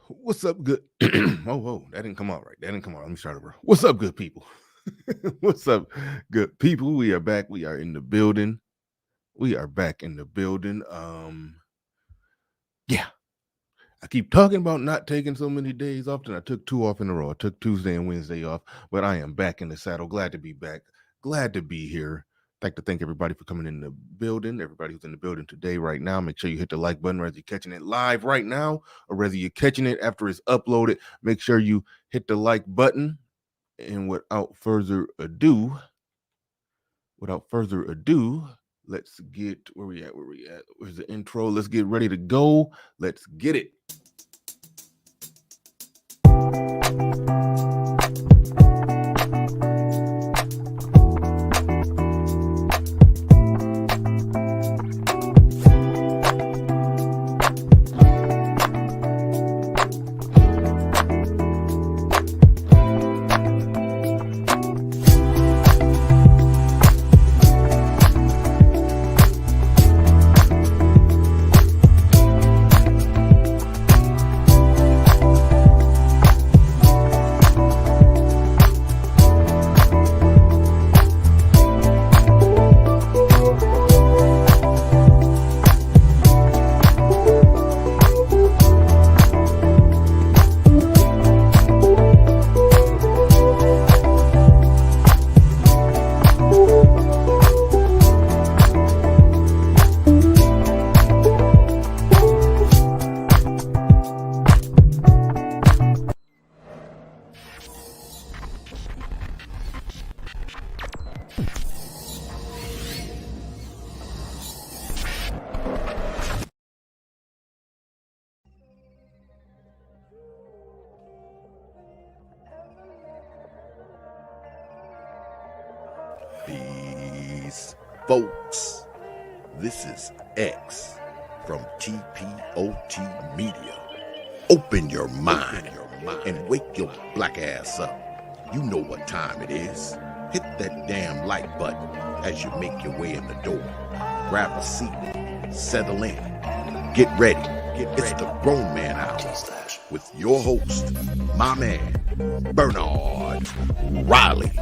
What's up, good? Whoa, that didn't come out right. That didn't come out. Let me start over. What's up, good people? What's up, good people? We are back. We are in the building. We are back in the building. Yeah. I keep talking about not taking so many days off, and I took 2 off in a row. I took Tuesday and Wednesday off, but I am back in the saddle. Glad to be back. Glad to be here. I'd like to thank everybody for coming in the building. Everybody who's in the building today, right now, make sure you hit the like button, whether you're catching it live right now or whether you're catching it after it's uploaded. Make sure you hit the like button. And without further ado, let's get where we at. Where's the intro? Let's get ready to go. Let's get it. Peace, folks. This is X from TPOT Media. Open your mind and wake your black ass up. You know what time it is. Hit that damn like button as you make your way in the door. Grab a seat, settle in, get ready. It's the Grown Man Hour with your host, my man, Bernard Riley.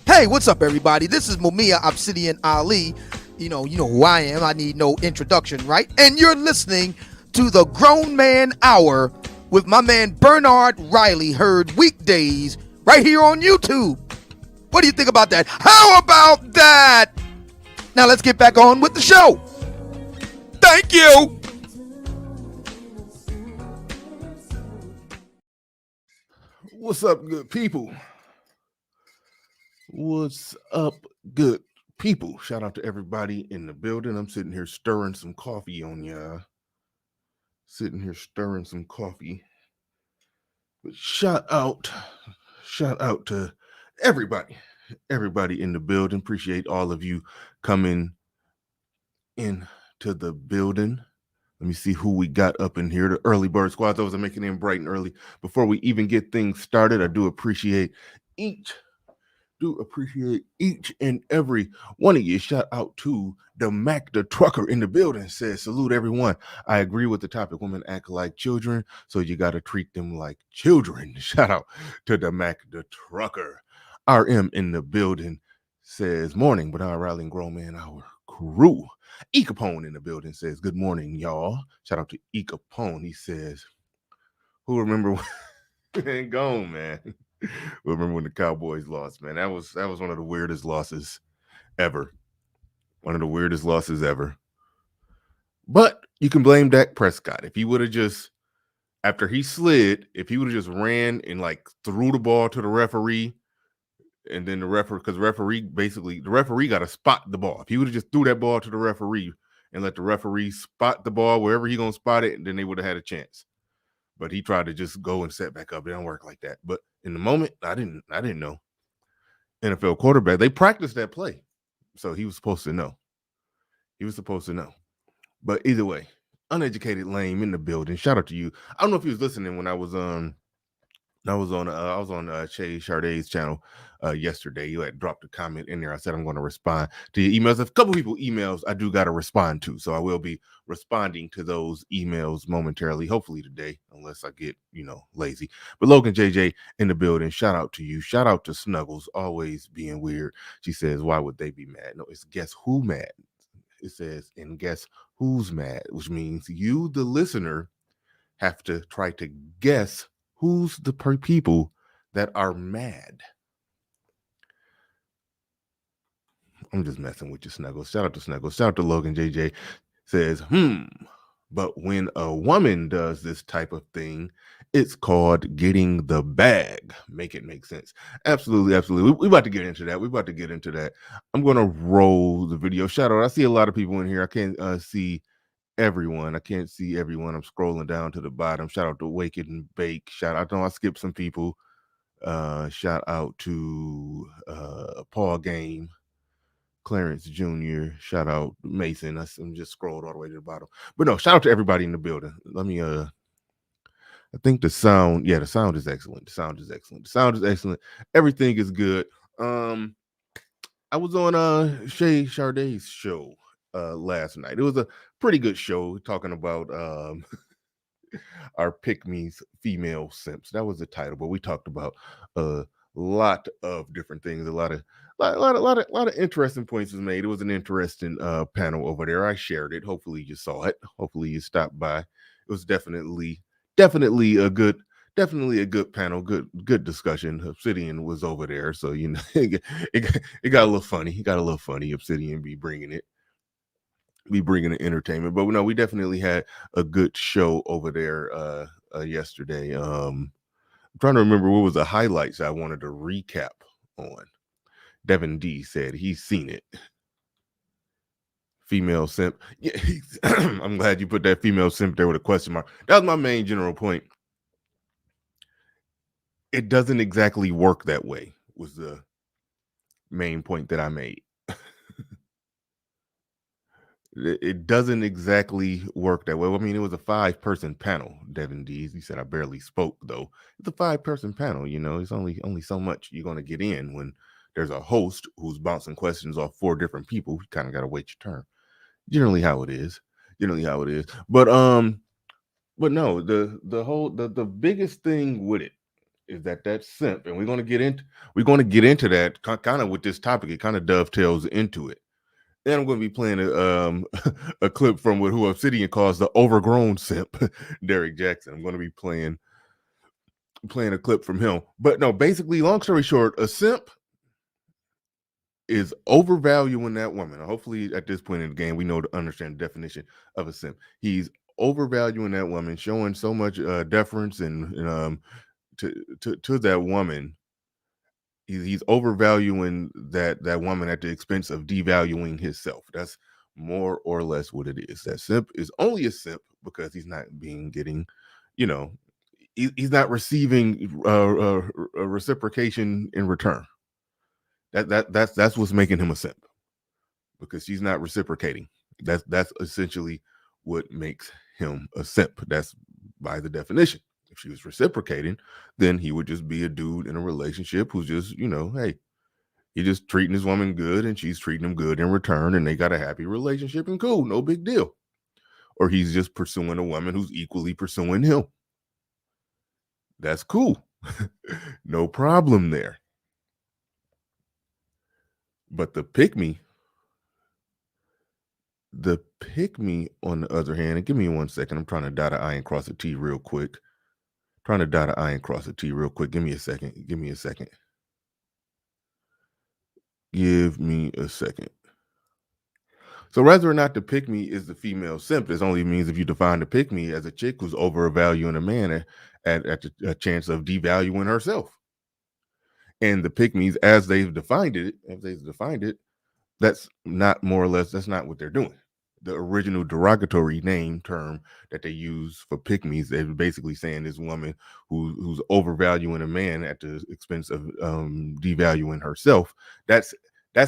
Hey, what's up, everybody? This is Mumia Obsidian Ali. You know who I am. I need no introduction, right? And you're listening to the Grown Man Hour with my man Bernard Riley, heard weekdays right here on YouTube. What do you think about that? How about that? Now let's get back on with the show. Thank you. What's up, good people? What's up, good people? Shout out to everybody in the building. I'm sitting here stirring some coffee on y'all. But shout out to everybody in the building. Appreciate all of you coming into the building. Let me see who we got up in here. The early bird squad. Those are making it bright and early. Before we even get things started, I do appreciate each and every one of you. Shout out to the Mac the trucker in the building. Says, salute everyone. I agree with the topic. Women act like children, so you got to treat them like children. Shout out to the Mac the trucker. RM in the building says, morning, but our rallying Grown Man Hour crew. E Capone in the building says, good morning, y'all. Shout out to E Capone. He says, who remember when ain't gone, man. Remember when the Cowboys lost, man? That was one of the weirdest losses ever. But you can blame Dak Prescott. If he would have just, after he slid, if he would have just ran and like threw the ball to the referee, and then the referee got to spot the ball. If he would have just threw that ball to the referee and let the referee spot the ball wherever he gonna spot it, and then they would have had a chance. But he tried to just go and set back up. It don't work like that. But in the moment, I didn't know. NFL quarterback, they practiced that play. So he was supposed to know. But either way, uneducated lame in the building. Shout out to you. I don't know if he was listening when I was I was on Shay Shardae's channel yesterday. You had dropped a comment in there. I said I'm going to respond to your emails. If a couple people emails I do got to respond to, so I will be responding to those emails momentarily, hopefully today, unless I get lazy. But Logan JJ in the building. Shout out to you. Shout out to Snuggles, always being weird. She says, "Why would they be mad?" No, it's guess who mad. It says, and guess who's mad, which means you, the listener, have to try to guess who's the people that are mad. I'm just messing with you, Snuggles. Shout out to Snuggles. Shout out to Logan JJ. Says, but when a woman does this type of thing, it's called getting the bag. Make it make sense. Absolutely, absolutely. We about to get into that. I'm going to roll the video. Shout out. I see a lot of people in here. I can't see everyone. I'm scrolling down to the bottom. Shout out to Wake It and Bake. Shout out. I skipped some people. Shout out to Paul Game, Clarence Jr. Shout out Mason. I'm just scrolled all the way to the bottom. But no, shout out to everybody in the building. Let me I think the sound is excellent. The sound is excellent. Everything is good. I was on Shay Shardae's show last night. It was a pretty good show talking about our pick-me's female simps. That was the title, but we talked about a lot of different things. A lot of interesting points was made. It was an interesting panel over there. I shared it. Hopefully you saw it. Hopefully you stopped by. It was definitely a good panel, good discussion. Obsidian was over there, so it got a little funny. Obsidian be bringing the entertainment, but no, we definitely had a good show over there yesterday. I'm trying to remember what was the highlights I wanted to recap on. Devin D said he's seen it. Female simp. Yeah, I'm glad you put that female simp there with a question mark. That was my main general point. It doesn't exactly work that way, was the main point that I made. It doesn't exactly work that way. I mean, it was a 5-person panel, Devin Dees. He said I barely spoke, though. It's a 5-person panel, it's only so much you're going to get in when there's a host who's bouncing questions off 4 different people. You kind of got to wait your turn. Generally how it is. But no, the biggest thing with it is that simp, and we're going to get into that kind of with this topic. It kind of dovetails into it. And I'm going to be playing a clip from who Obsidian calls the overgrown simp, Derek Jackson. I'm going to be playing a clip from him. But no, basically, long story short, a simp is overvaluing that woman. Hopefully, at this point in the game, we know to understand the definition of a simp. He's overvaluing that woman, showing so much deference and to that woman. He's overvaluing that woman at the expense of devaluing himself. That's more or less what it is. That simp is only a simp because he's not getting, he's not receiving a reciprocation in return. That's what's making him a simp, because she's not reciprocating. That's essentially what makes him a simp. That's by the definition. If she was reciprocating, then he would just be a dude in a relationship who's just, hey, he's just treating his woman good and she's treating him good in return, and they got a happy relationship and cool, no big deal. Or he's just pursuing a woman who's equally pursuing him. That's cool. No problem there. But the pick me, on the other hand, and give me 1 second. I'm trying to dot an I and cross a T real quick. Give me a second. So whether or not the pick me is the female simp, this only means if you define the pick me as a chick who's overvaluing a man at the chance of devaluing herself. And the pick me's as they've defined it, that's not what they're doing. The original derogatory term that they use for pick-me's, they're basically saying this woman who's overvaluing a man at the expense of devaluing herself. That's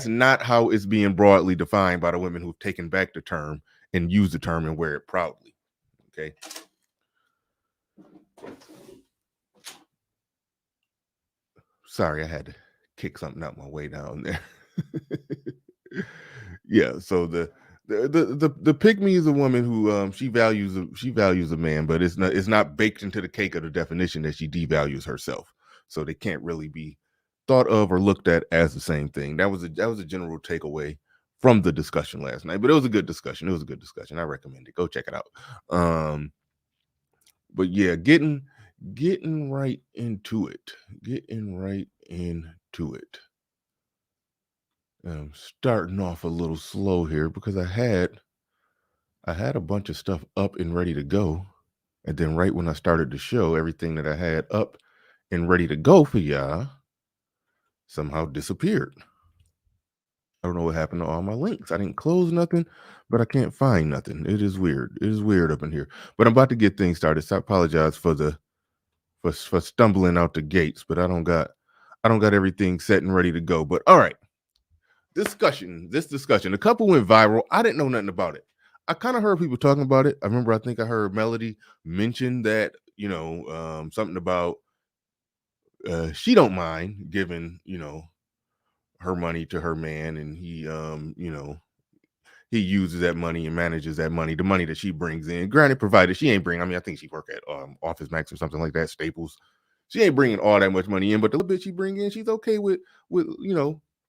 not how it's being broadly defined by the women who've taken back the term and use the term and wear it proudly. Okay. Sorry, I had to kick something out my way down there. Yeah, so the pygmy is a woman who she values a man, but it's not baked into the cake of the definition that she devalues herself. So they can't really be thought of or looked at as the same thing. That was a general takeaway from the discussion last night, but it was a good discussion. It was a good discussion. I recommend it. Go check it out. But yeah, getting right into it. Getting right into it. I'm starting off a little slow here because I had a bunch of stuff up and ready to go. And then right when I started the show, everything that I had up and ready to go for y'all somehow disappeared. I don't know what happened to all my links. I didn't close nothing, but I can't find nothing. It is weird. It is weird up in here. But I'm about to get things started. So I apologize for stumbling out the gates, but I don't got everything set and ready to go. But all right. This discussion. The couple went viral. I didn't know nothing about it. I kind of heard people talking about it. I think I heard Melody mention that, something about she don't mind giving, her money to her man, and he uses that money and manages that money, the money that she brings in. Granted, provided she ain't bring. I mean, I think she work at Office Max or something like that, Staples. She ain't bringing all that much money in, but the little bit she bring in, she's okay with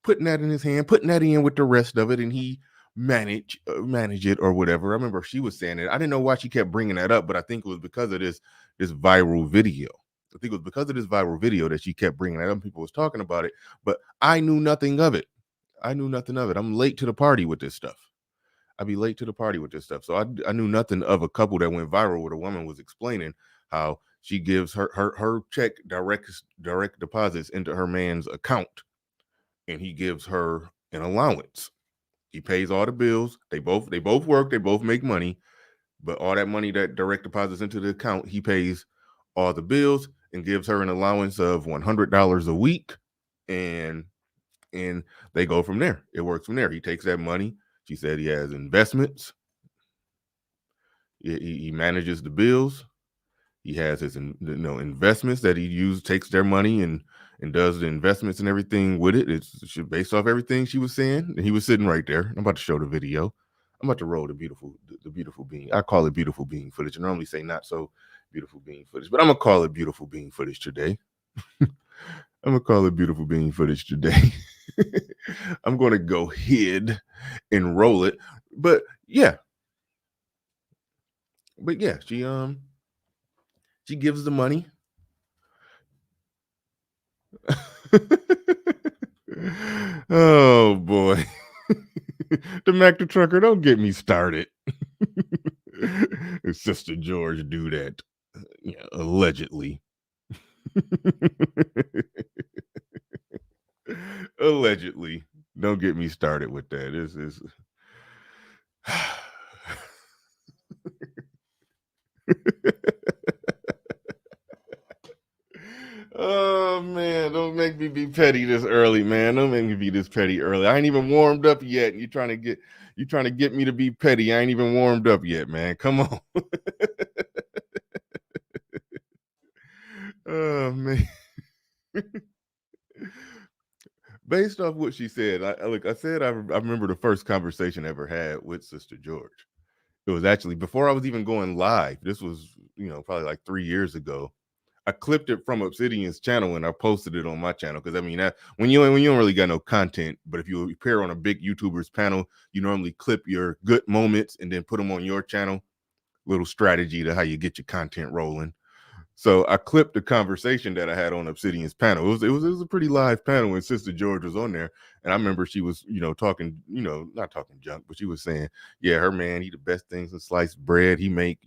putting that in his hand, putting that in with the rest of it, and he manage it or whatever. I remember she was saying it. I didn't know why she kept bringing that up, but I think it was because of this viral video. I think it was because of this viral video that she kept bringing that up. People was talking about it, but I knew nothing of it. I knew nothing of it. I'm late to the party with this stuff. I'd be late to the party with this stuff. So I knew nothing of a couple that went viral where the woman was explaining how she gives her check direct deposits into her man's account, and he gives her an allowance. He pays all the bills. They both work, they both make money, but all that money that direct deposits into the account, he pays all the bills and gives her an allowance of $100 a week, and they go from there. It works from there. He takes that money. She said he has investments. He manages the bills. He has his investments that he takes their money and does the investments and everything with it. It's based off everything she was saying. And he was sitting right there. I'm about to show the video. I'm about to roll the beautiful being. I call it beautiful being footage. I normally say not so beautiful being footage, but I'm gonna call it beautiful being footage today. I'm gonna call it beautiful being footage today. I'm gonna go ahead and roll it. But yeah, she gives the money. Oh boy. The Mac the Trucker, don't get me started. Sister George do that. Yeah, allegedly. Allegedly. Don't get me started with that. This is Oh man, don't make me be petty this early, man. Don't make me be this petty early. I ain't even warmed up yet. And you trying to get me to be petty. I ain't even warmed up yet, man. Come on. Oh man. Based off what she said, I remember the first conversation I ever had with Sister George. It was actually before I was even going live. This was, probably like 3 years ago. I clipped it from Obsidian's channel and I posted it on my channel because I mean that when you don't really got no content, but if you appear on a big YouTuber's panel, you normally clip your good moments and then put them on your channel. Little strategy to how you get your content rolling. So I clipped the conversation that I had on Obsidian's panel. It was a pretty live panel when Sister George was on there, and I remember she was talking, not talking junk, but she was saying, yeah, her man, he the best things in sliced bread. He make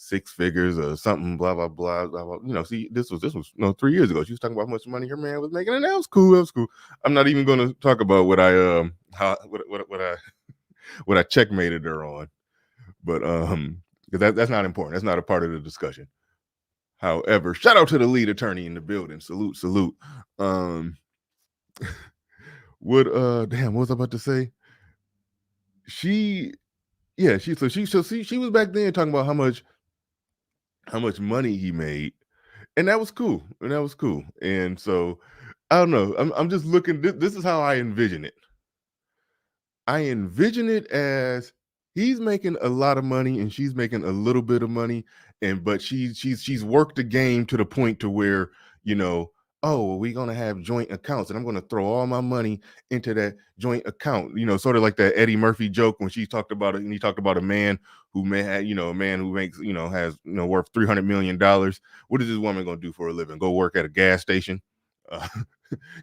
6 figures or something, blah blah blah blah blah. See, this was 3 years ago. She was talking about how much money her man was making, and that was cool. That was cool. I'm not even going to talk about what I what I checkmated her on, but because that's not important. That's not a part of the discussion. However, shout out to the lead attorney in the building. Salute. What was I about to say? She was back then talking about how much money he made, and that was cool. And so I don't know. I'm just looking. This is how I envision it. I envision it as he's making a lot of money and she's making a little bit of money, and but she's worked the game to the point to where, you know, oh, well, we're gonna have joint accounts and I'm gonna throw all my money into that joint account. You know, sort of like that Eddie Murphy joke when she talked about it, and he talked about a man who may have, you know, a man who makes, you know, has, you know, worth $300 million. What is this woman gonna do for a living? Go work at a gas station? Uh,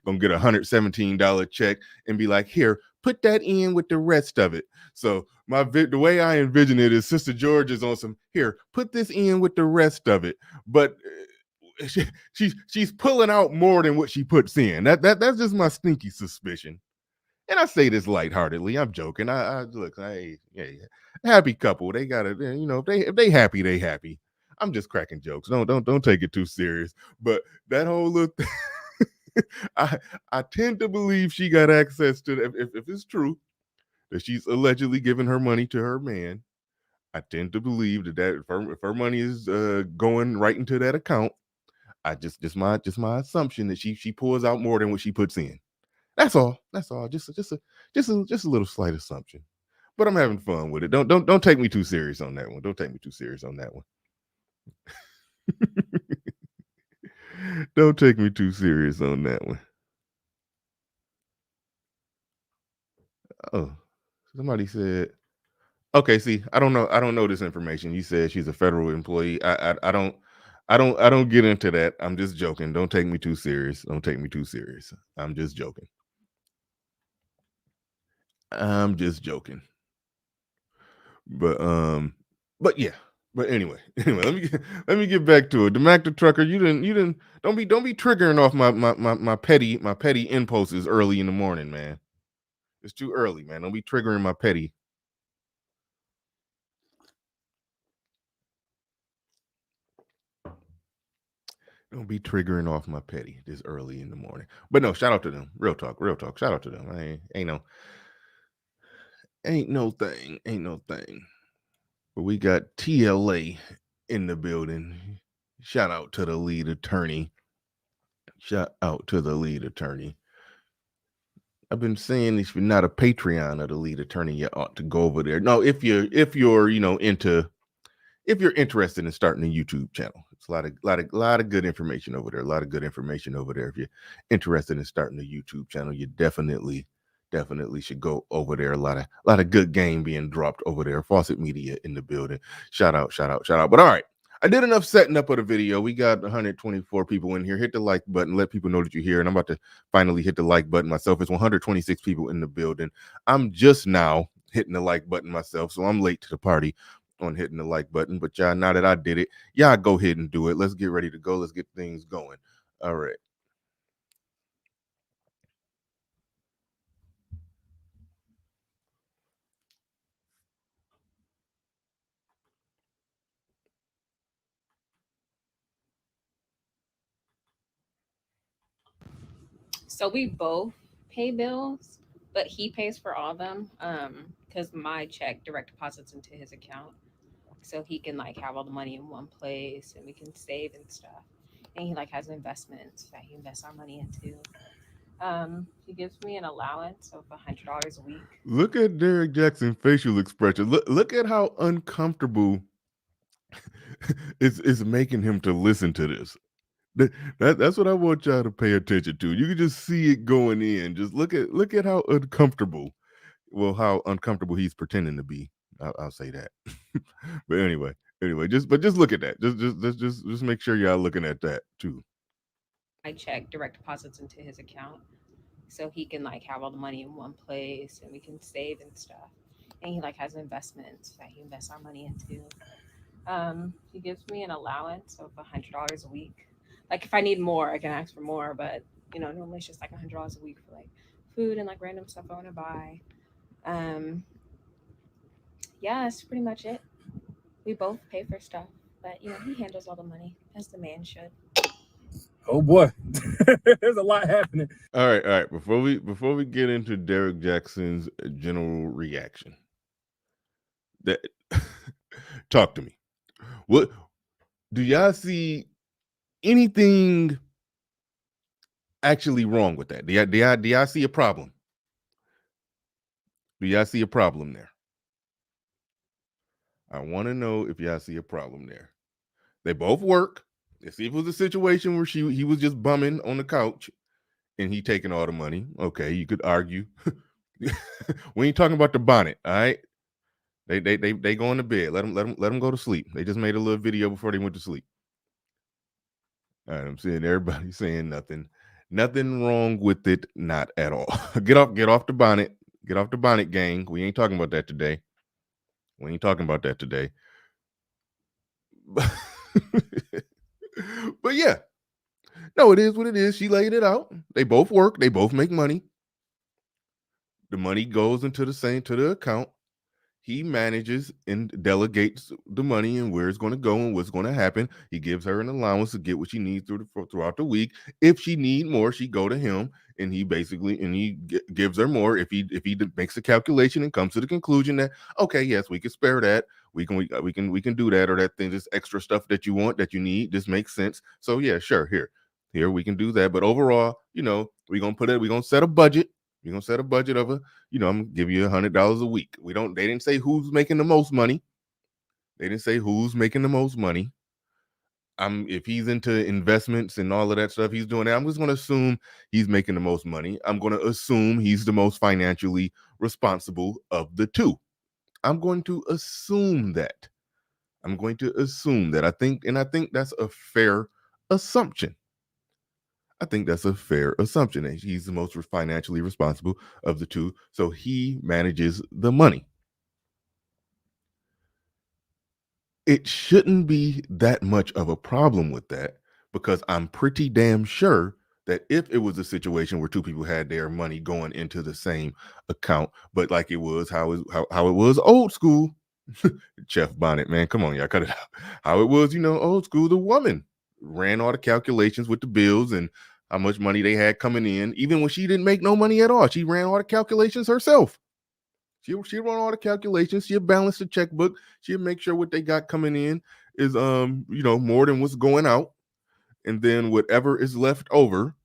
gonna get $117 check and be like, here, put that in with the rest of it. So the way I envision it is Sister George is on some, here, put this in with the rest of it. But she's pulling out more than what she puts in. That's just my sneaky suspicion. And I say this lightheartedly. I'm joking. I look, yeah, happy couple. They gotta, you know, if they happy, they happy. I'm just cracking jokes. Don't take it too serious. But that whole little I tend to believe she got access to, if it's true that she's allegedly giving her money to her man. I tend to believe that if her money is going right into that account, I just my assumption that she pulls out more than what she puts in. That's all. That's all. Just a little slight assumption. But I'm having fun with it. Don't take me too serious on that one. Don't take me too serious on that one. Don't take me too serious on that one. Oh, somebody said, okay, see, I don't know this information. You said she's a federal employee. I don't get into that. I'm just joking. Don't take me too serious. Don't take me too serious. I'm just joking. I'm just joking. But yeah. But anyway, let me get back to it. The Mac the trucker, you didn't don't be triggering off my petty impulses early in the morning, man. It's too early, man. Don't be triggering my petty. Don't be triggering off my petty this early in the morning. But no, shout out to them. Real talk, real talk. Shout out to them. Ain't no thing. But we got TLA in the building. Shout out to the lead attorney. Shout out to the lead attorney. I've been saying if you're not a Patreon of the lead attorney, you ought to go over there. No, if you're if you're interested in starting a YouTube channel, it's a lot of good information over there. A lot of good information over there. If you're interested in starting a YouTube channel, you definitely should go over there. A lot of good game being dropped over there. Faucet Media in the building. Shout out. But all right. I did enough setting up of the video. We got 124 people in here. Hit the like button. Let people know that you're here. And I'm about to finally hit the like button myself. It's 126 people in the building. I'm just now hitting the like button myself, so I'm late to the party on hitting the like button. But y'all, now that I did it, y'all go ahead and do it. Let's get ready to go. Let's get things going. All right. So we both pay bills, but he pays for all of them. Because my check direct deposits into his account, so he can like have all the money in one place, and we can save and stuff. And he like has investments that he invests our money into. He gives me an allowance of $100 a week. Look at Derek Jackson's facial expression. Look at how uncomfortable it's making him to listen to this. That's what I want y'all to pay attention to. You can just see it going in. Just look at how uncomfortable. Well, how uncomfortable he's pretending to be. I'll say that. But anyway, just look at that. Just make sure y'all looking at that too. My check direct deposits into his account, so he can like have all the money in one place, and we can save and stuff. And he like has investments that he invests our money into. He gives me an allowance of $100 a week. Like if I need more, I can ask for more, but normally it's just like $100 a week for like food and like random stuff I want to buy. Um, yeah, that's pretty much it. We both pay for stuff, but he handles all the money as the man should. Oh boy, there's a lot happening. All right. Before we get into Derek Jackson's general reaction, that talk to me. What do y'all see? Anything actually wrong with that? Do y'all see a problem? Do y'all see a problem there? I want to know if y'all see a problem there. They both work. Let's see if it was a situation where he was just bumming on the couch and he taking all the money. Okay, you could argue. We ain't talking about the bonnet, all right? They going to bed. Let them go to sleep. They just made a little video before they went to sleep. All right, I'm seeing everybody saying nothing wrong with it, not at all. Get off the bonnet. Get off the bonnet, gang. We ain't talking about that today. We ain't talking about that today. But yeah, no, it is what it is. She laid it out. They both work. They both make money. The money goes into the account. He manages and delegates the money and where it's going to go and what's going to happen. He gives her an allowance to get what she needs throughout the week. If she need more, she go to him and he gives her more. If he makes a calculation and comes to the conclusion that, okay, yes, we can spare that. We can do that, or that thing, this extra stuff that you want, that you need. This makes sense. So yeah, sure. Here we can do that. But overall, we're gonna set a budget. We're gonna set a budget of I'm gonna give you $100 a week. They didn't say who's making the most money. They didn't say who's making the most money. If he's into investments and all of that stuff, he's doing that. I'm just gonna assume he's making the most money. I'm gonna assume he's the most financially responsible of the two. I'm going to assume that. I think that's a fair assumption. I think that's a fair assumption that he's the most financially responsible of the two. So he manages the money. It shouldn't be that much of a problem with that, because I'm pretty damn sure that if it was a situation where two people had their money going into the same account, but like it was how it was old school, Chef Bonnet, man, come on, y'all, cut it out. How it was, old school, the woman ran all the calculations with the bills and how much money they had coming in, even when she didn't make no money at all. She ran all the calculations herself. She'll run all the calculations. She'll balance the checkbook. She'll make sure what they got coming in is more than what's going out. And then whatever is left over,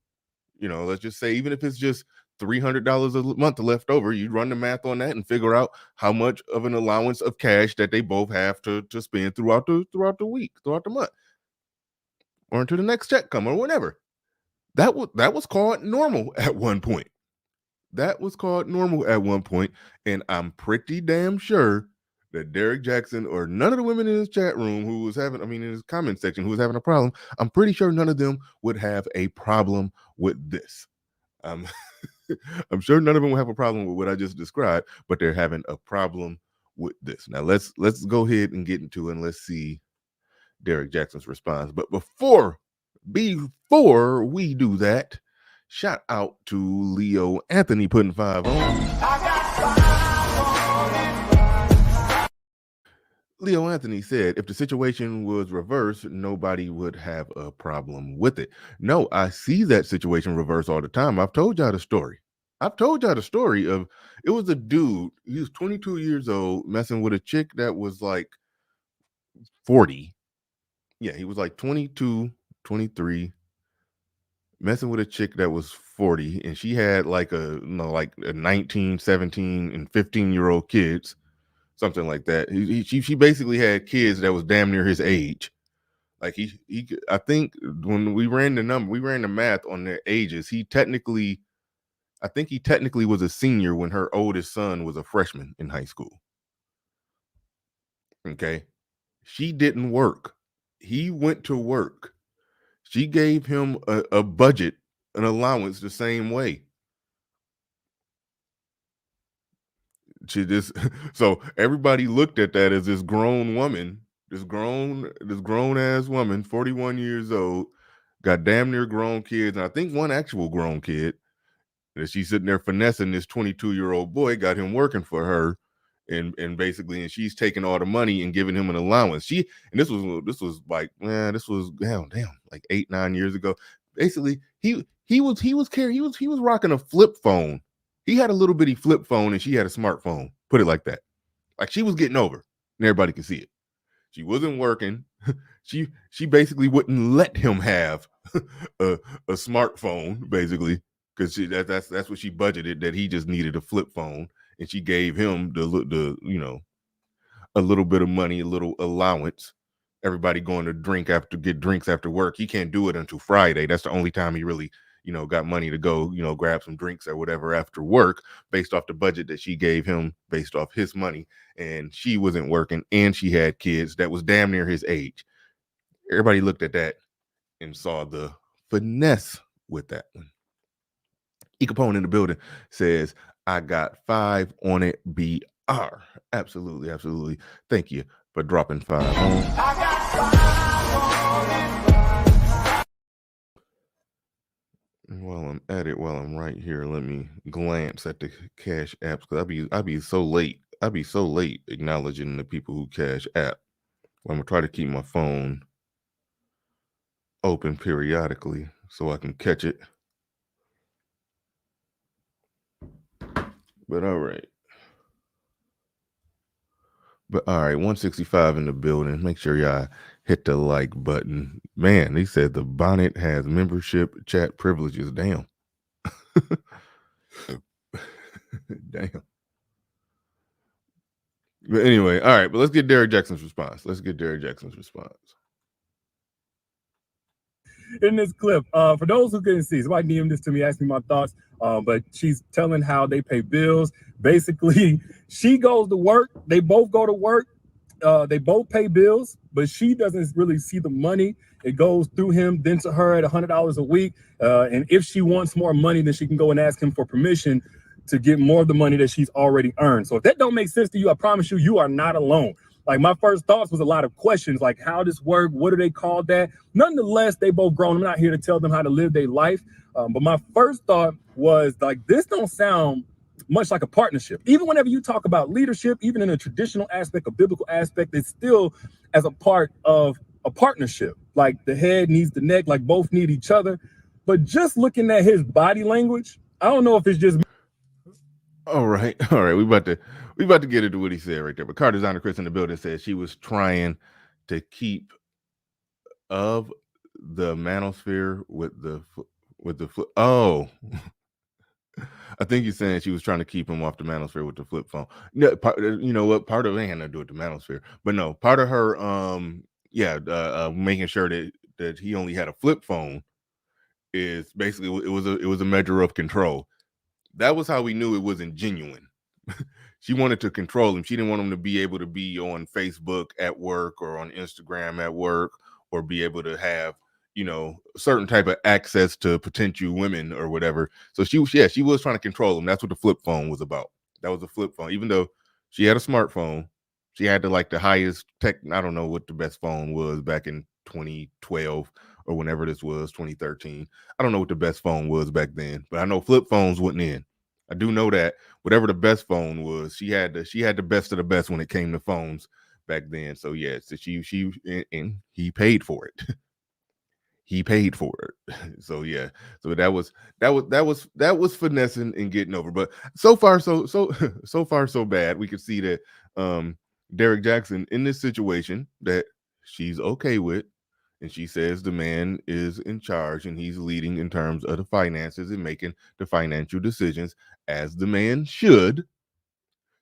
let's just say, even if it's just $300 a month left over, you run the math on that and figure out how much of an allowance of cash that they both have to spend throughout the week, throughout the month, or until the next check come or whatever. That was called normal at one point. And I'm pretty damn sure that Derek Jackson or none of the women in his chat room in his comment section who was having a problem, I'm pretty sure none of them would have a problem with this. I'm sure none of them will have a problem with what I just described, but they're having a problem with this. Now let's go ahead and get into it and let's see Derek Jackson's response. But before we do that, shout out to Leo Anthony putting 5 on. Leo Anthony said, if the situation was reversed, nobody would have a problem with it. No, I see that situation reversed all the time. I've told y'all the story. Of, it was a dude, he was 22 years old, messing with a chick that was like 40. Yeah, he was like 22, 23, messing with a chick that was 40, and she had like a 19, 17, and 15-year-old kids, something like that. She basically had kids that was damn near his age. Like I think when we ran the math on their ages, he technically was a senior when her oldest son was a freshman in high school. Okay. She didn't work. He went to work. She gave him a budget, an allowance the same way. So everybody looked at that as this grown woman, this grown ass woman, 41 years old, got damn near grown kids, and I think one actual grown kid, that she's sitting there finessing this 22-year-old boy, got him working for her, and basically, and she's taking all the money and giving him an allowance. This was like, man, this was damn like 8-9 years ago. Basically, he was rocking a flip phone. He had a little bitty flip phone and she had a smartphone. Put it like that. Like, she was getting over and everybody could see it. She wasn't working. she basically wouldn't let him have a smartphone, basically, because that's what she budgeted, that he just needed a flip phone, and she gave him the a little bit of money, a little allowance. Everybody going to get drinks after work. He can't do it until Friday. That's the only time he really, got money to go, grab some drinks or whatever after work, based off the budget that she gave him, based off his money. And she wasn't working, and she had kids that was damn near his age. Everybody looked at that and saw the finesse with that one. E Capone in the building says, I got 5 on it, BR. Absolutely, absolutely. Thank you for dropping 5 on. While I'm at it, while I'm right here, let me glance at the Cash apps, because I'd be so late. I'd be so late acknowledging the people who Cash app. Well, I'm gonna try to keep my phone open periodically so I can catch it. But all right. 165 in the building. Make sure y'all hit the like button. Man, he said the bonnet has membership chat privileges. Damn. Damn. But anyway, all right, but let's get Derek Jackson's response. In this clip, for those who couldn't see, somebody DM'd this to me, asked me my thoughts, but she's telling how they pay bills. Basically, she goes to work, they both go to work, they both pay bills, but she doesn't really see the money. It goes through him, then to her at $100 a week. And if she wants more money, then she can go and ask him for permission to get more of the money that she's already earned. So if that don't make sense to you, I promise you, you are not alone. Like, my first thoughts was a lot of questions, like how does work? What do they call that? Nonetheless, they both grown. I'm not here to tell them how to live their life. But my first thought was, like, this don't sound much like a partnership. Even whenever you talk about leadership, even in a traditional aspect, a biblical aspect, it's still as a part of a partnership. Like, the head needs the neck, like both need each other. But just looking at his body language, I don't know if it's just. All right. We about to get into what he said right there. But car designer Chris in the building says she was trying to keep of the manosphere with the oh. I think he's saying she was trying to keep him off the manosphere with the flip phone. No, you know what? Part of it ain't nothing to do with the manosphere, but no, part of her, making sure that he only had a flip phone is basically it was a measure of control. That was how we knew it wasn't genuine. She wanted to control him. She didn't want him to be able to be on Facebook at work or on Instagram at work, or be able to have, certain type of access to potential women or whatever. So she was trying to control him. That's what the flip phone was about. That was a flip phone. Even though she had a smartphone, she had the highest tech. I don't know what the best phone was back in 2012 or whenever this was, 2013. I don't know what the best phone was back then, but I know flip phones wasn't in. I do know that whatever the best phone was, she had the best of the best when it came to phones back then. So yeah, so she and he paid for it. He paid for it. So yeah, so that was finessing and getting over. But so far so bad. We could see that Derek Jackson in this situation that she's okay with, and she says the man is in charge and he's leading in terms of the finances and making the financial decisions as the man should.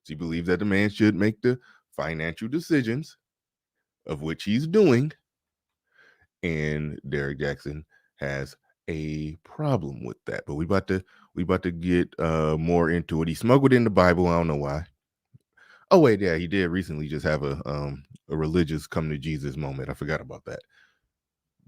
She believes that the man should make the financial decisions, of which he's doing. And Derek Jackson has a problem with that. But we about to get more into it. He smuggled in the Bible. I don't know why. Oh wait, yeah, he did recently just have a religious come to Jesus moment. I forgot about that.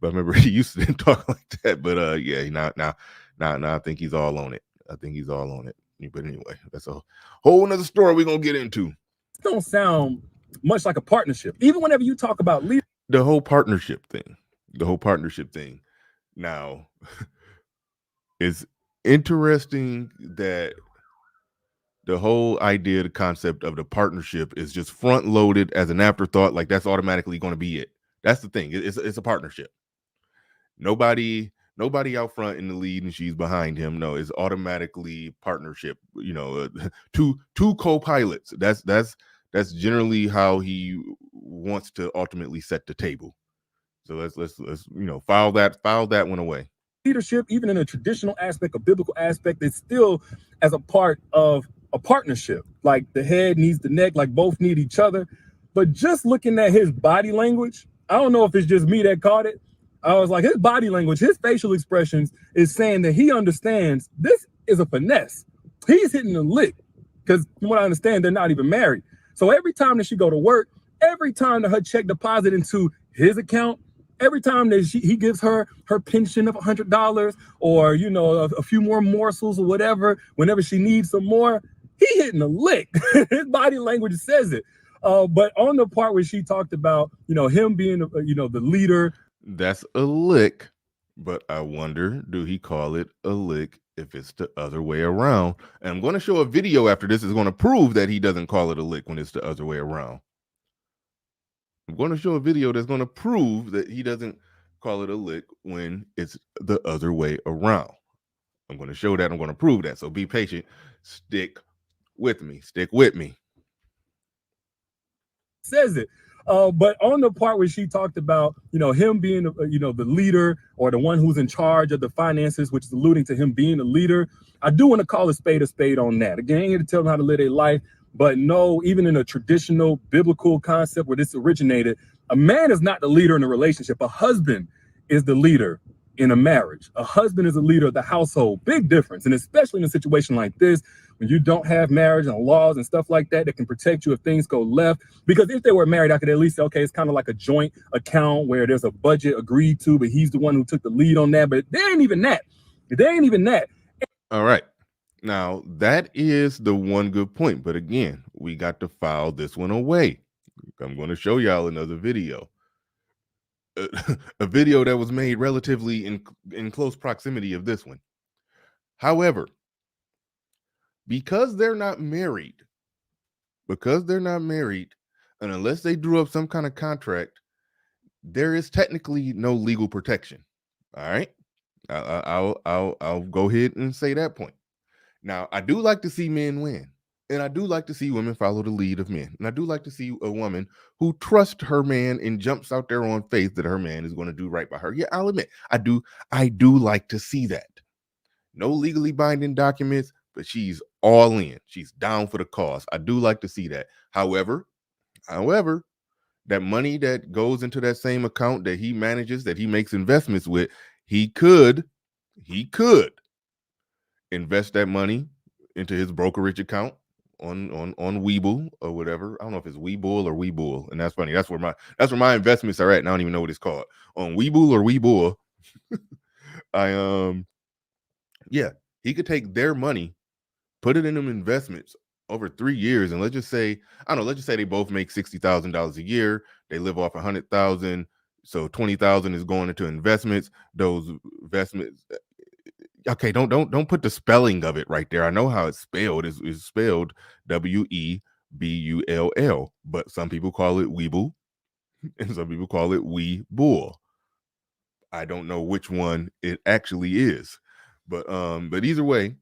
But I remember he used to talk like that. But yeah, now I think he's all on it. But anyway, that's a whole nother story we're gonna get into. Don't sound much like a partnership. Even whenever you talk about the whole partnership thing. Now, it's interesting that the whole idea, the concept of the partnership is just front loaded as an afterthought. Like that's automatically going to be it. That's the thing. It's a partnership. Nobody out front in the lead and she's behind him. No, it's automatically partnership. Two co-pilots. That's generally how he wants to ultimately set the table. So let's file that one away. Leadership, even in a traditional aspect, a biblical aspect, it's still as a part of a partnership. Like the head needs the neck, like both need each other. But just looking at his body language, I don't know if it's just me that caught it. I was like, his body language, his facial expressions is saying that he understands this is a finesse. He's hitting a lick because from what I understand, they're not even married. So every time that she go to work, every time that her check deposit into his account, every time that he gives her pension of $100 or a few more morsels or whatever, whenever she needs some more, he hitting a lick. His body language says it. But on the part where she talked about him being the leader, that's a lick. But I wonder, do he call it a lick if it's the other way around? And I'm going to show a video after this is going to prove that he doesn't call it a lick when it's the other way around. I'm going to show a video that's going to prove that he doesn't call it a lick when it's the other way around. I'm going to show that. I'm going to prove that. So be patient. Stick with me. Stick with me. Says it. But on the part where she talked about, him being, the leader or the one who's in charge of the finances, which is alluding to him being a leader, I do want to call a spade on that. Again, I ain't here to tell them how to live their life, but no, even in a traditional biblical concept where this originated, a man is not the leader in a relationship. A husband is the leader in a marriage. A husband is a leader of the household. Big difference. And especially in a situation like this, when you don't have marriage and laws and stuff like that can protect you if things go left. Because if they were married, I could at least say, okay, it's kind of like a joint account where there's a budget agreed to, but he's the one who took the lead on that. But there ain't even that. All right. Now, that is the one good point. But again, we got to file this one away. I'm going to show y'all another video. A video that was made relatively in close proximity of this one. However, because they're not married, and unless they drew up some kind of contract, there is technically no legal protection. All right, I'll go ahead and say that point. Now, I do like to see men win, and I do like to see women follow the lead of men, and I do like to see a woman who trusts her man and jumps out there on faith that her man is going to do right by her. Yeah, I'll admit, I do like to see that. No legally binding documents, but she's all in. She's down for the cause. I do like to see that. However, that money that goes into that same account that he manages, that he makes investments with, he could invest that money into his brokerage account on Webull or whatever. I don't know if it's Webull or Webull, and that's funny. That's where my investments are at, and I don't even know what it's called. On Webull or Webull. Yeah, he could take their money, put it in them investments over 3 years, and let's just say they both make $60,000 a year. They live off $100,000, so $20,000 is going into investments. Those investments, okay, don't put the spelling of it right there. I know how it's spelled. It's spelled Webull, but some people call it Webull, and some people call it Webull. I don't know which one it actually is. But either way,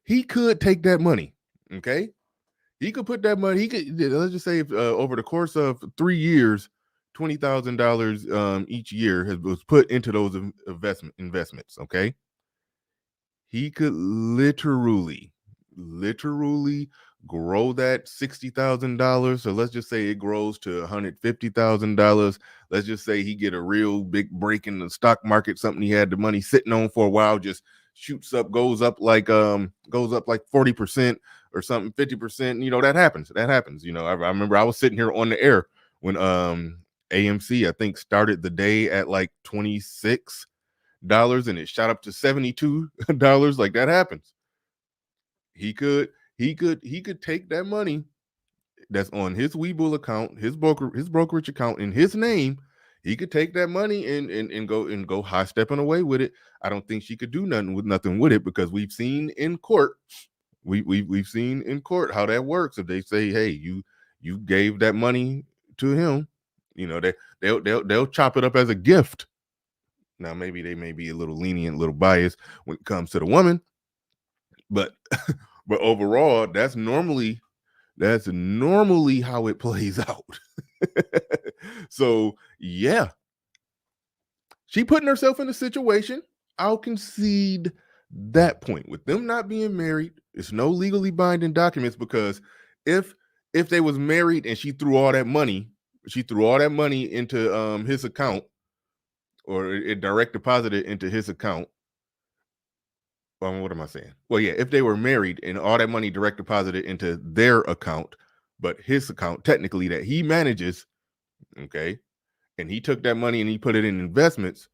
he could take that money. Okay, he could put that money. He could, let's just say, if, over the course of 3 years, $20,000 each year was put into those investments. Okay, he could literally grow that $60,000. So let's just say it grows to $150,000. Let's just say he get a real big break in the stock market, something he had the money sitting on for a while, just shoots up, goes up like 40% or something, 50%. That happens. I remember I was sitting here on the air when AMC, I think, started the day at like $26 and it shot up to $72. Like, that happens. He could take that money that's on his Webull account, his brokerage account in his name. He could take that money and go high stepping away with it. I don't think she could do nothing with it, because we've seen in court, we've seen in court how that works. If they say, hey, you gave that money to him, they'll chop it up as a gift. Now, maybe they may be a little lenient, a little biased when it comes to the woman, but overall, that's normally how it plays out. So yeah, She putting herself in a situation. I'll concede that point. With them not being married, it's no legally binding documents, because if they was married and she threw all that money into his account, or it direct deposited into his account. What am I saying? Well, yeah, if they were married and all that money direct deposited into their account, but his account technically that he manages, okay, and he took that money and he put it in investments,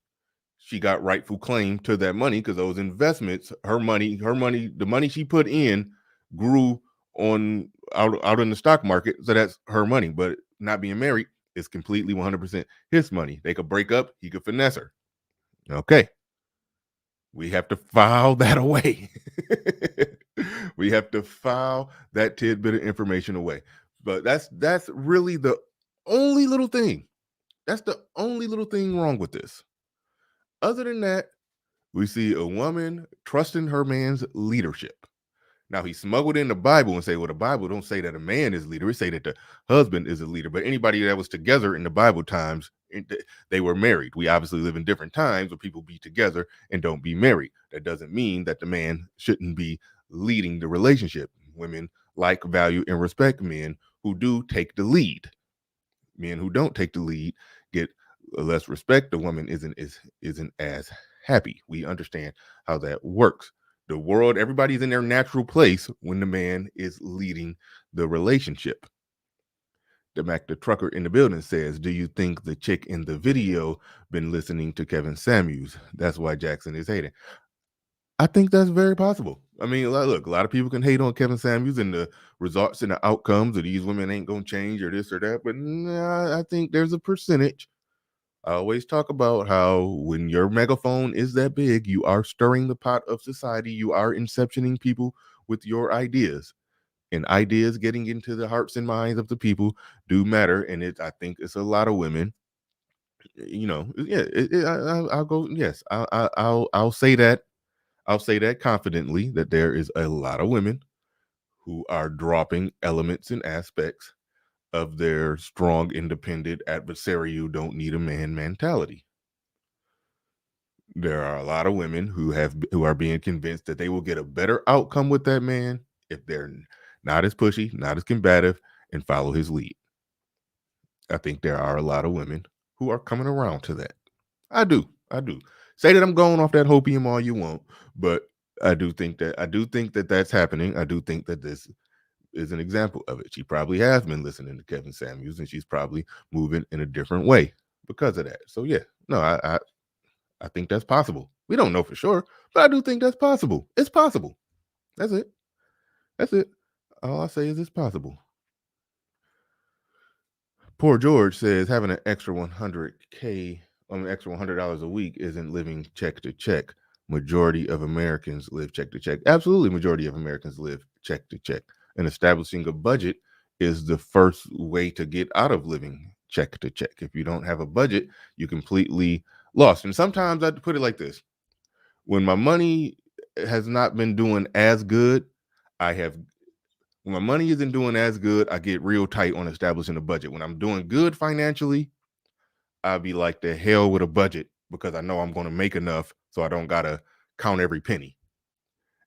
she got rightful claim to that money, because those investments, her money, the money she put in grew on out in the stock market, so that's her money. But not being married is completely 100% his money. They could break up, he could finesse her. Okay, we have to file that away. We have to file that tidbit of information away. But that's really the only little thing. That's the only little thing wrong with this. Other than that, we see a woman trusting her man's leadership. Now, he smuggled in the Bible and say, well, the Bible don't say that a man is leader. It say that the husband is a leader. But anybody that was together in the Bible times, they were married. We obviously live in different times where people be together and don't be married. That doesn't mean that the man shouldn't be leading the relationship. Women like, value, and respect men who do take the lead. Men who don't take the lead get less respect. The woman isn't as happy. We understand how that works. The world, everybody's in their natural place when the man is leading the relationship. The Mac the trucker in the building says, do you think the chick in the video been listening to Kevin Samuels? That's why Jackson is hating. I think that's very possible. I mean, look, a lot of people can hate on Kevin Samuels and the results and the outcomes of these women ain't going to change or this or that. But I think there's a percentage. I always talk about how when your megaphone is that big, you are stirring the pot of society. You are inceptioning people with your ideas. And ideas getting into the hearts and minds of the people do matter. And I think it's a lot of women. Yeah. I'll go. Yes, I'll say that. I'll say that confidently, that there is a lot of women who are dropping elements and aspects of their strong, independent, adversarial, don't need a man mentality. There are a lot of women who are being convinced that they will get a better outcome with that man if they're not as pushy, not as combative, and follow his lead. I think there are a lot of women who are coming around to that. I do. Say that I'm going off that hopium all you want, but I do think that that's happening. I do think that this is an example of it. She probably has been listening to Kevin Samuels, and she's probably moving in a different way because of that. So yeah, no, I think that's possible. We don't know for sure, but I do think that's possible. It's possible. That's it. All I say is it's possible. Poor George says having an extra $100K, extra $100 a week isn't living check to check. Majority of Americans live check to check. Absolutely, majority of Americans live check to check. And establishing a budget is the first way to get out of living check to check. If you don't have a budget, you completely lost. And sometimes I put it like this: when my money has not been doing as good, when my money isn't doing as good, I get real tight on establishing a budget. When I'm doing good financially, I'll be like, the hell with a budget, because I know I'm going to make enough, so I don't gotta count every penny.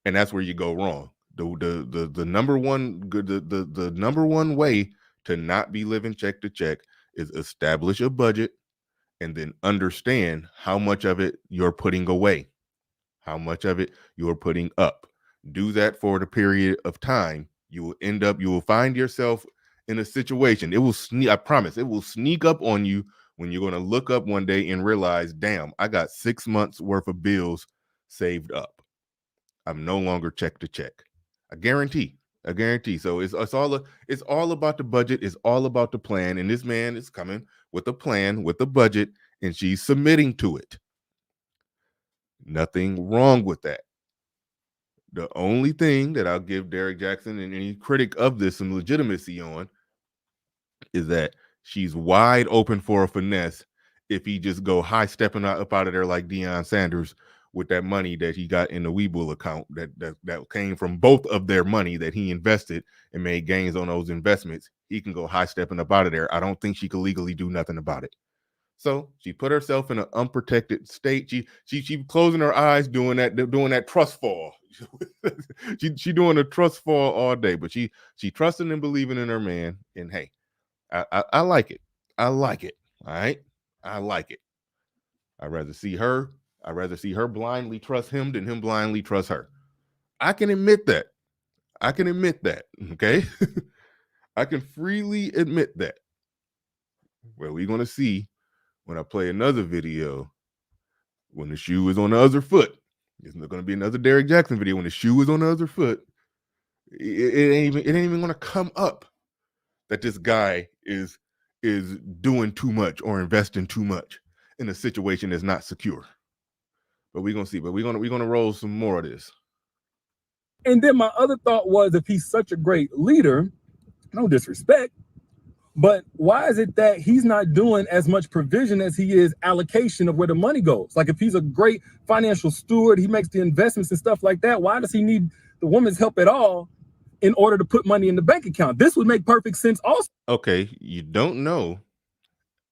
And that's where you go wrong. The number one way to not be living check to check is establish a budget and then understand how much of it you're putting away, how much of it you're putting up. Do that for the period of time. You will find yourself in a situation. I promise, it will sneak up on you when you're going to look up one day and realize, damn, I got 6 months worth of bills saved up. I'm no longer check to check. I guarantee. So it's all about the budget. It's all about the plan. And this man is coming with a plan, with a budget, and she's submitting to it. Nothing wrong with that. The only thing that I'll give Derek Jackson and any critic of this some legitimacy on is that she's wide open for a finesse if he just go high stepping up out of there like Deion Sanders with that money that he got in the Weeble account that came from both of their money that he invested and made gains on those investments. He can go high stepping up out of there. I don't think she could legally do nothing about it. So she put herself in an unprotected state. She closing her eyes doing that trust fall. she doing a trust fall all day, but she trusting and believing in her man. And hey, I like it. I like it. All right, I like it. I'd rather see her. I'd rather see her blindly trust him than him blindly trust her. I can admit that. I can admit that. Okay, I can freely admit that. Well, we're gonna see when I play another video when the shoe is on the other foot. It's not going to be another Derrick Jackson video when the shoe is on the other foot. It ain't even going to come up that this guy is doing too much or investing too much in a situation that's not secure. But we're gonna see. But we're gonna roll some more of this. And then my other thought was, if he's such a great leader, no disrespect, but why is it that he's not doing as much provision as he is allocation of where the money goes? Like, if he's a great financial steward, he makes the investments and stuff like that, why does he need the woman's help at all in order to put money in the bank account? This would make perfect sense also. Okay, you don't know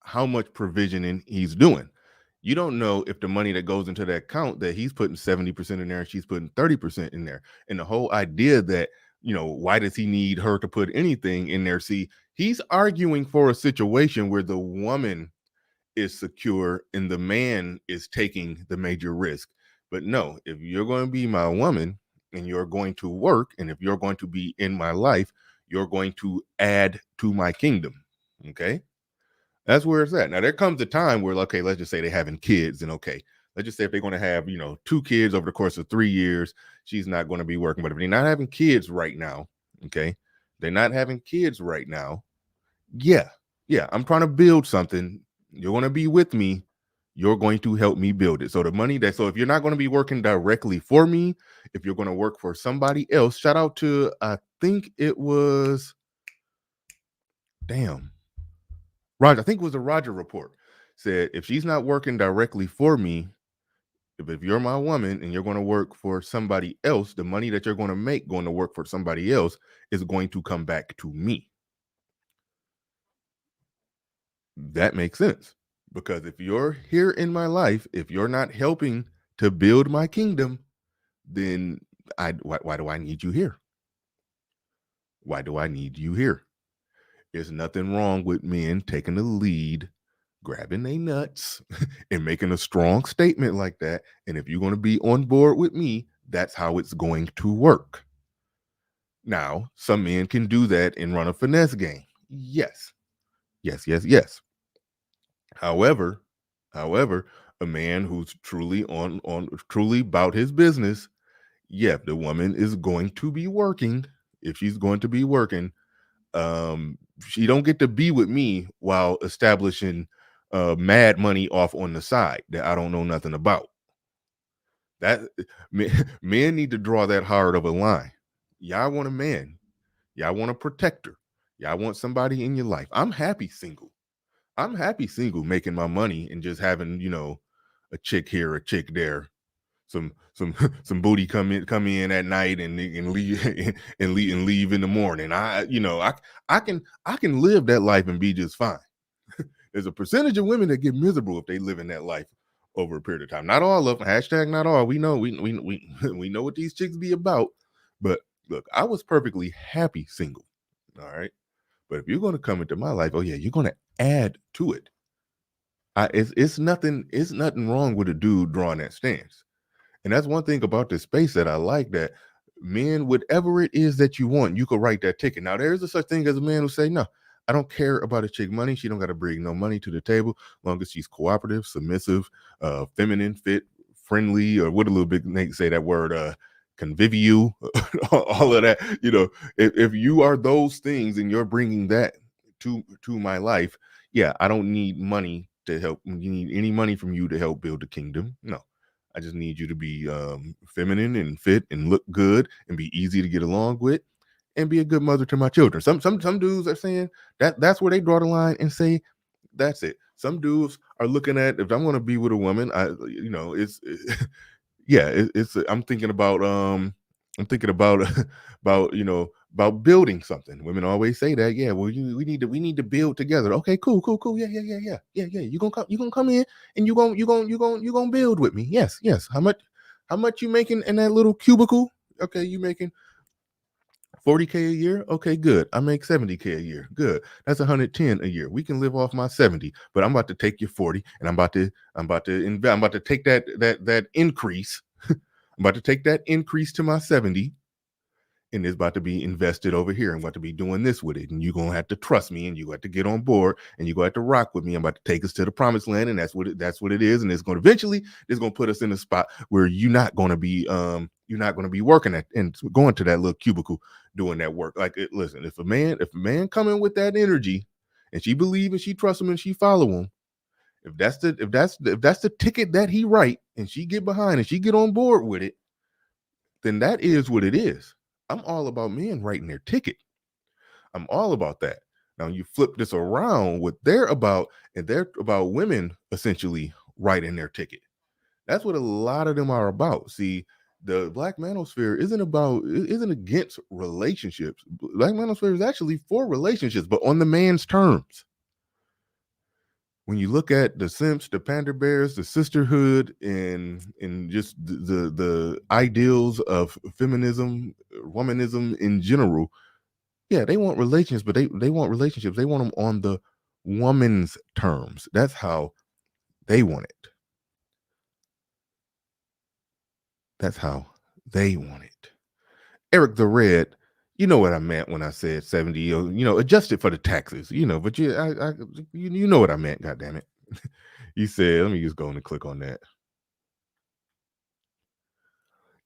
how much provisioning he's doing. You don't know if the money that goes into that account that he's putting 70% in there and she's putting 30% in there. And the whole idea that, why does he need her to put anything in there? See, he's arguing for a situation where the woman is secure and the man is taking the major risk. But no, if you're going to be my woman and you're going to work, and if you're going to be in my life, you're going to add to my kingdom. Okay. That's where it's at. Now, there comes a time where, okay, let's just say they're having kids, and okay, let's just say if they're going to have, 2 kids over the course of 3 years, she's not going to be working. But if they're not having kids right now, okay, they're not having kids right now. Yeah, I'm trying to build something. You're going to be with me. You're going to help me build it. So so if you're not going to be working directly for me, if you're going to work for somebody else, shout out to, I think it was, Roger, I think it was a Roger report, said if she's not working directly for me, if you're my woman and you're going to work for somebody else, the money that you're going to make going to work for somebody else is going to come back to me. That makes sense, because if you're here in my life, if you're not helping to build my kingdom, then why do I need you here? Why do I need you here? There's nothing wrong with men taking the lead, grabbing their nuts, and making a strong statement like that. And if you're going to be on board with me, that's how it's going to work. Now, some men can do that and run a finesse game. Yes. However, a man who's truly truly about his business, yeah, the woman is going to be working. If she's going to be working, she don't get to be with me while establishing mad money off on the side that I don't know nothing about. That men need to draw that hard of a line. Y'all want a man. Y'all want a protector. Y'all want somebody in your life. I'm happy single. Making my money and just having, a chick here, a chick there, some booty come in at night and leave and leave in the morning. I can live that life and be just fine. There's a percentage of women that get miserable if they live in that life over a period of time. Not all of them. Hashtag not all. We know we know what these chicks be about. But look, I was perfectly happy single. All right. But if you're going to come into my life, oh yeah, you're going to add to it. It's nothing wrong with a dude drawing that stance. And that's one thing about this space that I like, that men, whatever it is that you want, you could write that ticket. Now, there is a such thing as a man who say, no, I don't care about a chick money. She don't got to bring no money to the table, as long as she's cooperative, submissive, feminine, fit, friendly, or what a little bit Nate say that word, convivial, all of that. If you are those things and you're bringing that to my life, yeah, I don't need money to help. You need any money from you to help build the kingdom? No. I just need you to be feminine and fit and look good and be easy to get along with and be a good mother to my children. Some dudes are saying that's where they draw the line and say that's it. Some dudes are looking at, if I'm going to be with a woman, it's I'm thinking about I'm thinking about about building something. Women always say that. Yeah, well, we need to build together. Okay, cool. Yeah. You gonna come in and you gonna build with me. Yes. How much you making in that little cubicle? Okay, you making 40K a year. Okay, good. I make 70K a year. Good. That's 110 a year. We can live off my 70, but I'm about to take your 40, and I'm about to invest. I'm about to take that increase. I'm about to take that increase to my 70, and it's about to be invested over here. I'm about to be doing this with it, and you're gonna have to trust me, and you got to get on board, and you're gonna have to rock with me. I'm about to take us to the promised land, and that's what it is. And it's going to eventually, it's going to put us in a spot where you're not going to be working at and going to that little cubicle doing that work. Like, listen, if a man coming with that energy, and she believe and she trust him and she follow him, if that's the ticket that he write, and she get behind and she get on board with it, then that is what it is. I'm all about men writing their ticket. I'm all about that. Now you flip this around, what they're about, and they're about women essentially writing their ticket. That's what a lot of them are about. See, the Black Manosphere isn't against relationships. Black Manosphere is actually for relationships, but on the man's terms. When you look at the simps, the panda bears, the sisterhood, and just the ideals of feminism, womanism in general, yeah, they want relationships, but they want relationships. They want them on the woman's terms. That's how they want it. That's how they want it. Eric the Red, you know what I meant when I said 70, adjusted for the taxes, but you know what I meant, goddammit. You said, let me just go and click on that.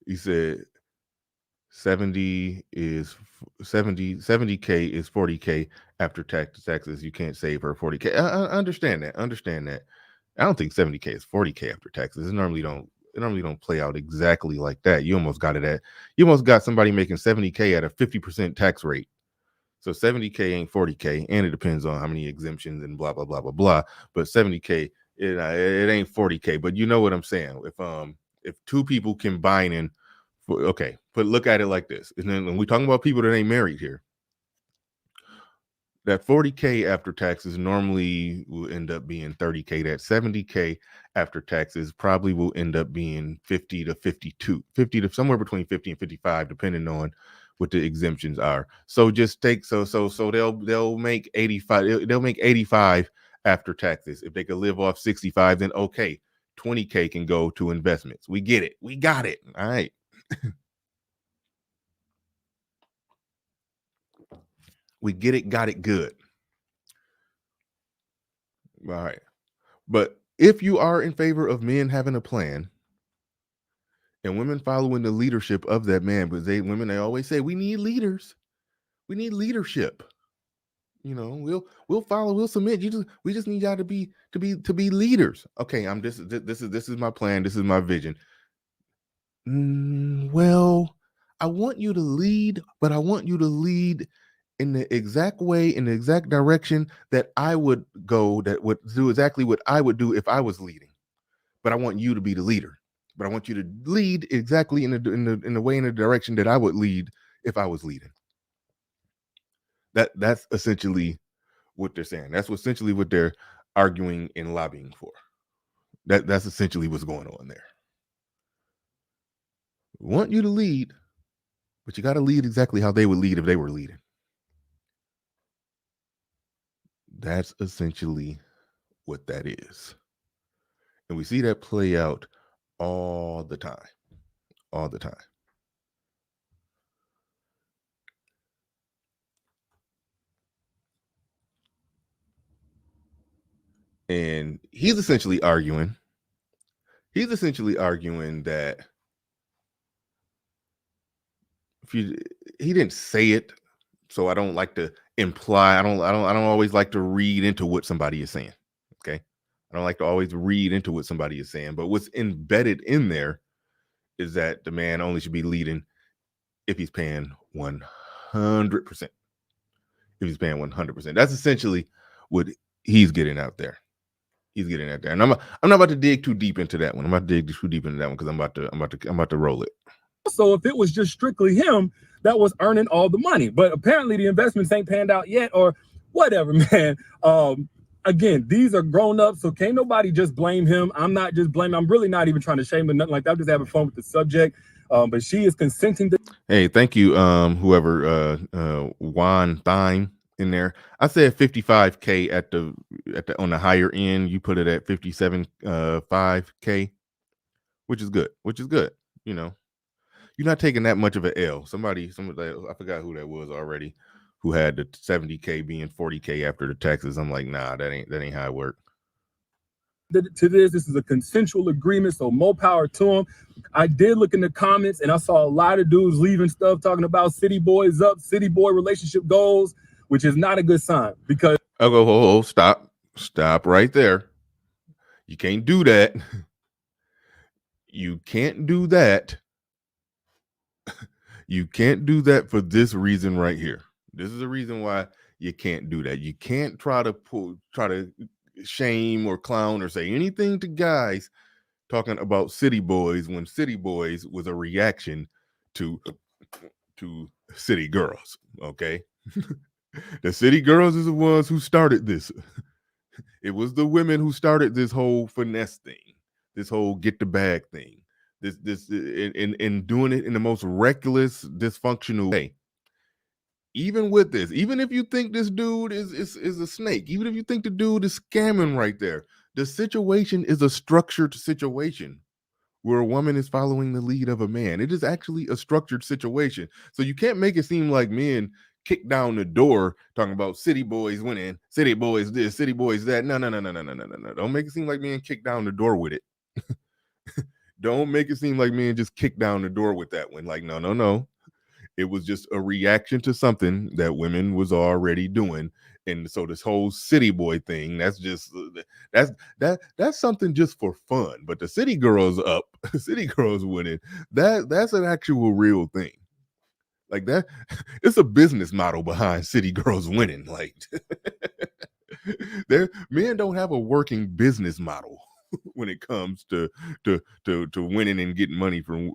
You said 70K is 40K after taxes. You can't save her 40K. I understand that. I don't think 70K is 40K after taxes. It normally don't play out exactly like that. You almost got somebody making 70K at a 50% tax rate. So 70K ain't 40K, and it depends on how many exemptions and blah blah blah blah blah. But 70K, it ain't 40K. But you know what I'm saying? If two people combining, okay, but look at it like this. And then when we talking about people that ain't married here, that 40K after taxes normally will end up being 30K. That 70K after taxes probably will end up being 50 to 52, 50 to somewhere between 50 and 55, depending on what the exemptions are. So just take so they'll make 85. They'll make 85 after taxes. If they could live off 65, then okay, 20K can go to investments. We get it. We got it. All right. We get it, got it, good. All right. But if you are in favor of men having a plan and women following the leadership of that man, because they always say we need leaders. We need leadership. We'll follow, we'll submit. We just need y'all to be leaders. Okay, this is my plan, this is my vision. Well, I want you to lead, but I want you to lead in the exact way, in the exact direction that I would go, that would do exactly what I would do if I was leading. But I want you to be the leader. But I want you to lead exactly in the way, in the direction that I would lead if I was leading. That's essentially what they're saying. That's essentially what they're arguing and lobbying for. That's essentially what's going on there. I want you to lead, but you got to lead exactly how they would lead if they were leading. That's essentially what that is. And we see that play out all the time. All the time. And he's essentially arguing that he didn't say it, so I don't like to imply. I don't always like to read into what somebody is saying. Okay. I don't like to always read into what somebody is saying, but what's embedded in there is that the man only should be leading if he's paying 100%. If he's paying 100%. That's essentially what he's getting out there. He's getting out there. And I'm not about to dig too deep into that one. I'm about to dig too deep into that one because I'm about to roll it. also if it was just strictly him that was earning all the money. But apparently the investments ain't panned out yet, or whatever, man. Again, these are grown ups, so can't nobody just blame him. I'm not just blaming. I'm really not even trying to shame him, nothing like that. I'm just having fun with the subject. But she is consenting to. Hey, thank you, whoever Juan Thine in there. I said 55K at the on the higher end. You put it at 57.5K, which is good. You know, you're not taking that much of an L. Somebody, I forgot who that was already, who had the 70K being 40K after the taxes. I'm like, nah, that ain't how it works. To this is a consensual agreement, so more power to him. I did look in the comments and I saw a lot of dudes leaving stuff talking about city boys up, city boy relationship goals, which is not a good sign because I'll go, oh, stop right there. You can't do that. You can't do that. You can't do that for this reason right here. This is the reason why you can't do that. You can't try to shame or clown or say anything to guys talking about city boys when city boys was a reaction to city girls. Okay. The city girls is the ones who started this. It was the women who started this whole finesse thing, this whole get the bag thing, this in doing it in the most reckless, dysfunctional way. Even with this, even if you think this dude is a snake, even if you think the dude is scamming right there, the situation is a structured situation where a woman is following the lead of a man. It is actually a structured situation. So you can't make it seem like men kick down the door talking about city boys winning, city boys this, city boys that. No. Don't make it seem like men kick down the door with it. Don't make it seem like men just kick down the door with that one. Like, no. It was just a reaction to something that women was already doing. And so this whole city boy thing, that's something just for fun. But the city girls up, city girls winning, that's an actual real thing. Like that, it's a business model behind city girls winning. Like men don't have a working business model when it comes to winning and getting money from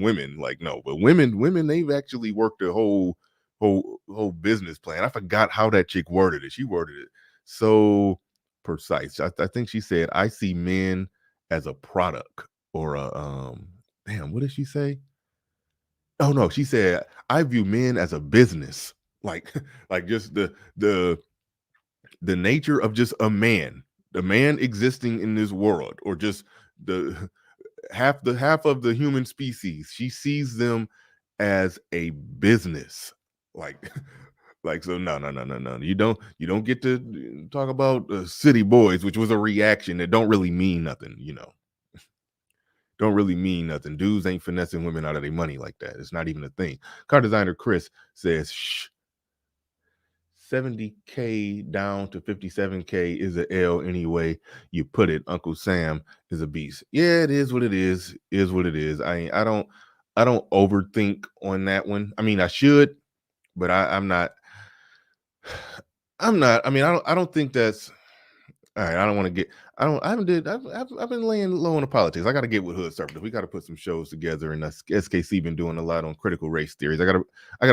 women. Like, no, but women they've actually worked a whole business plan. I forgot how that chick worded it. She worded it so precise. I think she said, I see men as a product or a damn, what did she say? Oh no, she said, I view men as a business. Like just the nature of just a man, the man existing in this world, or just the half of the human species. She sees them as a business. Like so no. You don't get to talk about city boys, which was a reaction that don't really mean nothing, don't really mean nothing. Dudes ain't finessing women out of their money like that. It's not even a thing. Car designer Chris says, shh, 70K down to 57K is a L anyway. You put it. Uncle Sam is a beast. Yeah, it is what it is. Is what it is. I don't overthink on that one. I mean, I should, but I'm not. I mean, I don't think that's all right. I don't want to get. I've been laying low on the politics. I got to get with Hood Surfer. We got to put some shows together, and SKC been doing a lot on critical race theories. I gotta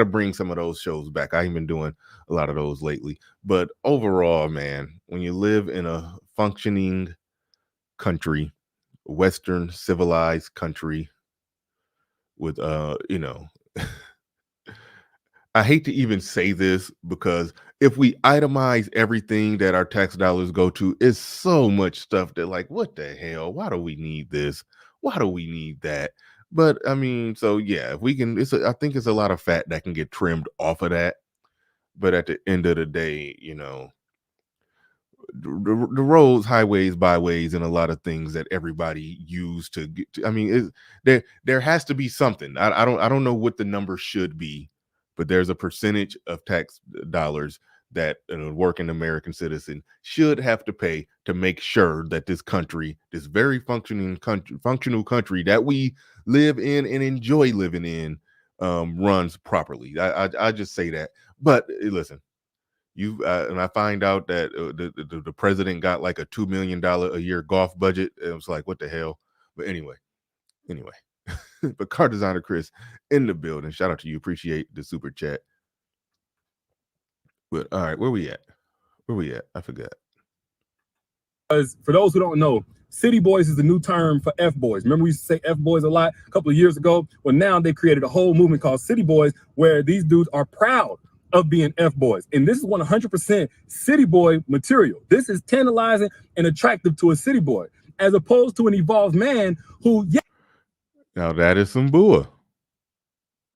bring some of those shows back. I ain't been doing a lot of those lately. But overall, man, when you live in a functioning country, Western civilized country with I hate to even say this, because if we itemize everything that our tax dollars go to, it's so much stuff that, like, what the hell? Why do we need this? Why do we need that? But I mean, so yeah, if we can, I think it's a lot of fat that can get trimmed off of that. But at the end of the day, the roads, highways, byways, and a lot of things that everybody use to get to, I mean, there has to be something. I don't know what the number should be, but there's a percentage of tax dollars that a working American citizen should have to pay to make sure that this country, this very functional country that we live in and enjoy living in, runs properly. I just say that. But listen, and I find out that the president got like a $2 million a year golf budget. It was like, what the hell? But anyway. But car designer Chris in the building. Shout out to you. Appreciate the super chat. But all right, where we at? Where we at? I forgot. Because for those who don't know, city boys is the new term for F boys. Remember we used to say F boys a lot a couple of years ago? Well, now they created a whole movement called city boys where these dudes are proud of being F boys. And this is 100% city boy material. This is tantalizing and attractive to a city boy, as opposed to an evolved man who, yeah. Now that is some bull.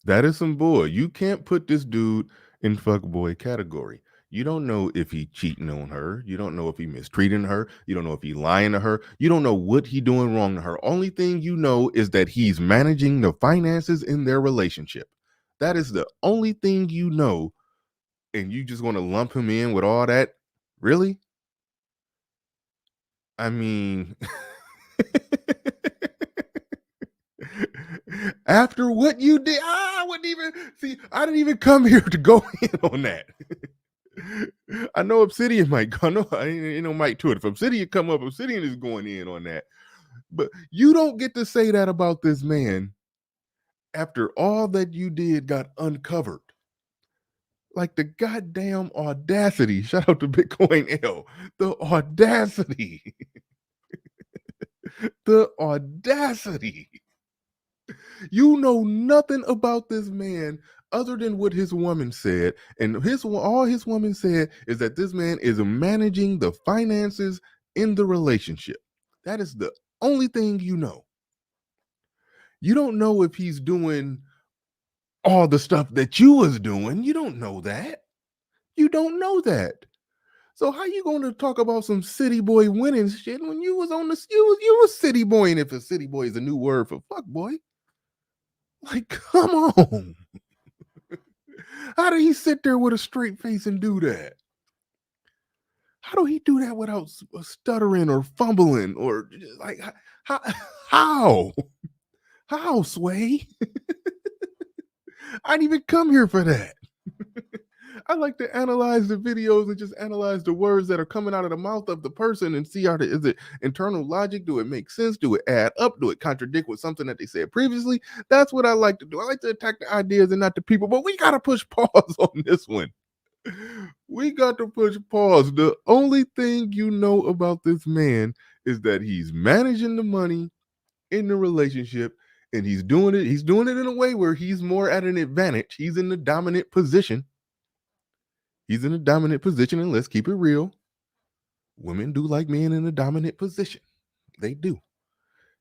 That is some bull. You can't put this dude in fuckboy category. You don't know if he cheating on her. You don't know if he mistreating her. You don't know if he lying to her. You don't know what he doing wrong to her. Only thing you know is that he's managing the finances in their relationship. That is the only thing you know. And you just want to lump him in with all that? Really? I mean, after what you did, I wouldn't even see. I didn't even come here to go in on that. I know Obsidian might. I know Mike to it. If Obsidian come up, Obsidian is going in on that. But you don't get to say that about this man after all that you did got uncovered. Like the goddamn audacity. Shout out to Bitcoin L. The audacity. The audacity. You know nothing about this man other than what his woman said. And all his woman said is that this man is managing the finances in the relationship. That is the only thing you know. You don't know if he's doing all the stuff that you was doing. You don't know that. You don't know that. So how you going to talk about some city boy winning shit when you was on the you was city boy, and if a city boy is a new word for fuck boy? Like, come on. How did he sit there with a straight face and do that? How do he do that without stuttering or fumbling or like how? How, Sway? I didn't even come here for that. I like to analyze the videos and just analyze the words that are coming out of the mouth of the person and see is it internal logic? Do it make sense? Do it add up? Do it contradict with something that they said previously? That's what I like to do. I like to attack the ideas and not the people, but we got to push pause on this one. We got to push pause. The only thing you know about this man is that he's managing the money in the relationship, and he's doing it in a way where he's more at an advantage. He's in the dominant position. And let's keep it real. Women do like men in a dominant position. They do.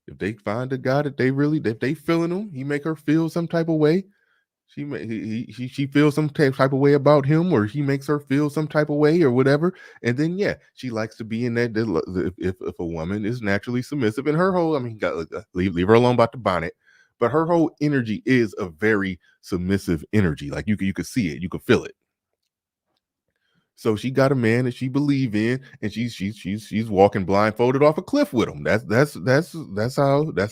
If they find a guy that if they feeling him, he make her feel some type of way. She feels some type of way about him, or he makes her feel some type of way or whatever. And then, yeah, she likes to be in that. If a woman is naturally submissive, and her whole, leave her alone about the bonnet, but her whole energy is a very submissive energy. Like you could see it, you could feel it. So she got a man that she believe in, and she's walking blindfolded off a cliff with him. That's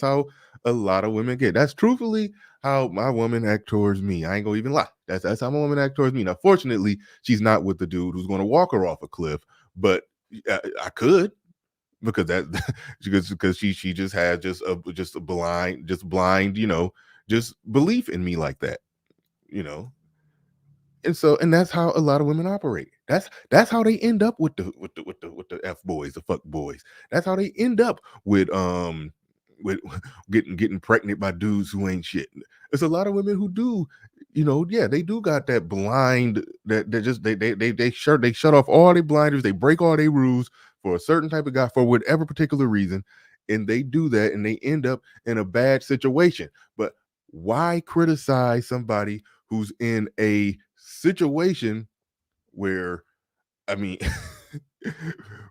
how a lot of women get. That's truthfully how my woman act towards me. I ain't gonna even lie. That's how my woman act towards me. Now, fortunately, she's not with the dude who's gonna walk her off a cliff, but I could, because because she just has just a blind, just belief in me like that, And that's how a lot of women operate. That's how they end up with the F boys, the fuck boys. That's how they end up with getting pregnant by dudes who ain't shit. It's a lot of women who do, they do got that blind that they shut off all their blinders, they break all their rules for a certain type of guy for whatever particular reason, and they do that and they end up in a bad situation. But why criticize somebody who's in a situation where,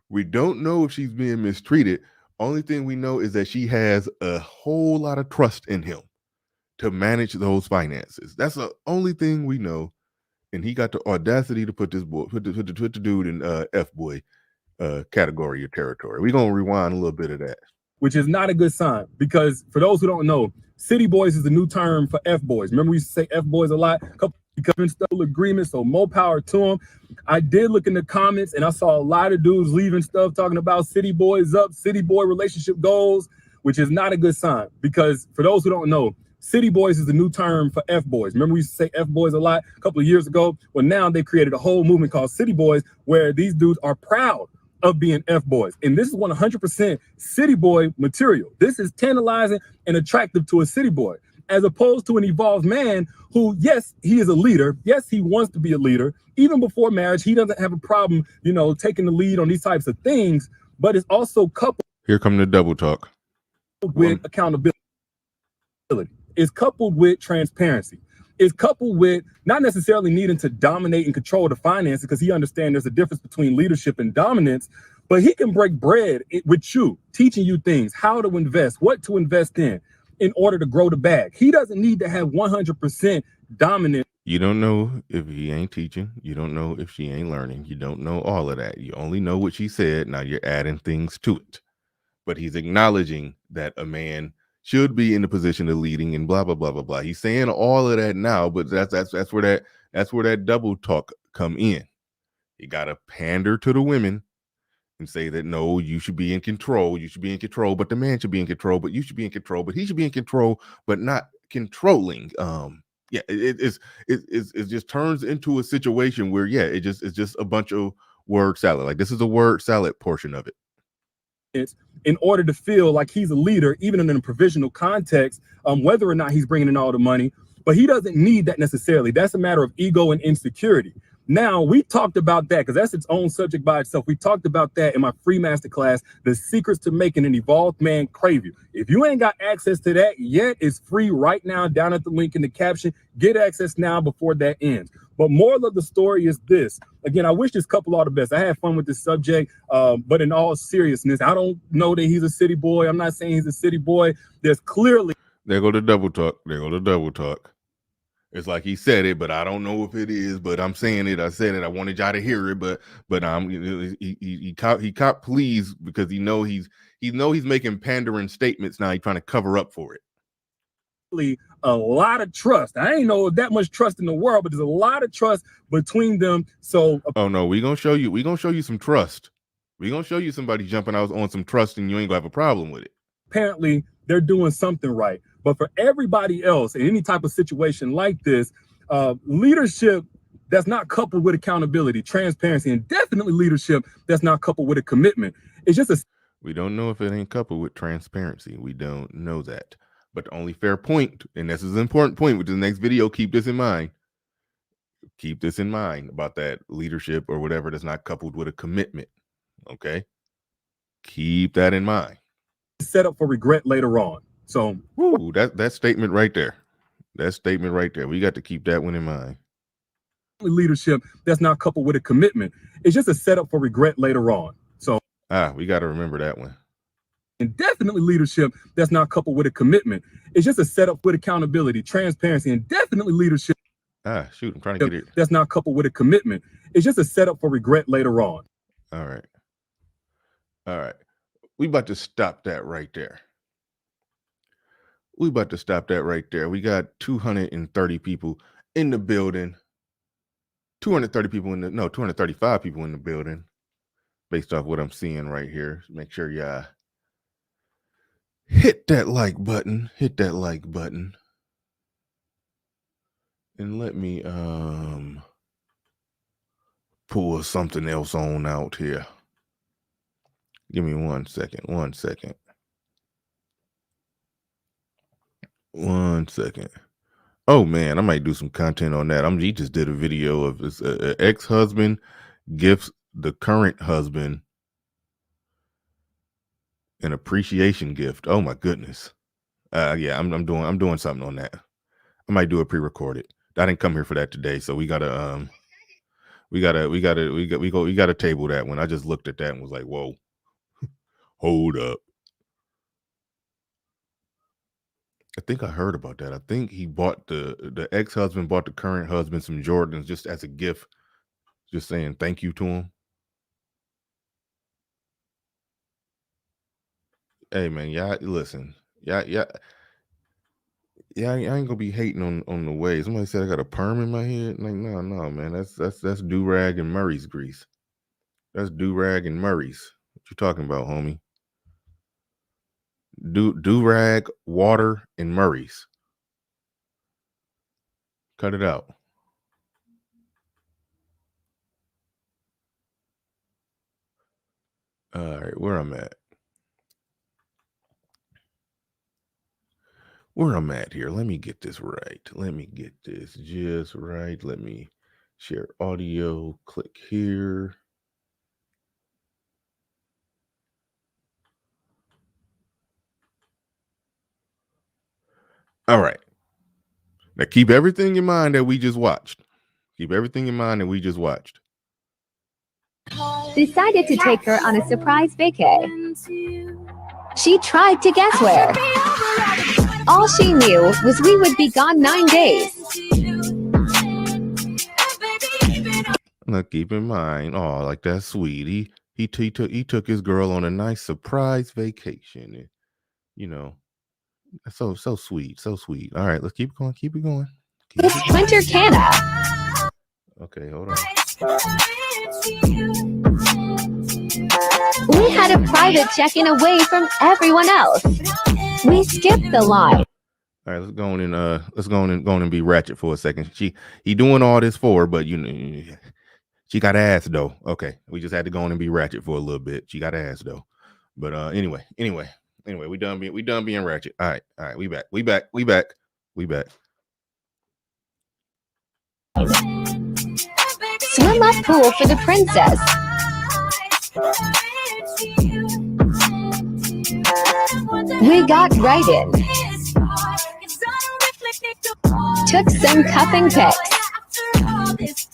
we don't know if she's being mistreated. Only thing we know is that she has a whole lot of trust in him to manage those finances. That's the only thing we know. And he got the audacity to put this boy, put the dude in F boy category or territory. We're gonna rewind a little bit of that. Which is not a good sign, because for those who don't know, city boys is the new term for F boys. Remember we used to say F boys a lot? Because still agreement, so more power to them. I did look in the comments and I saw a lot of dudes leaving stuff talking about city boys up, city boy relationship goals, which is not a good sign, because for those who don't know, City boys is the new term for F boys. Remember, we used to say F boys a lot a couple of years ago? Well, now they've created a whole movement called City Boys, where these dudes are proud of being F boys. And this is 100% city boy material. This is tantalizing and attractive to a city boy, as opposed to an evolved man who, yes, he is a leader. Yes, he wants to be a leader. Even before marriage, he doesn't have a problem, taking the lead on these types of things, but it's also coupled. Here come the double talk. With accountability. Is coupled with transparency. Is coupled with not necessarily needing to dominate and control the finances, because he understands there's a difference between leadership and dominance, but he can break bread with you, teaching you things, how to invest, what to invest in order to grow the bag. He doesn't need to have 100% dominance. You don't know if he ain't teaching. You don't know if she ain't learning. You don't know all of that. You only know what she said. Now you're adding things to it. But he's acknowledging that a man should be in the position of leading and blah blah blah blah blah. He's saying all of that now, but that's where that double talk come in. You gotta pander to the women and say that no, you should be in control. You should be in control, but the man should be in control. But you should be in control, but he should be in control, but not controlling. Yeah, it just turns into a situation where it's just a bunch of word salad. Like, this is a word salad portion of it. In order to feel like he's a leader, even in a provisional context, whether or not he's bringing in all the money, but he doesn't need that necessarily. That's a matter of ego and insecurity. Now, we talked about that because that's its own subject by itself. We talked about that in my free masterclass, The Secrets to Making an Evolved Man Crave You. If you ain't got access to that yet, it's free right now down at the link in the caption. Get access now before that ends. But moral of the story is this. Again, I wish this couple all the best. I had fun with this subject, but in all seriousness, I don't know that he's a city boy. I'm not saying he's a city boy. There's clearly... There go the double talk. There go the double talk. It's like he said it, but I don't know if it is. But I'm saying it. I said it. I wanted y'all to hear it. But he caught please, because he know he's making pandering statements now. He's trying to cover up for it. A lot of trust. I ain't know that much trust in the world, but there's a lot of trust between them. So no, we're gonna show you some trust. We're gonna show you somebody jumping out on some trust, and you ain't gonna have a problem with it. Apparently they're doing something right. But for everybody else in any type of situation like this, leadership that's not coupled with accountability, transparency, and definitely leadership that's not coupled with a commitment, it's just we don't know if it ain't coupled with transparency. We don't know that. But the only fair point, and this is an important point with the next video, keep this in mind. Keep this in mind about that leadership or whatever that's not coupled with a commitment. Okay? Keep that in mind. Set up for regret later on. So that statement right there. That statement right there. We got to keep that one in mind. Leadership that's not coupled with a commitment. It's just a setup for regret later on. So we got to remember that one. And definitely leadership that's not coupled with a commitment. It's just a setup with accountability, transparency, and definitely leadership. Shoot, I'm trying to get it. That's not coupled with a commitment. It's just a setup for regret later on. All right. We about to stop that right there. We got 230 people in the building. 235 people in the building, based off what I'm seeing right here. Make sure y'all hit that like button. And let me pull something else on out here. Give me 1 second. 1 second. Oh man, I might do some content on that. He just did a video of his ex-husband gifts the current husband an appreciation gift. Oh my goodness. Yeah, I'm doing something on that. I might do a pre-recorded. I didn't come here for that today, so we gotta table that one. I just looked at that and was like, whoa, hold up. I think I heard about that. I think he bought the ex-husband bought the current husband some Jordans just as a gift, just saying thank you to him. Hey man, y'all listen. Yeah, I ain't gonna be hating on the way. Somebody said I got a perm in my head. Like, no, man. That's do-rag and Murray's grease. That's do-rag and Murray's. What you talking about, homie? Do-rag, water, and Murray's. Cut it out. All right, where I'm at. Where I'm at here. Let me get this right. Let me get this just right. Let me share audio. Click here. All right. Now keep everything in mind that we just watched. Keep everything in mind that we just watched. Decided to take her on a surprise vacay. She tried to guess where. All she knew was we would be gone 9 days. Now keep in mind, oh, like that's sweet. He took his girl on a nice surprise vacation. You know, so sweet, so sweet. All right, let's keep going. Keep it going. Winter Canna. Okay, hold on. We had a private check-in away from everyone else. We skipped the line. All right, let's go on and be ratchet for a second. He doing all this for her, but she got ass though. Okay, we just had to go on and be ratchet for a little bit. She got ass though. But anyway, we done being ratchet. All right, we back. Swim up pool for the princess. We got right in. Took some cuffing pics.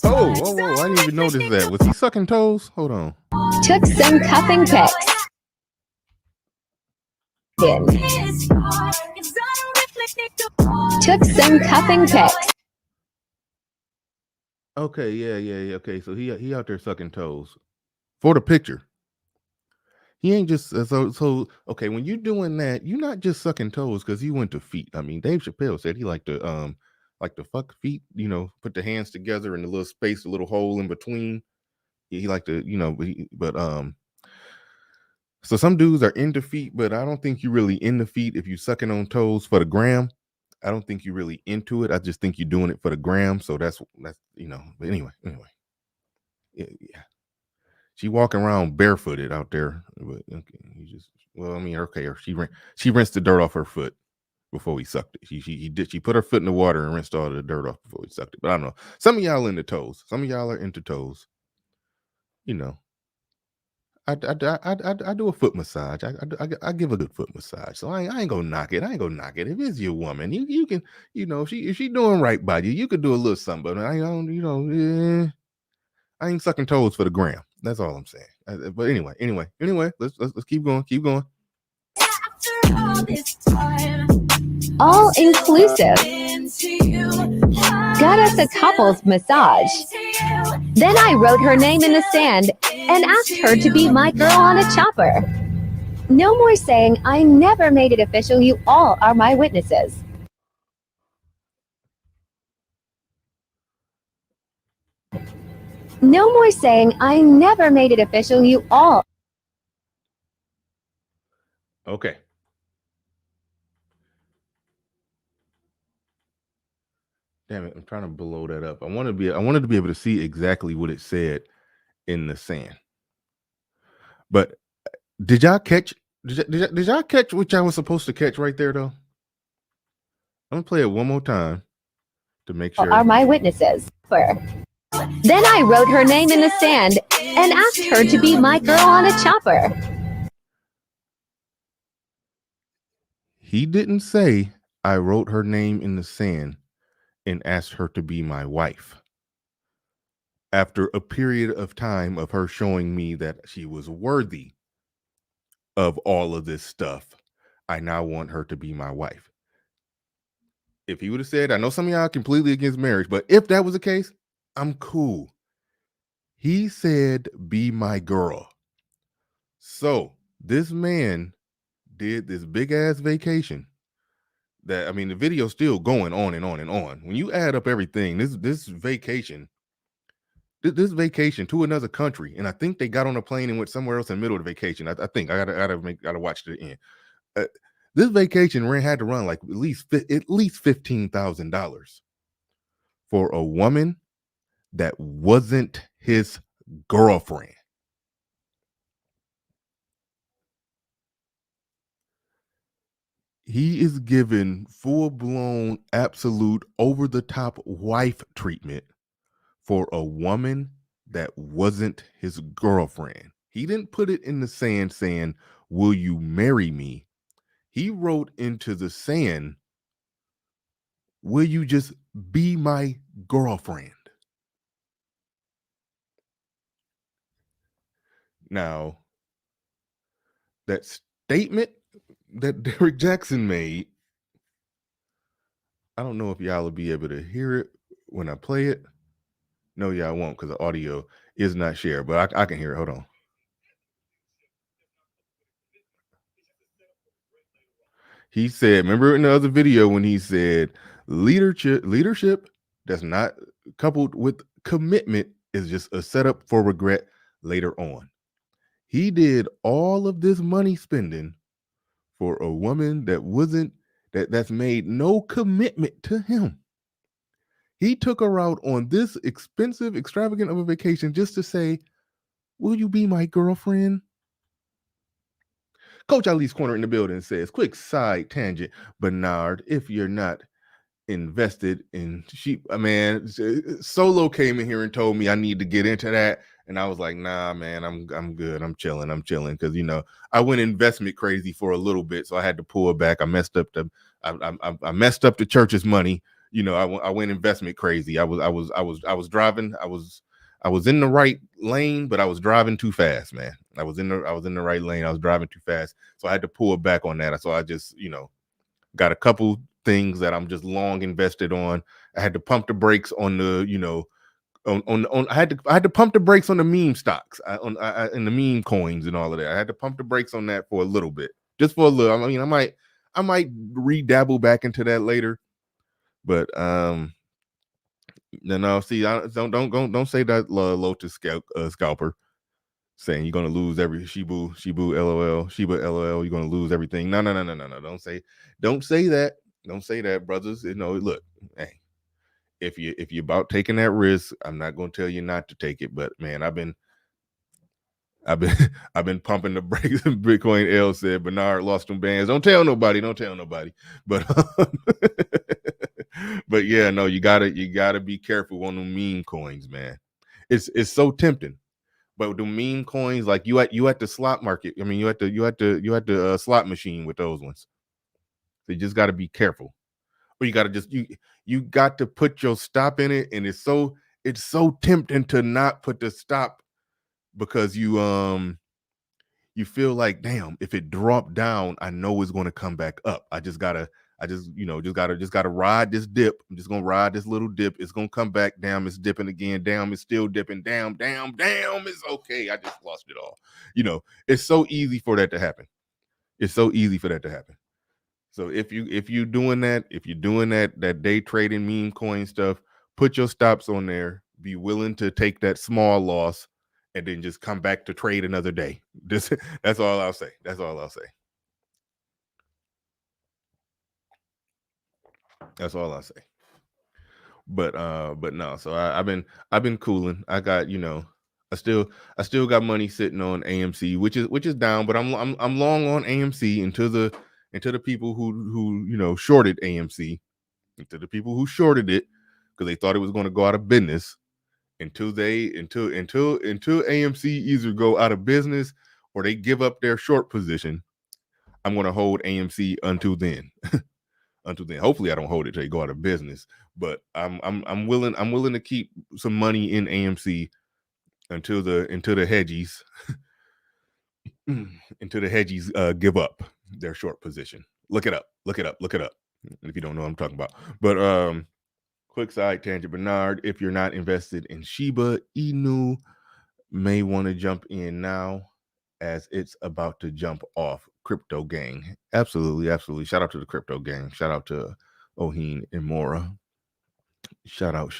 Oh, I didn't even notice that. Was he sucking toes? Hold on. Took some cuffing pics. Took some cuffing pics. Okay, yeah. Okay, so he out there sucking toes for the picture. He ain't just so okay. When you're doing that, you're not just sucking toes because he went to feet. I mean, Dave Chappelle said he liked to fuck feet. You know, put the hands together in a little space, a little hole in between. He liked to, so some dudes are into feet, but I don't think you're really into feet if you sucking on toes for the gram. I don't think you're really into it. I just think you're doing it for the gram. So that's But anyway, yeah. She walking around barefooted out there, but okay, she rinsed the dirt off her foot before we sucked it. She put her foot in the water and rinsed all the dirt off before we sucked it. But I don't know. Some of y'all into toes. Some of y'all are into toes. You know, I do a foot massage. I give a good foot massage. So I ain't gonna knock it. If it's your woman, you can, if she doing right by you, you could do a little something. But I don't, I ain't sucking toes for the gram. That's all I'm saying. But anyway, let's keep going. All inclusive. Got us a couple's massage. Then I wrote her name in the sand and asked her to be my girl on a chopper. No more saying I never made it official. You all are my witnesses. No more saying I never made it official. You all. Okay. Damn it! I'm trying to blow that up. I wanted to be able to see exactly what it said in the sand. But did y'all catch? Did y'all catch what y'all was supposed to catch right there though? I'm gonna play it one more time to make sure. Are my witnesses. Then I wrote her name in the sand and asked her to be my girl on a chopper. He didn't say I wrote her name in the sand and asked her to be my wife. After a period of time of her showing me that she was worthy of all of this stuff, I now want her to be my wife. If he would have said, I know some of y'all are completely against marriage, but if that was the case, I'm cool. He said, be my girl. So this man did this big ass vacation that, I mean, the video's still going on and on and on. When you add up everything, this vacation to another country, and I think they got on a plane and went somewhere else in the middle of the vacation. I think I gotta watch the end. This vacation had to run like at least $15,000 for a woman that wasn't his girlfriend. He is given full-blown, absolute, over-the-top wife treatment for a woman that wasn't his girlfriend. He didn't put it in the sand saying, "Will you marry me?" He wrote into the sand, "Will you just be my girlfriend?" Now, that statement that Derek Jackson made, I don't know if y'all will be able to hear it when I play it. No, y'all won't, because the audio is not shared, but I can hear it. Hold on. He said, remember in the other video when he said leadership that's not coupled with commitment is just a setup for regret later on. He did all of this money spending for a woman that wasn't that's made no commitment to him. He took her out on this expensive, extravagant of a vacation just to say, "Will you be my girlfriend?" Coach Ali's Corner in the building says, quick side tangent, Bernard, if you're not invested in sheep, man, Solo came in here and told me I need to get into that. And I was like, nah, man, I'm good. I'm chilling. Because, I went investment crazy for a little bit. So I had to pull back. I messed up I messed up the church's money. I went investment crazy. I was driving. I was in the right lane, but I was driving too fast, man. I was in the right lane. I was driving too fast. So I had to pull back on that. So I just, got a couple things that I'm just long invested on. I had to pump the brakes on the, I had to pump the brakes on the meme stocks, and the meme coins and all of that. I had to pump the brakes on that for a little bit, just for a little. I mean, I might redabble back into that later, but no, see, don't say that, Lotus scalper, saying you're gonna lose every Shibu LOL, Shiba LOL, you're gonna lose everything. No. Don't say that. Don't say that, brothers. Look, hey, if you're about taking that risk, I'm not gonna tell you not to take it. But man, I've been I've been pumping the brakes. Bitcoin L said Bernard lost them bands. Don't tell nobody. But but yeah, no, you gotta be careful on the meme coins, man. It's so tempting. But the meme coins, like you at the slot market. I mean, you at the slot machine with those ones. So you just got to be careful, or you got to just you got to put your stop in it, and it's so tempting to not put the stop because you feel like, damn, if it dropped down, I know it's going to come back up. I just gotta ride this dip. I'm just gonna ride this little dip. It's gonna come back down. It's dipping again. Down. It's still dipping. Down. It's okay. I just lost it all. It's so easy for that to happen. So if you're doing that day trading meme coin stuff, put your stops on there. Be willing to take that small loss, and then just come back to trade another day. That's all I'll say. That's all I'll say. But no. So I've been cooling. I got I still got money sitting on AMC, which is down, but I'm long on AMC until the people who shorted AMC, into the people who shorted it because they thought it was going to go out of business. Until AMC either go out of business or they give up their short position, I'm going to hold AMC until then. Hopefully I don't hold it till they go out of business, but I'm willing to keep some money in AMC until the hedgies give up their short position. Look it up if you don't know what I'm talking about. But quick side tangent, Bernard, if you're not invested in Shiba Inu, may want to jump in now as it's about to jump off. Crypto gang. Absolutely. Shout out to the crypto gang. Shout out to Oheen and Mora. Shout out.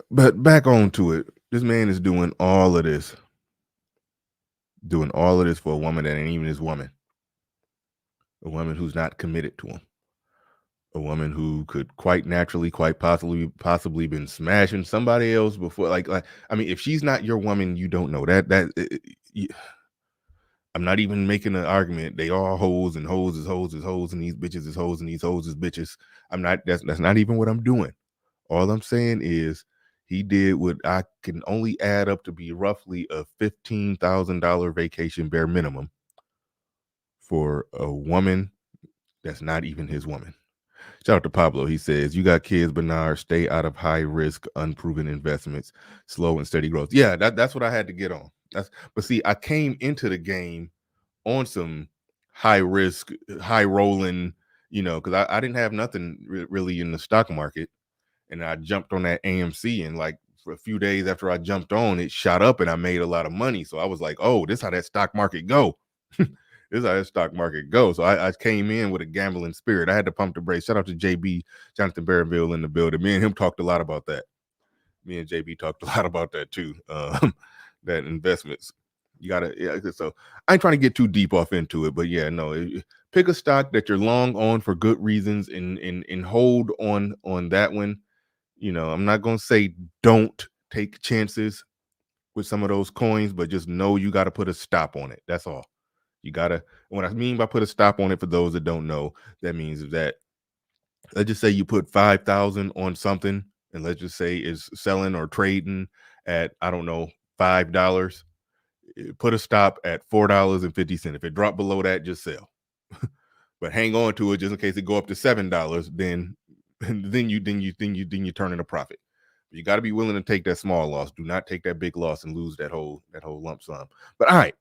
But back on to it. This man is doing all of this for a woman that ain't even his woman. a woman who's not committed to him, a woman who could quite naturally, quite possibly been smashing somebody else before. Like I mean, if she's not your woman, you don't know I'm not even making an argument. They all hoes, and hoes is hoes is hoes, and these bitches is hoes, and these hoes is bitches. I'm not. That's not even what I'm doing. All I'm saying is he did what I can only add up to be roughly a $15,000 vacation bare minimum for a woman that's not even his woman. Shout out to Pablo. He says, "You got kids, Bernard. Stay out of high risk, unproven investments. Slow and steady growth." Yeah, that's what I had to get on. But see, I came into the game on some high risk, high rolling, because I didn't have nothing really in the stock market, and I jumped on that AMC, and like for a few days after I jumped on, it shot up, and I made a lot of money. So I was like, "Oh, this is how that stock market go." This is how that stock market goes. So I came in with a gambling spirit. I had to pump the brakes. Shout out to JB, Jonathan Barronville in the building. Me and him talked a lot about that. Me and JB talked a lot about that too. That investments. You gotta, yeah. So I ain't trying to get too deep off into it, but yeah, no. Pick a stock that you're long on for good reasons, and hold on that one. I'm not gonna say don't take chances with some of those coins, but just know you got to put a stop on it. That's all. You gotta. What I mean by put a stop on it, for those that don't know, that means that, let's just say you put 5,000 on something, and let's just say is selling or trading at, I don't know, $5. Put a stop at $4.50. If it dropped below that, just sell. But hang on to it just in case it go up to $7. Then you turn in a profit. You got to be willing to take that small loss. Do not take that big loss and lose that whole lump sum. But all right.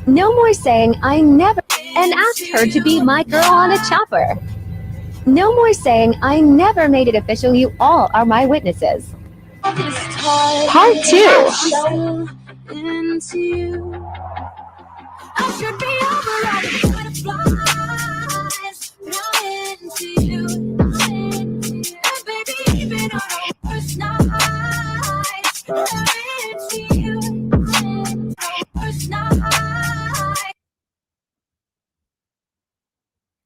No more saying I never and asked her to be my girl on a chopper. No more saying I never made it official. You all are my witnesses. Part 2.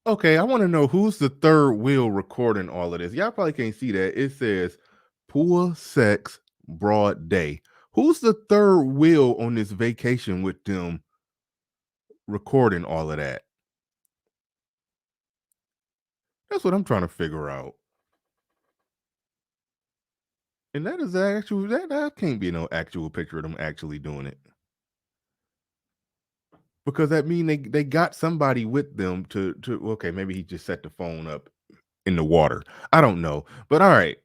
Okay, I want to know who's the third wheel recording all of this. Y'all probably can't see that. It says pool sex broad day. Who's the third wheel on this vacation with them recording all of that? That's what I'm trying to figure out. And that is that can't be no actual picture of them actually doing it. Because that mean they got somebody with them to okay, maybe he just set the phone up in the water. I don't know. But all right.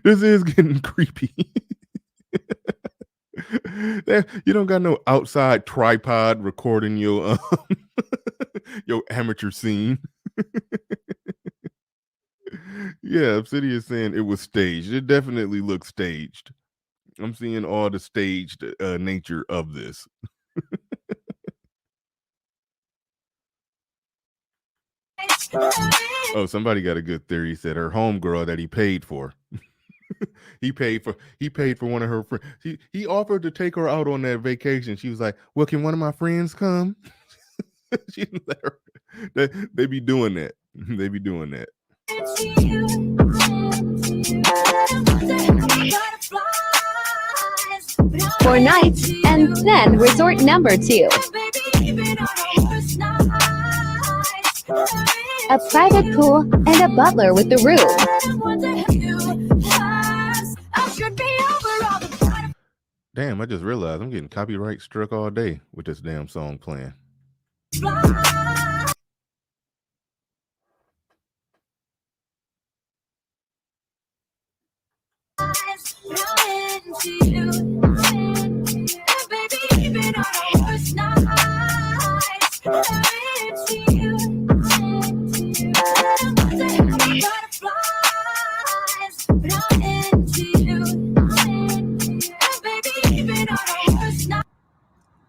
This is getting creepy. You don't got no outside tripod recording your your amateur scene. Yeah, Obsidian is saying it was staged. It definitely looks staged. I'm seeing all the staged nature of this. Oh, somebody got a good theory. He said her homegirl that he paid for. He paid for one of her friends. He offered to take her out on that vacation. She was like, "Well, can one of my friends come?" She let her, they be doing that. They be doing that. For nights, and then resort number 2. A private pool and a butler with the room. Damn, I just realized I'm getting copyright struck all day with this damn song playing.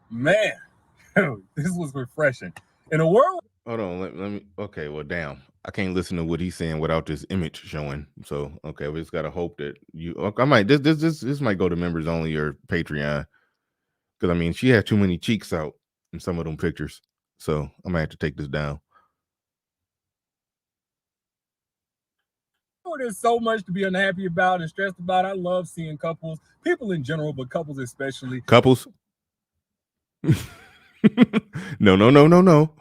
Man, this was refreshing. In a world. Hold on, let me. Okay, well, damn, I can't listen to what he's saying without this image showing. So, okay, we just gotta hope that you. I might this might go to members only or Patreon, because I mean she had too many cheeks out. in some of them pictures. So I'm gonna have to take this down. Oh, there's so much to be unhappy about and stressed about. I love seeing couples, people in general, but couples especially. Couples. No.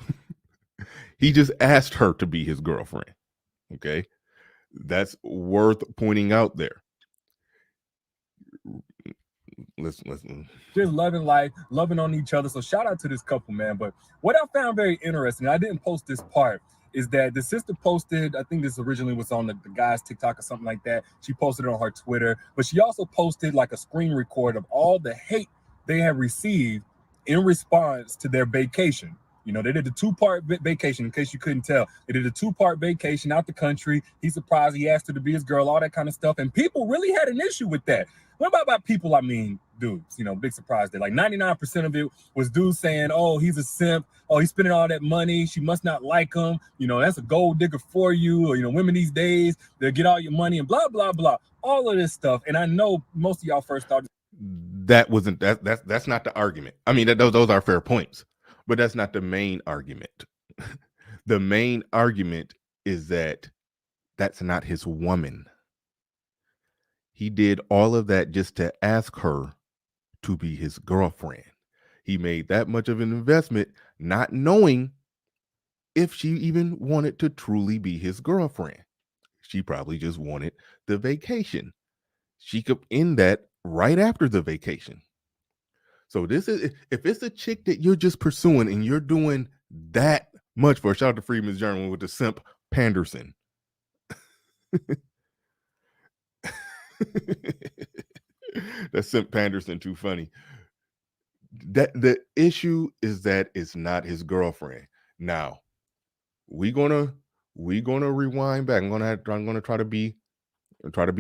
He just asked her to be his girlfriend. Okay. That's worth pointing out there. Listen. Just loving life, loving on each other. So shout out to this couple, man. But what I found very interesting, I didn't post this part, is that the sister posted, I think this originally was on the guy's TikTok or something like that. She posted it on her Twitter, but she also posted like a screen record of all the hate they have received in response to their vacation. You know, they did the 2-part vacation, in case you couldn't tell. They did a 2-part vacation out the country. He's surprised he asked her to be his girl, all that kind of stuff. And people really had an issue with that. What about people? I mean, dudes, you know, big surprise there. Like 99% of it was dudes saying, oh, he's a simp. Oh, he's spending all that money. She must not like him. You know, that's a gold digger for you. Or, you know, women these days, they'll get all your money and blah, blah, blah. All of this stuff. And I know most of y'all first thought that's not the argument. I mean, those are fair points, but that's not the main argument. The main argument is that that's not his woman. He did all of that just to ask her to be his girlfriend. He made that much of an investment, not knowing if she even wanted to truly be his girlfriend. She probably just wanted the vacation. She could end that right after the vacation. So this is, if it's a chick that you're just pursuing and you're doing that much for, shout out to Freeman's Journal with the simp Panderson. That's simp Panderson too funny. That the issue is that it's not his girlfriend. Now we're gonna rewind back. I'm gonna try to be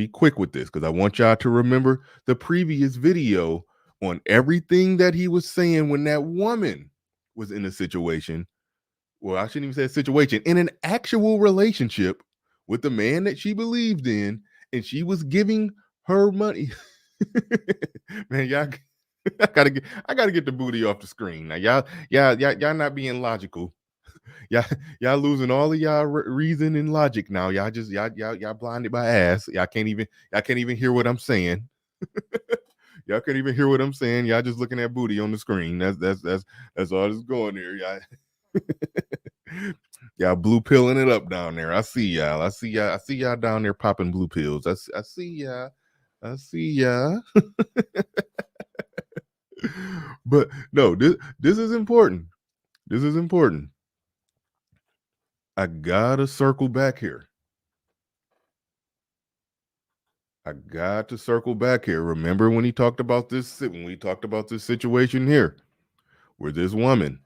quick with this because I want y'all to remember the previous video on everything that he was saying when that woman was in a situation. Well, I shouldn't even say a situation, in an actual relationship with the man that she believed in, and she was giving her money. Man, y'all, I gotta get the booty off the screen. Now, y'all not being logical. Y'all losing all of y'all reason and logic now. Y'all blinded by ass. Y'all can't even hear what I'm saying. Y'all can't even hear what I'm saying. Y'all just looking at booty on the screen. That's all that's going there. Y'all blue pilling it up down there. I see y'all. I see y'all down there popping blue pills. I see y'all. But no, this is important. This is important. I gotta circle back here. Remember when we talked about this situation here, where this woman,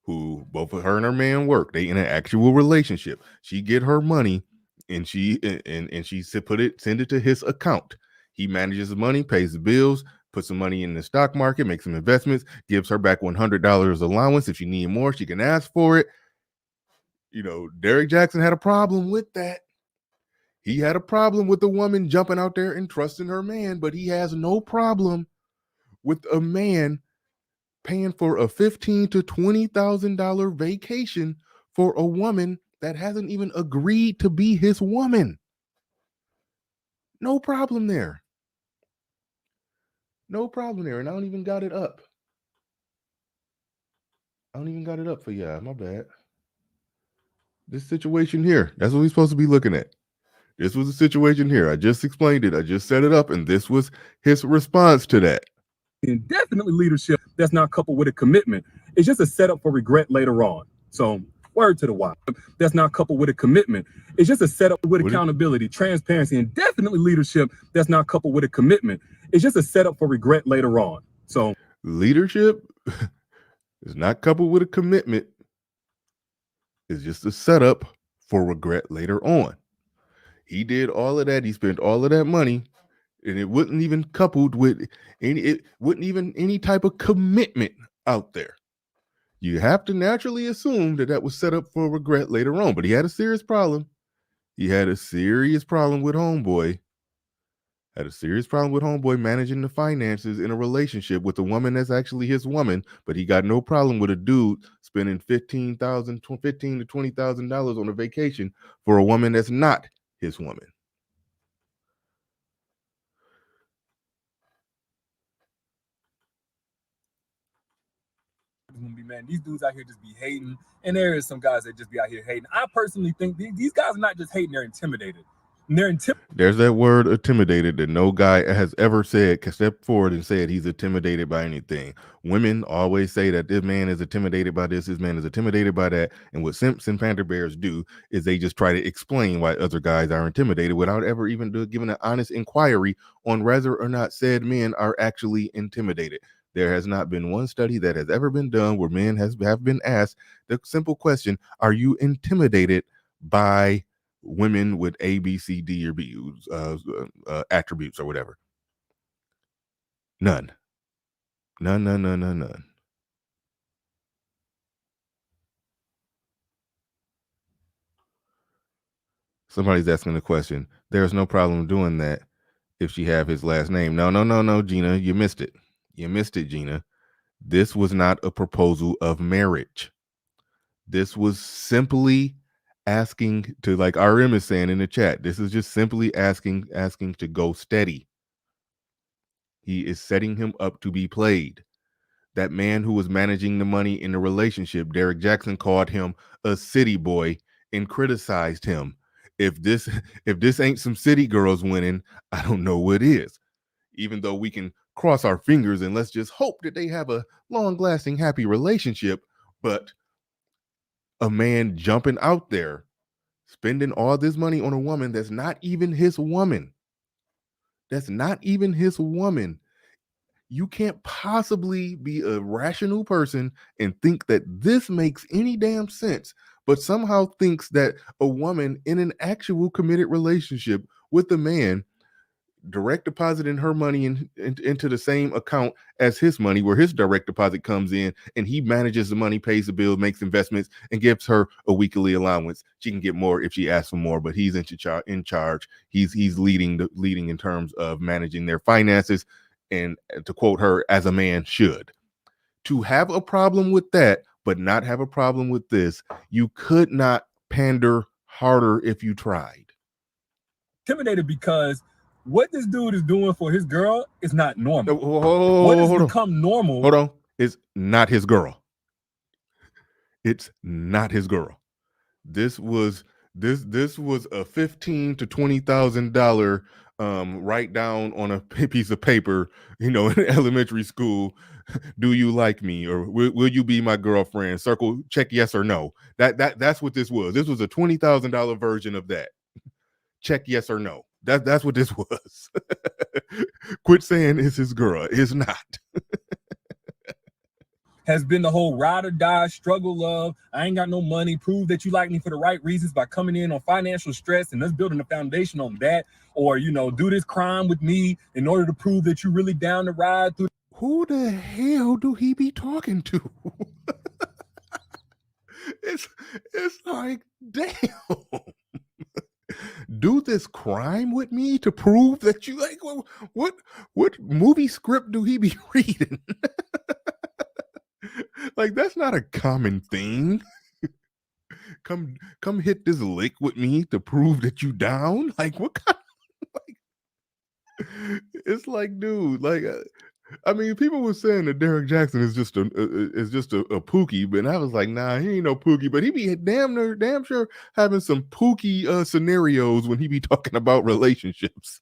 who both of her and her man work, they in an actual relationship. She get her money and she send it to his account. He manages the money, pays the bills, puts some money in the stock market, makes some investments, gives her back $100 allowance. If she need more, she can ask for it. You know, Derrick Jackson had a problem with that. He had a problem with the woman jumping out there and trusting her man, but he has no problem with a man paying for a $15,000 to $20,000 vacation for a woman that hasn't even agreed to be his woman. No problem there. And I don't even got it up. For y'all. My bad. This situation here, that's what we're supposed to be looking at. This was the situation here. I just explained it. I just set it up, and this was his response to that. Indefinitely leadership that's not coupled with a commitment. It's just a setup for regret later on. So, word to the wise. That's not coupled with a commitment. It's just a setup with accountability, transparency, and definitely leadership that's not coupled with a commitment. It's just a setup for regret later on. So, leadership is not coupled with a commitment. It's just a setup for regret later on. He did all of that. He spent all of that money, and it wasn't even coupled with any type of commitment out there. You have to naturally assume that was set up for regret later on. But he had a serious problem. With homeboy Had a serious problem with homeboy managing the finances in a relationship with a woman that's actually his woman, but he got no problem with a dude spending $15 to $20,000 on a vacation for a woman that's not his woman. Man, these dudes out here just be hating, and there is some guys that just be out here hating. I personally think these guys are not just hating; they're intimidated. And they're intimidated. There's that word intimidated that no guy has ever said can step forward and said he's intimidated by anything. Women always say that this man is intimidated by this man is intimidated by that. And what simps and panda bears do is they just try to explain why other guys are intimidated without ever even giving an honest inquiry on whether or not said men are actually intimidated. There has not been one study that has ever been done where men have been asked the simple question, are you intimidated by women with A, B, C, D, or B attributes or whatever? None. Somebody's asking the question. There's no problem doing that if she have his last name. No, Gina, you missed it. Gina. This was not a proposal of marriage. This was simply asking to, like RM is saying in the chat, this is just simply asking to go steady. He is setting him up to be played. That man who was managing the money in the relationship, Derek Jackson called him a city boy and criticized him. If this ain't some city girls winning, I don't know what is. Even though we can cross our fingers and let's just hope that they have a long-lasting, happy relationship, but a man jumping out there, spending all this money on a woman that's not even his woman. You can't possibly be a rational person and think that this makes any damn sense, but somehow thinks that a woman in an actual committed relationship with a man direct depositing her money into the same account as his money, where his direct deposit comes in and he manages the money, pays the bill, makes investments, and gives her a weekly allowance. She can get more if she asks for more, but he's in charge. He's leading in terms of managing their finances, and to quote her, as a man should. To have a problem with that, but not have a problem with this, you could not pander harder if you tried. Intimidated because what this dude is doing for his girl is not normal. What has become normal? Hold on. It's not his girl. It's not his girl. This was a $15,000 to $20,000 write down on a piece of paper, in elementary school. Do you like me, or will you be my girlfriend? Circle, check yes or no. That's what this was. This was a $20,000 version of that. Check yes or no. That's what this was. Quit saying it's his girl. It's not. Has been the whole ride or die struggle of, I ain't got no money, prove that you like me for the right reasons by coming in on financial stress and us building a foundation on that, or do this crime with me in order to prove that you really down to ride through. Who the hell do he be talking to? It's like, damn. Do this crime with me to prove that you like. What movie script do he be reading? Like, that's not a common thing. Come hit this lick with me to prove that you down. Like, what kind of, like, it's like, dude, like, I mean, people were saying that Derek Jackson is just a pookie, but I was like, nah, he ain't no pookie, but he be damn sure having some pookie scenarios when he be talking about relationships.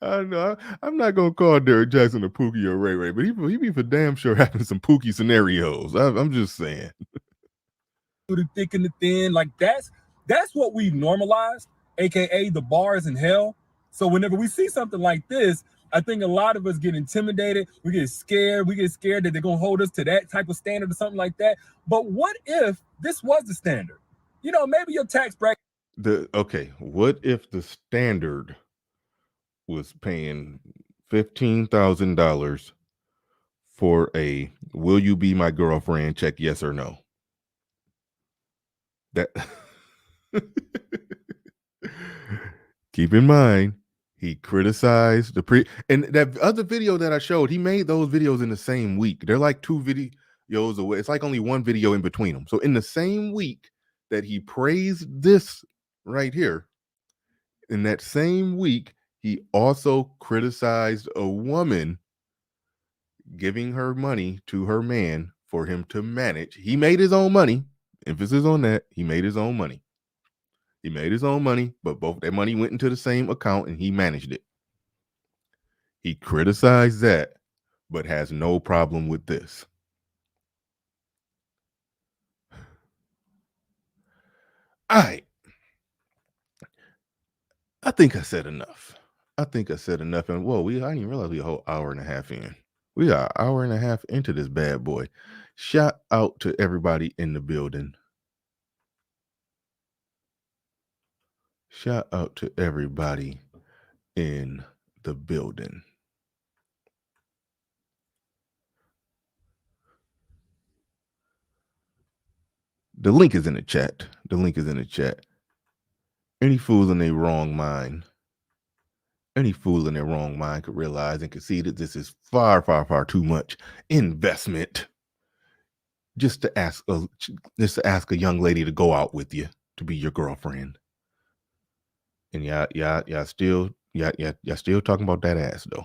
I know I'm not gonna call Derek Jackson a pookie or Ray Ray, but he be for damn sure having some pookie scenarios. I'm just saying. Through the thick and the thin, like that's what we normalized, aka the bars in hell. So whenever we see something like this, I think a lot of us get intimidated. We get scared. That they're gonna hold us to that type of standard or something like that. But what if this was the standard? Maybe your tax bracket. What if the standard was paying $15,000 for a "Will you be my girlfriend?" check yes or no? That keep in mind, He criticized and that other video that I showed, he made those videos in the same week. They're like 2 videos away. It's like only 1 video in between them. So in the same week that he praised this right here, in that same week, he also criticized a woman giving her money to her man for him to manage. He made his own money. Emphasis on that. He made his own money. He made his own money, but both that money went into the same account and he managed it. He criticized that, but has no problem with this. All right. I think I said enough. And whoa, I didn't even realize we a whole hour and a half in. We are an hour and a half into this bad boy. Shout out to everybody in the building. Shout out to everybody in the building. The link is in the chat. Any fool in their wrong mind could realize and could see that this is far, far, far too much investment just to ask a young lady to go out with you, to be your girlfriend. And y'all still talking about that ass though.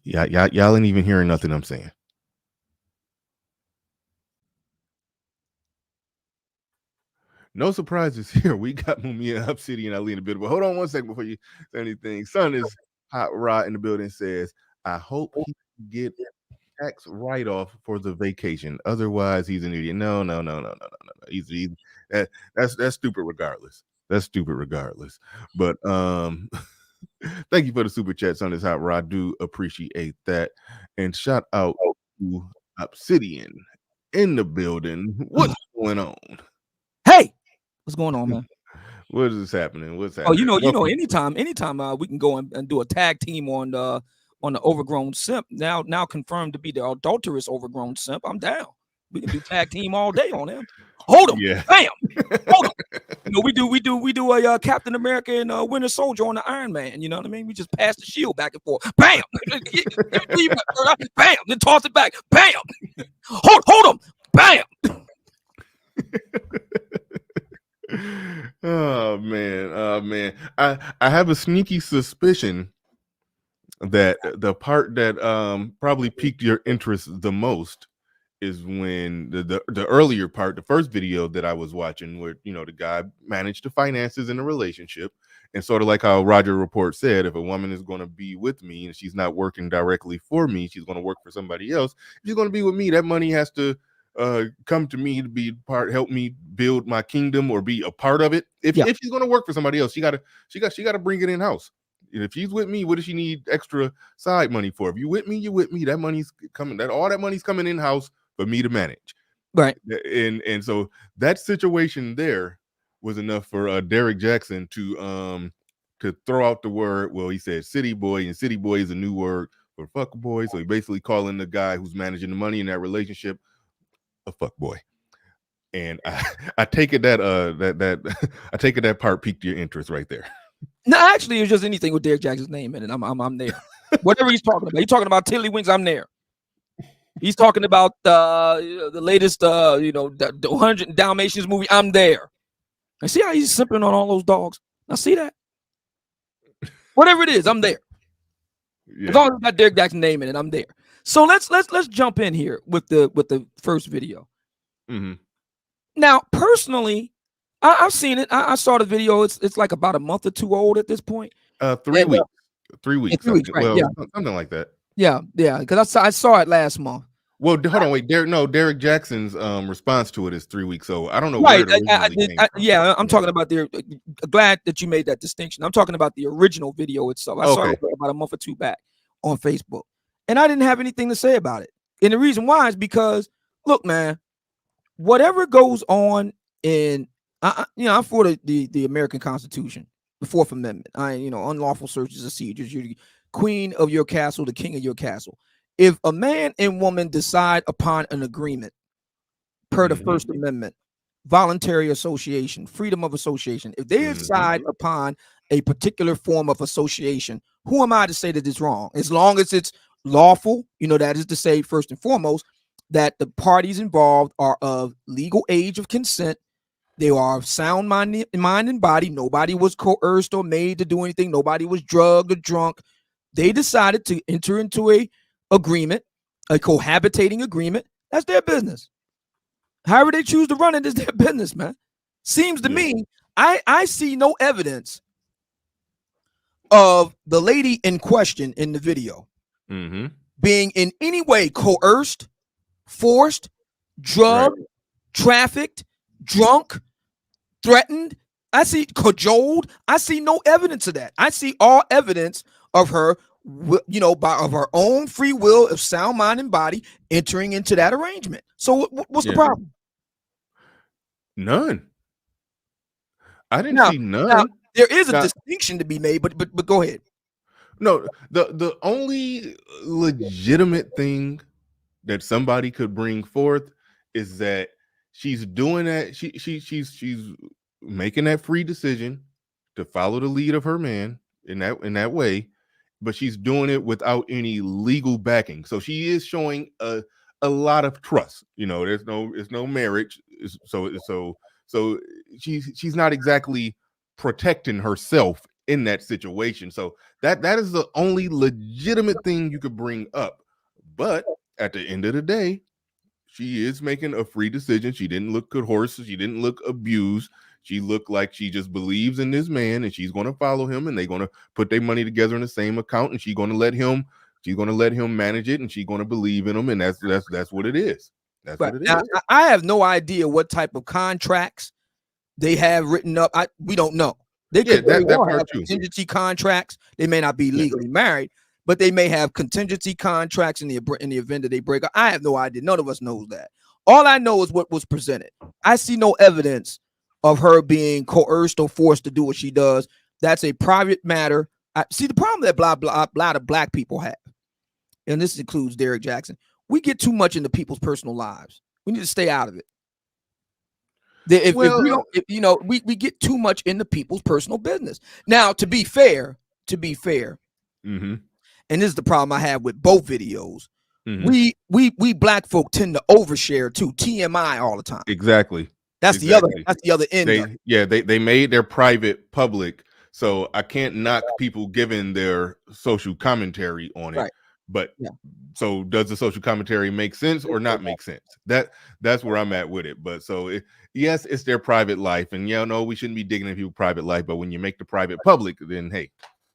Y'all ain't even hearing nothing I'm saying. No surprises here. We got Mumia, Obsidian, Ali in the building. But hold on one second before you say anything. Son is Hot Rod in the building says, I hope he can get tax write-off for the vacation. Otherwise, he's an idiot. No. That's stupid regardless. But thank you for the super chat, Son is Hot Rod. I do appreciate that. And shout out to Obsidian in the building. What's going on? Hey, what's going on, man? What is happening? Oh, you know, anytime we can go and do a tag team on the overgrown simp. Now confirmed to be the adulterous overgrown simp. I'm down. We can do tag team all day on him. Hold him. Yeah. Bam. Hold him. You know, we do a Captain America and Winter Soldier on the Iron Man. You know what I mean? We just pass the shield back and forth. Bam. Bam. Then toss it back. Bam. Hold him. Bam. Oh man. I have a sneaky suspicion that the part that probably piqued your interest the most is when the earlier part, the first video that I was watching, where the guy managed the finances in a relationship, and sort of like how Roger Report said, if a woman is going to be with me and she's not working directly for me, she's going to work for somebody else. If she's going to be with me, that money has to come to me to be help me build my kingdom or be a part of it. If she's going to work for somebody else, she got to bring it in house. If she's with me, what does she need extra side money for? If you with me, that money's coming. All that money's coming in house for me to manage. Right. And so that situation there was enough for Derek Jackson to throw out the word. Well, he said city boy, and city boy is a new word for fuck boy. So he basically calling the guy who's managing the money in that relationship a fuck boy. And I take it that part piqued your interest right there. No, actually, it was just anything with Derek Jackson's name in it. I'm there. Whatever he's talking about. He's talking about Tiddlywinks, I'm there. He's talking about the latest, the 100 Dalmatians movie, I'm there. I see how he's simping on all those dogs. I see that. Whatever it is, I'm there. Yeah. As long as it's got Derek Jackson's name in it, I'm there. So let's jump in here with the first video. Mm-hmm. Now, personally, I've seen it. I saw the video. It's like about a month or two old at this point. 3 weeks. 3 weeks. 3 weeks, right? Well, yeah. Something like that. Yeah. Because I saw it last month. Well, hold on, wait. Derek Jackson's response to it is 3 weeks old. I don't know right. where it originally came from. Yeah, I'm talking about glad that you made that distinction. I'm talking about the original video itself. I saw it about a month or two back on Facebook, and I didn't have anything to say about it. And the reason why is because, look, man, whatever goes on in, I'm for the American Constitution, the Fourth Amendment. Unlawful searches and seizures. You're the queen of your castle, the king of your castle. If a man and woman decide upon an agreement per the First Amendment voluntary association, freedom of association. If they decide upon a particular form of association, who am I to say that it's wrong? As long as it's lawful, that is to say, first and foremost, that the parties involved are of legal age of consent. They are of sound mind and body. Nobody was coerced or made to do anything. Nobody was drugged or drunk. They decided to enter into a agreement, a cohabitating agreement. That's their business. However they choose to run it is their business, man. Seems to me, I see no evidence of the lady in question in the video being in any way coerced, forced, drugged, trafficked, drunk, threatened. I see cajoled. I see no evidence of that. I see all evidence of her, of her own free will, of sound mind and body, entering into that arrangement. So what's the problem? None. I didn't see none. Now, there is a distinction to be made, but go ahead. No, the only legitimate thing that somebody could bring forth is that she's doing that. She's making that free decision to follow the lead of her man in that way, but she's doing it without any legal backing. So she is showing a lot of trust. There's no marriage. So she's not exactly protecting herself in that situation. So that is the only legitimate thing you could bring up. But at the end of the day, she is making a free decision. She didn't look coerced. She didn't look abused. She looked like she just believes in this man, and she's going to follow him, and they're going to put their money together in the same account, and she's going to let him manage it, and she's going to believe in him, and that's what it is. That's what it is. I have no idea what type of contracts they have written up. We don't know. They could have contingency contracts. They may not be legally married, but they may have contingency contracts in the event that they break up. I have no idea. None of us knows that. All I know is what was presented. I see no evidence of her being coerced or forced to do what she does. That's a private matter. See, the problem that a lot of black people have, and this includes Derek Jackson, we get too much into people's personal lives. We need to stay out of it. We get too much into people's personal business. Now, to be fair, and this is the problem I have with both videos. We black folk tend to overshare too, TMI all the time. Exactly. That's the other end. They made their private public, so I can't knock people giving their social commentary on it. Right. But so does the social commentary make sense or not make sense? That's where I'm at with it. But yes, it's their private life, and no, we shouldn't be digging into people's private life. But when you make the private public, then hey,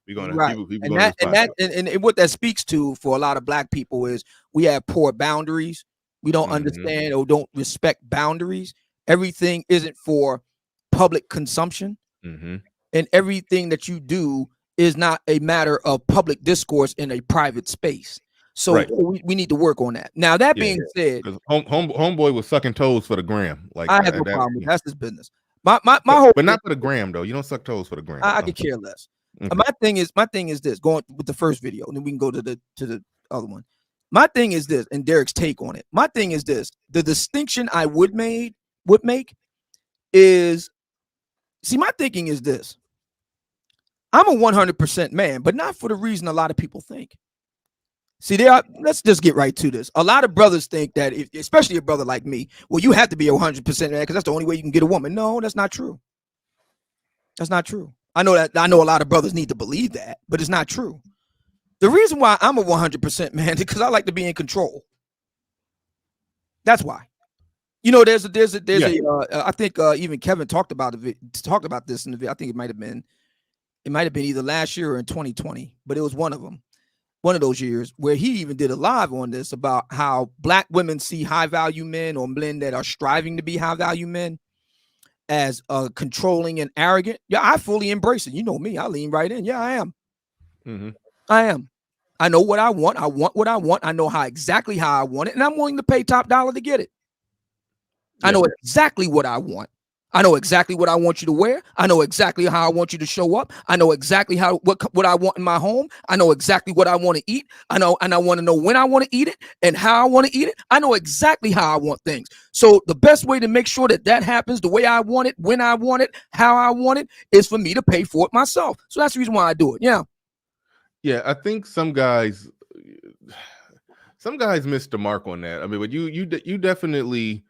we're gonna people and what that speaks to for a lot of black people is we have poor boundaries. We don't understand or don't respect boundaries. Everything isn't for public consumption, and everything that you do is not a matter of public discourse in a private space. So we need to work on that. Now, that being said, homeboy was sucking toes for the gram. Like I have no problem. That's his business. My whole, but not for the gram though. You don't suck toes for the gram. I could care less. Okay. My thing is this. Going with the first video, and then we can go to the other one. My thing is this, and Derek's take on it. My thing is this: the distinction I would make is, see, my thinking is this. I'm a 100% man, but not for the reason a lot of people think. See, let's just get right to this. A lot of brothers think that, especially a brother like me, well, you have to be a 100% man because that's the only way you can get a woman. No, that's not true. That's not true. I know a lot of brothers need to believe that, but it's not true. The reason why I'm a 100% man is because I like to be in control. That's why. There's I think even Kevin talked about this in the video. I think it might have been either last year or in 2020, but it was one of those years where he even did a live on this about how black women see high value men or men that are striving to be high value men as controlling and arrogant. Yeah, I fully embrace it. You know me, I lean right in. Yeah, I am. I am. I know what I want. I want what I want. I know exactly how I want it, and I'm willing to pay top dollar to get it. I know exactly what I want. I know exactly what I want you to wear. I know exactly how I want you to show up. I know exactly what I want in my home. I know exactly what I want to eat. I know, and I want to know when I want to eat it and how I want to eat it. I know exactly how I want things. So the best way to make sure that happens the way I want it, when I want it, how I want it, is for me to pay for it myself. So that's the reason why I do it. Yeah. Yeah, I think some guys missed the mark on that. I mean, but you definitely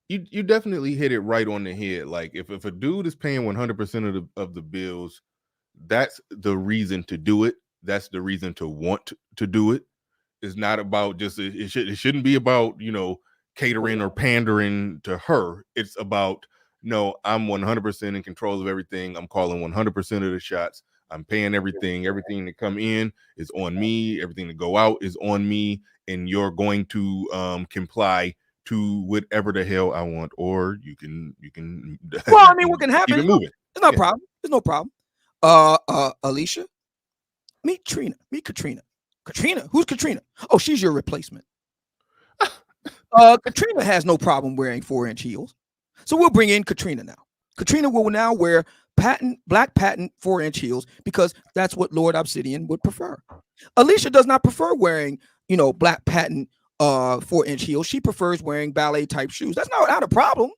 you definitely hit it right on the head. Like if a dude is paying 100% of the bills, that's the reason to do it. That's the reason to want to do it. It's not about just it shouldn't be about, catering or pandering to her. It's about, no, I'm 100% in control of everything. I'm calling 100% of the shots. I'm paying everything. Everything that come in is on me. Everything that go out is on me, and you're going to comply to whatever the hell I want, or you can Well, I mean, what can happen? keep it moving. It's no problem. There's no problem. Alicia, meet Trina. Meet Katrina. Katrina? Who's Katrina? Oh, she's your replacement. Katrina has no problem wearing 4-inch heels. So we'll bring in Katrina now. Katrina will now wear black patent 4-inch heels because that's what Lord Obsidian would prefer. Alicia does not prefer wearing, black patent 4-inch heels. She prefers wearing ballet type shoes. That's not a problem.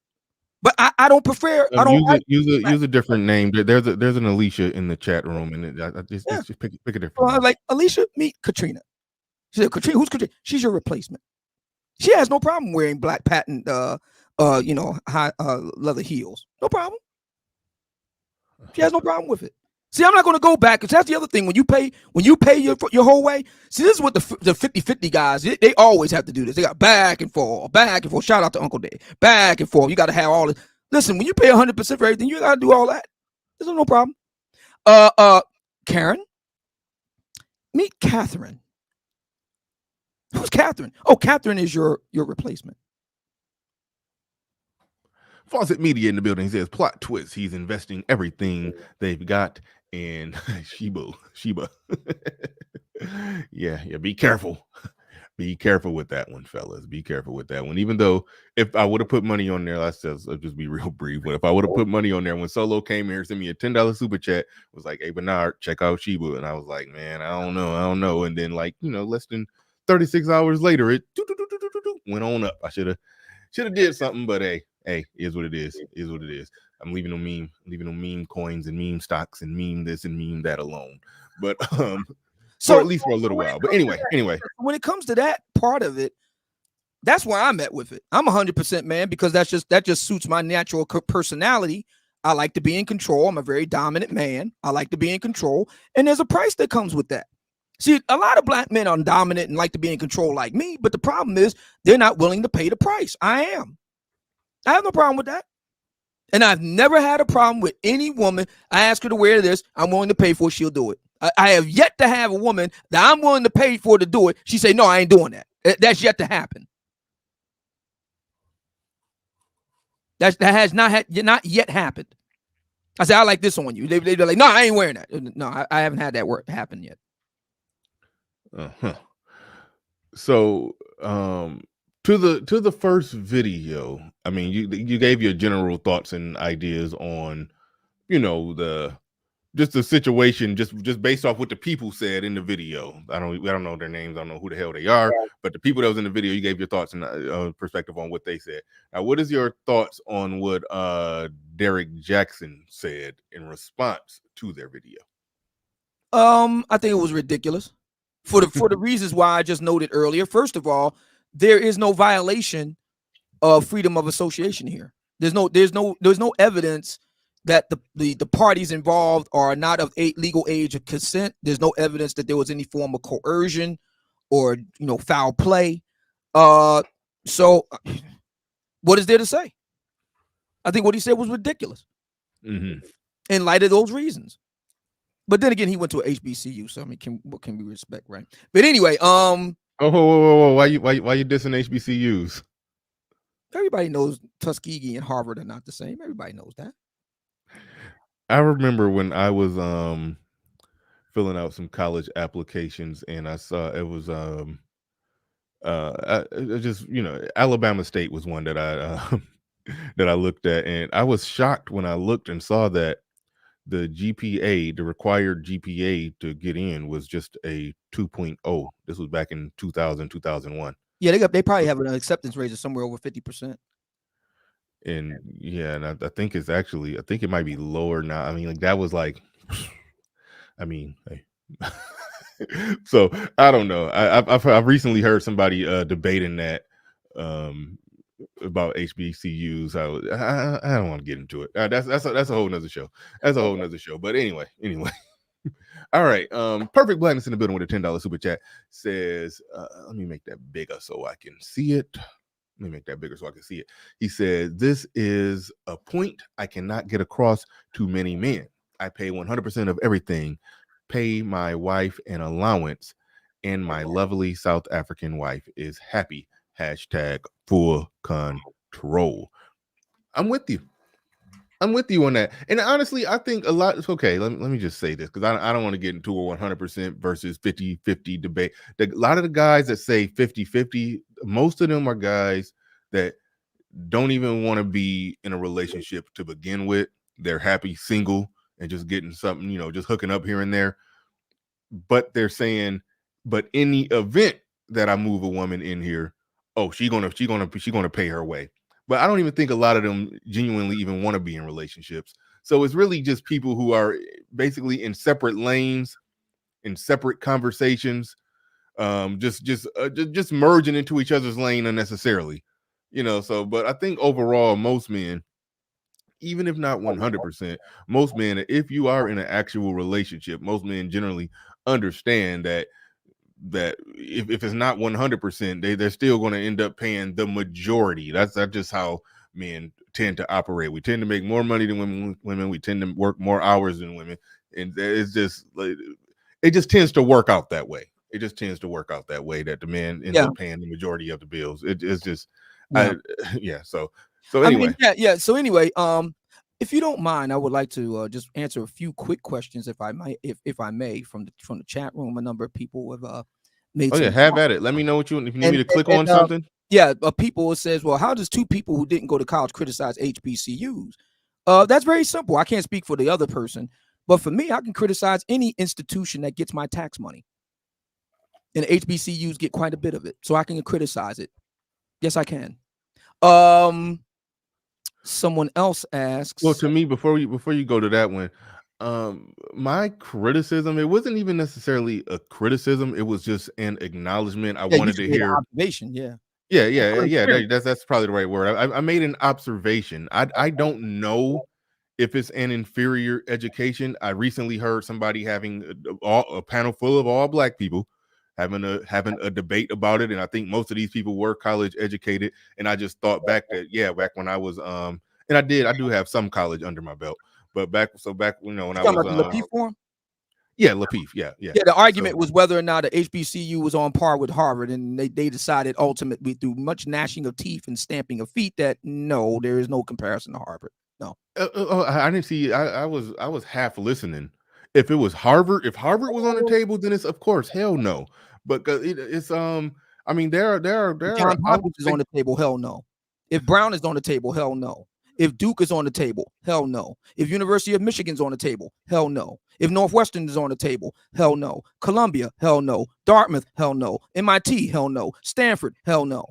But I don't prefer. I don't use a different name. There's an Alicia in the chat room, and just pick a different name. Like Alicia, meet Katrina. She said, Katrina, who's Katrina? She's your replacement. She has no problem wearing black patent, high leather heels. No problem. She has no problem with it. See, I'm not going to go back, because that's the other thing. When you pay your whole way, see, this is what the 50-50 guys, they always have to do this. They got back and forth. Shout out to Uncle Dave. Back and forth. You got to have all this. Listen, when you pay 100% for everything, you got to do all that. There's no problem. Karen, meet Catherine. Who's Catherine? Oh, Catherine is your replacement. Fawcett Media in the building. He says, plot twist. He's investing everything they've got in Shiba. yeah. Be careful. Be careful with that one, fellas. Be careful with that one. Even though if I would have put money on there, I'll just be real brief. But if I would have put money on there, when Solo came here, sent me a $10 super chat, was like, hey, Bernard, check out Shiba. And I was like, man, I don't know. And then, less than 36 hours later, it went on up. I should have did something, but hey, is what it is. Is what it is. I'm leaving them meme coins and meme stocks and meme this and meme that alone. But so at least for a little while. But anyway, when it comes to that part of it, that's where I'm at with it. I'm 100% man, because that just suits my natural personality. I like to be in control. I'm a very dominant man. I like to be in control, and there's a price that comes with that. See, a lot of black men are dominant and like to be in control like me, but the problem is they're not willing to pay the price. I am. I have no problem with that. And I've never had a problem with any woman. I ask her to wear this. I'm willing to pay for it. She'll do it. I have yet to have a woman that I'm willing to pay for to do it. She say, no, I ain't doing that. That's yet to happen. That has not yet happened. I say, I like this on you. They're like, no, I ain't wearing that. No, I haven't had that happen yet. So, to the first video, I mean, you gave your general thoughts and ideas on, the situation, just based off what the people said in the video. I don't know their names. I don't know who the hell they are, but the people that was in the video, you gave your thoughts and perspective on what they said. Now, what is your thoughts on what Derek Jackson said in response to their video? I think it was ridiculous for the reasons why I just noted earlier. First of all, there is no violation of freedom of association here. There's no evidence that the parties involved are not of legal age of consent. There's no evidence that there was any form of coercion or foul play. So what is there to say? I think what he said was ridiculous in light of those reasons. But then again, he went to a HBCU, so I mean, what can we respect, right? But anyway, whoa, why you dissing HBCUs? Everybody knows Tuskegee and Harvard are not the same. Everybody knows that. I remember when I was filling out some college applications, and I saw it was Alabama State was one that I that I looked at, and I was shocked when I looked and saw that the GPA, the required GPA to get in, was just a 2.0. This was back in 2000, 2001. Yeah, they probably have an acceptance rate of somewhere over 50%. And yeah, and I think it's actually, I think it might be lower now. I mean, like that was like, I mean, hey. So I don't know. I've recently heard somebody debating that about HBCUs. I don't want to get into it. That's a whole nother show. That's a whole nother show. But anyway. All right. Perfect Blackness in the building with a $10 super chat says, let me make that bigger so I can see it. Let me make that bigger so I can see it. He said, this is a point I cannot get across to many men. I pay 100% of everything, pay my wife an allowance, and my lovely South African wife is happy. Hashtag full control. I'm with you. I'm with you on that. And honestly, I think a lot. Okay, let me just say this, because I don't want to get into a 100% versus 50-50 debate. A lot of the guys that say 50-50, most of them are guys that don't even want to be in a relationship to begin with. They're happy single and just getting something, just hooking up here and there. But they're saying, but in the event that I move a woman in here, oh, she's gonna pay her way. But I don't even think a lot of them genuinely even want to be in relationships. So it's really just people who are basically in separate lanes, in separate conversations, just merging into each other's lane unnecessarily. So, but I think overall, most men, even if not 100%, most men, if you are in an actual relationship, most men generally understand that if it's not 100%, they're still going to end up paying the majority. That's just how men tend to operate. We tend to make more money than women. We tend to work more hours than women, and it just tends to work out that way. It just tends to work out that way, that the man ends up paying the majority of the bills. It's just So anyway, I mean, So anyway, if you don't mind, I would like to just answer a few quick questions, if I might, if I may, from the chat room. A number of people have made. Oh yeah, have at it. Let me know if you need me to click on something. People says, well, how does two people who didn't go to college criticize HBCUs? That's very simple. I can't speak for the other person, but for me, I can criticize any institution that gets my tax money, and HBCUs get quite a bit of it, so I can criticize it. Yes, I can. Someone else asks. Well, to me, before you go to that one, my criticism, it wasn't even necessarily a criticism. It was just an acknowledgement. I wanted to hear observation. That's probably the right word. I made an observation. I don't know if it's an inferior education. I recently heard somebody having a panel full of all black people having a debate about it, and I think most of these people were college educated. And I just thought back that back when I was and I do have some college under my belt, but back when I was Lapeef forum? Lapeef, yeah. The argument was whether or not a HBCU was on par with Harvard, and they decided ultimately, through much gnashing of teeth and stamping of feet, that no, there is no comparison to Harvard. No, I didn't see. I was half listening. If it was Harvard, if Harvard was on the table, then it's of course hell no. But it's I mean there John Hopkins is on the table, hell no. If Brown is on the table, hell no. If Duke is on the table, hell no. If University of Michigan's on the table, hell no. If Northwestern is on the table, hell no. Columbia, hell no. Dartmouth, hell no. MIT, hell no. Stanford, hell no.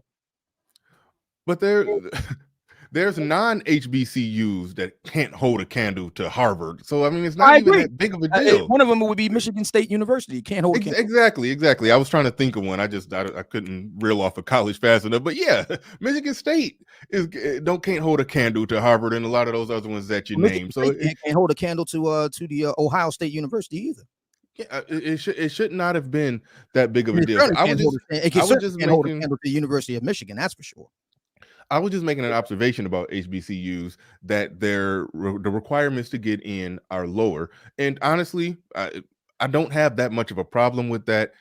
But there's non-HBCUs that can't hold a candle to Harvard. So I mean, it's not even that big of a deal. One of them would be Michigan State University. Can't hold a candle. Exactly. I was trying to think of one. I couldn't reel off a college fast enough. But yeah, Michigan State can't hold a candle to Harvard and a lot of those other ones that you named. So it can't hold a candle to the Ohio State University either. Yeah, it should not have been that big of a deal. I was just can't hold a candle to the University of Michigan. That's for sure. I was just making an observation about HBCUs that the requirements to get in are lower. And honestly, I don't have that much of a problem with that.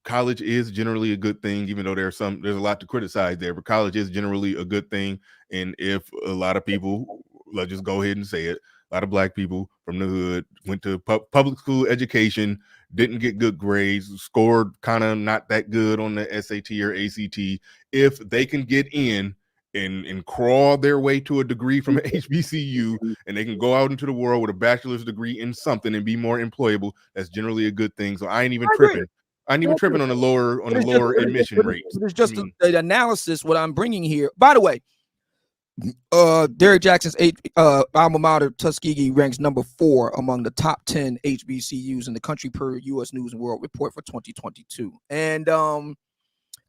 College is generally a good thing, even though there's a lot to criticize there, but college is generally a good thing. And if a lot of people, let's just go ahead and say it, a lot of black people from the hood went to public school education, didn't get good grades, scored kind of not that good on the SAT or ACT, if they can get in and crawl their way to a degree from an HBCU, and they can go out into the world with a bachelor's degree in something and be more employable. That's generally a good thing. So I ain't even tripping. I ain't even tripping on the lower admission rates. It's just the analysis what I'm bringing here. By the way, Derrick Jackson's alma mater, Tuskegee, ranks number 4 among the top 10 HBCUs in the country per U.S. News and World Report for 2022. And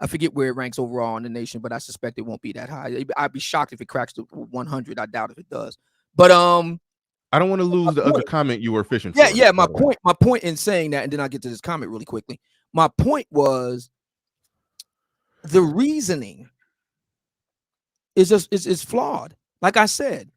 I forget where it ranks overall in the nation, but I suspect it won't be that high. I'd be shocked if it cracks the 100. I doubt if it does. But I don't want to lose the other comment you were fishing for. Yeah. My point in saying that, and then I'll get to this comment really quickly. My point was the reasoning is flawed. Like I said,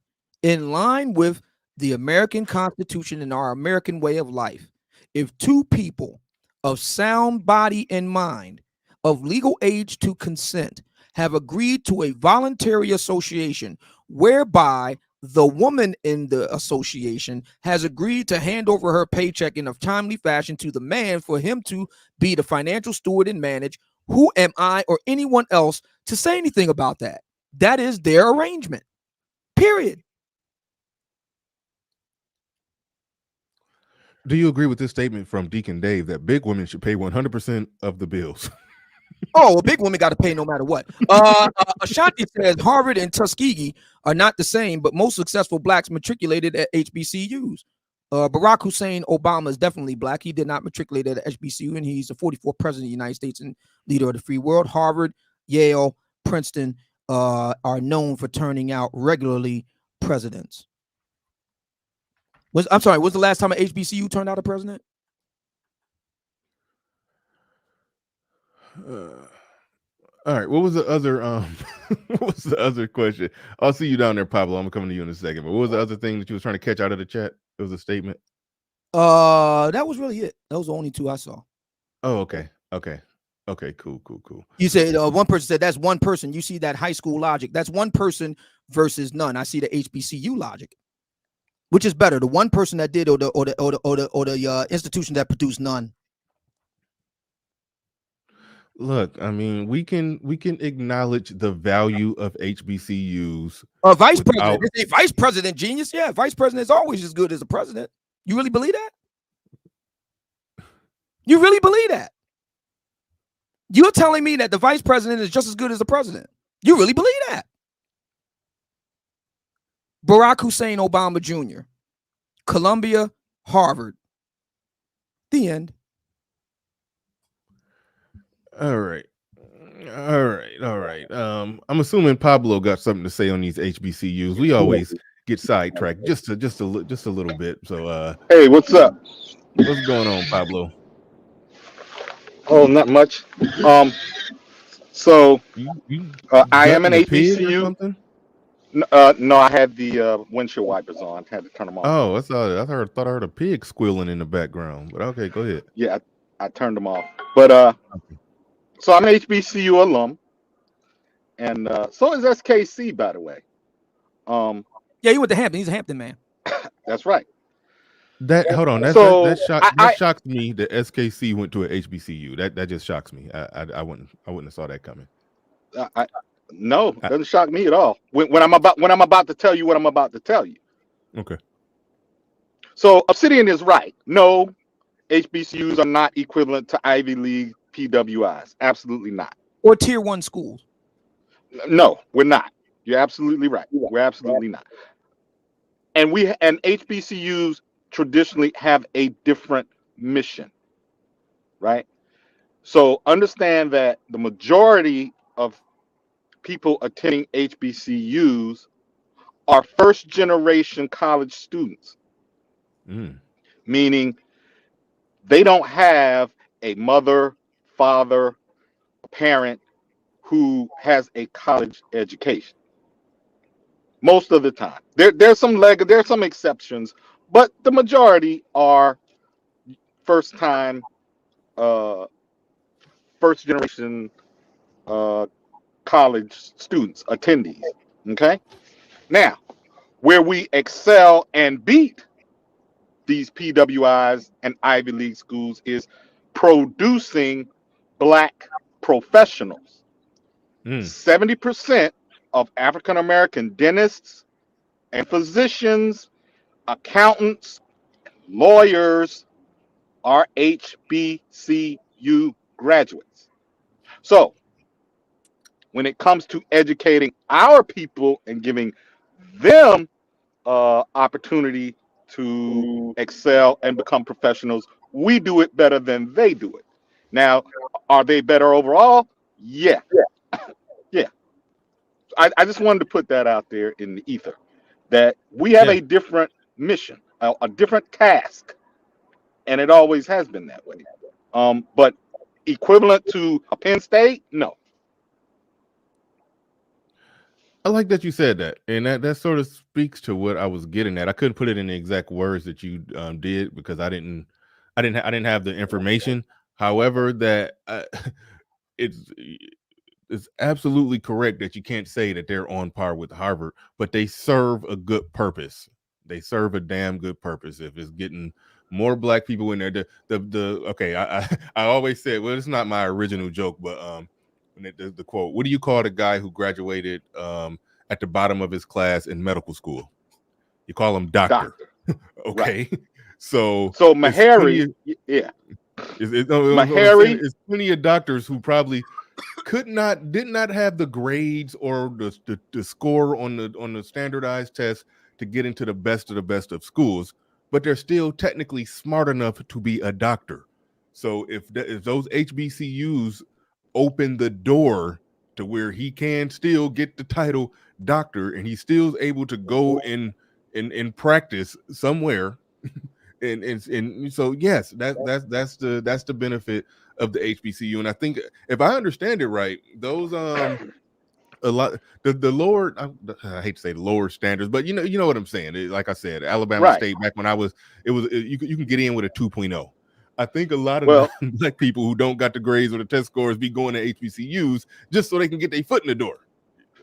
in line with the American Constitution and our American way of life, if two people of sound body and mind, of legal age to consent, have agreed to a voluntary association whereby the woman in the association has agreed to hand over her paycheck in a timely fashion to the man for him to be the financial steward and manage, who am I or anyone else to say anything about that? That is their arrangement. Period. Do you agree with this statement from Deacon Dave that big women should pay 100% of the bills? Oh, a big woman got to pay no matter what. Ashanti says Harvard and Tuskegee are not the same, but most successful blacks matriculated at HBCUs. Barack Hussein Obama is definitely black. He did not matriculate at HBCU, and he's the 44th president of the United States and leader of the free world. Harvard, Yale, Princeton are known for turning out regularly presidents. I'm sorry, what's the last time an HBCU turned out a president? All right. What was the other what was the other question? I'll see you down there, Pablo. I'm coming to you in a second. But what was the other thing that you was trying to catch out of the chat? It was a statement. That was really it. That was the only two I saw. Oh, okay. Cool. You said one person said that's one person. You see that high school logic. That's one person versus none. I see the HBCU logic. Which is better, the one person that did or the institution that produced none? Look, I mean, we can acknowledge the value of HBCUs. Vice president, they say vice president genius. Yeah, vice president is always as good as a president. You really believe that? You really believe that? You're telling me that the vice president is just as good as the president? You really believe that? Barack Hussein Obama Jr., Columbia, Harvard. The end. All right. I'm assuming Pablo got something to say on these HBCUs. We always get sidetracked just a little bit. So hey, what's up? What's going on, Pablo? Oh, not much. So I am an HBCU. No, I had the windshield wipers on. Had to turn them off. Oh, I thought I heard a pig squealing in the background. But okay, go ahead. Yeah, I turned them off. But so I'm an HBCU alum, and so is SKC, by the way. Yeah, he went to Hampton. He's a Hampton man. That's right. Hold on. That shocks me that SKC went to an HBCU. That just shocks me. I wouldn't have saw that coming. No, it doesn't shock me at all. When I'm about to tell you what I'm about to tell you. Okay. So Obsidian is right. No, HBCUs are not equivalent to Ivy League PWIs. Absolutely not. Or tier 1 schools. No, we're not. You're absolutely right. We're absolutely not. And HBCUs traditionally have a different mission, right? So understand that the majority of people attending HBCUs are first generation college students, meaning they don't have a mother, father, parent who has a college education. Most of the time, there's some exceptions, but the majority are first generation college students, attendees. Okay. Now, where we excel and beat these PWIs and Ivy League schools is producing black professionals. 70% of African American dentists and physicians, accountants, lawyers are HBCU graduates. So when it comes to educating our people and giving them opportunity to excel and become professionals, we do it better than they do it. Now, are they better overall? Yeah, yeah. I just wanted to put that out there in the ether that we have Yeah. a different mission, a different task, and it always has been that way. But equivalent to a Penn State, no. I like that you said that, and that sort of speaks to what I was getting at. I couldn't put it in the exact words that you did because I didn't have the information. However, that it's it's absolutely correct that you can't say that they're on par with Harvard, but they serve a good purpose. They serve a damn good purpose. If it's getting more black people in there, the okay, I always said, well, it's not my original joke, but the quote, what do you call the guy who graduated at the bottom of his class in medical school? You call him doctor. Doctor. Okay. Right. So So it's plenty Mahari, of, yeah. what I'm saying Mahari, is plenty of doctors who probably did not have the grades or the score on the standardized test to get into the best of schools, but they're still technically smart enough to be a doctor. So if those HBCUs open the door to where he can still get the title doctor and he's still able to go in practice somewhere, and so yes, that's the benefit of the HBCU. And I think if I understand it right, those a lot the lower I hate to say the lower standards, but you know what I'm saying. Like I said, Alabama right. State back when you can get in with a 2.0. I think a lot of Well, non-black people who don't got the grades or the test scores be going to HBCUs just so they can get their foot in the door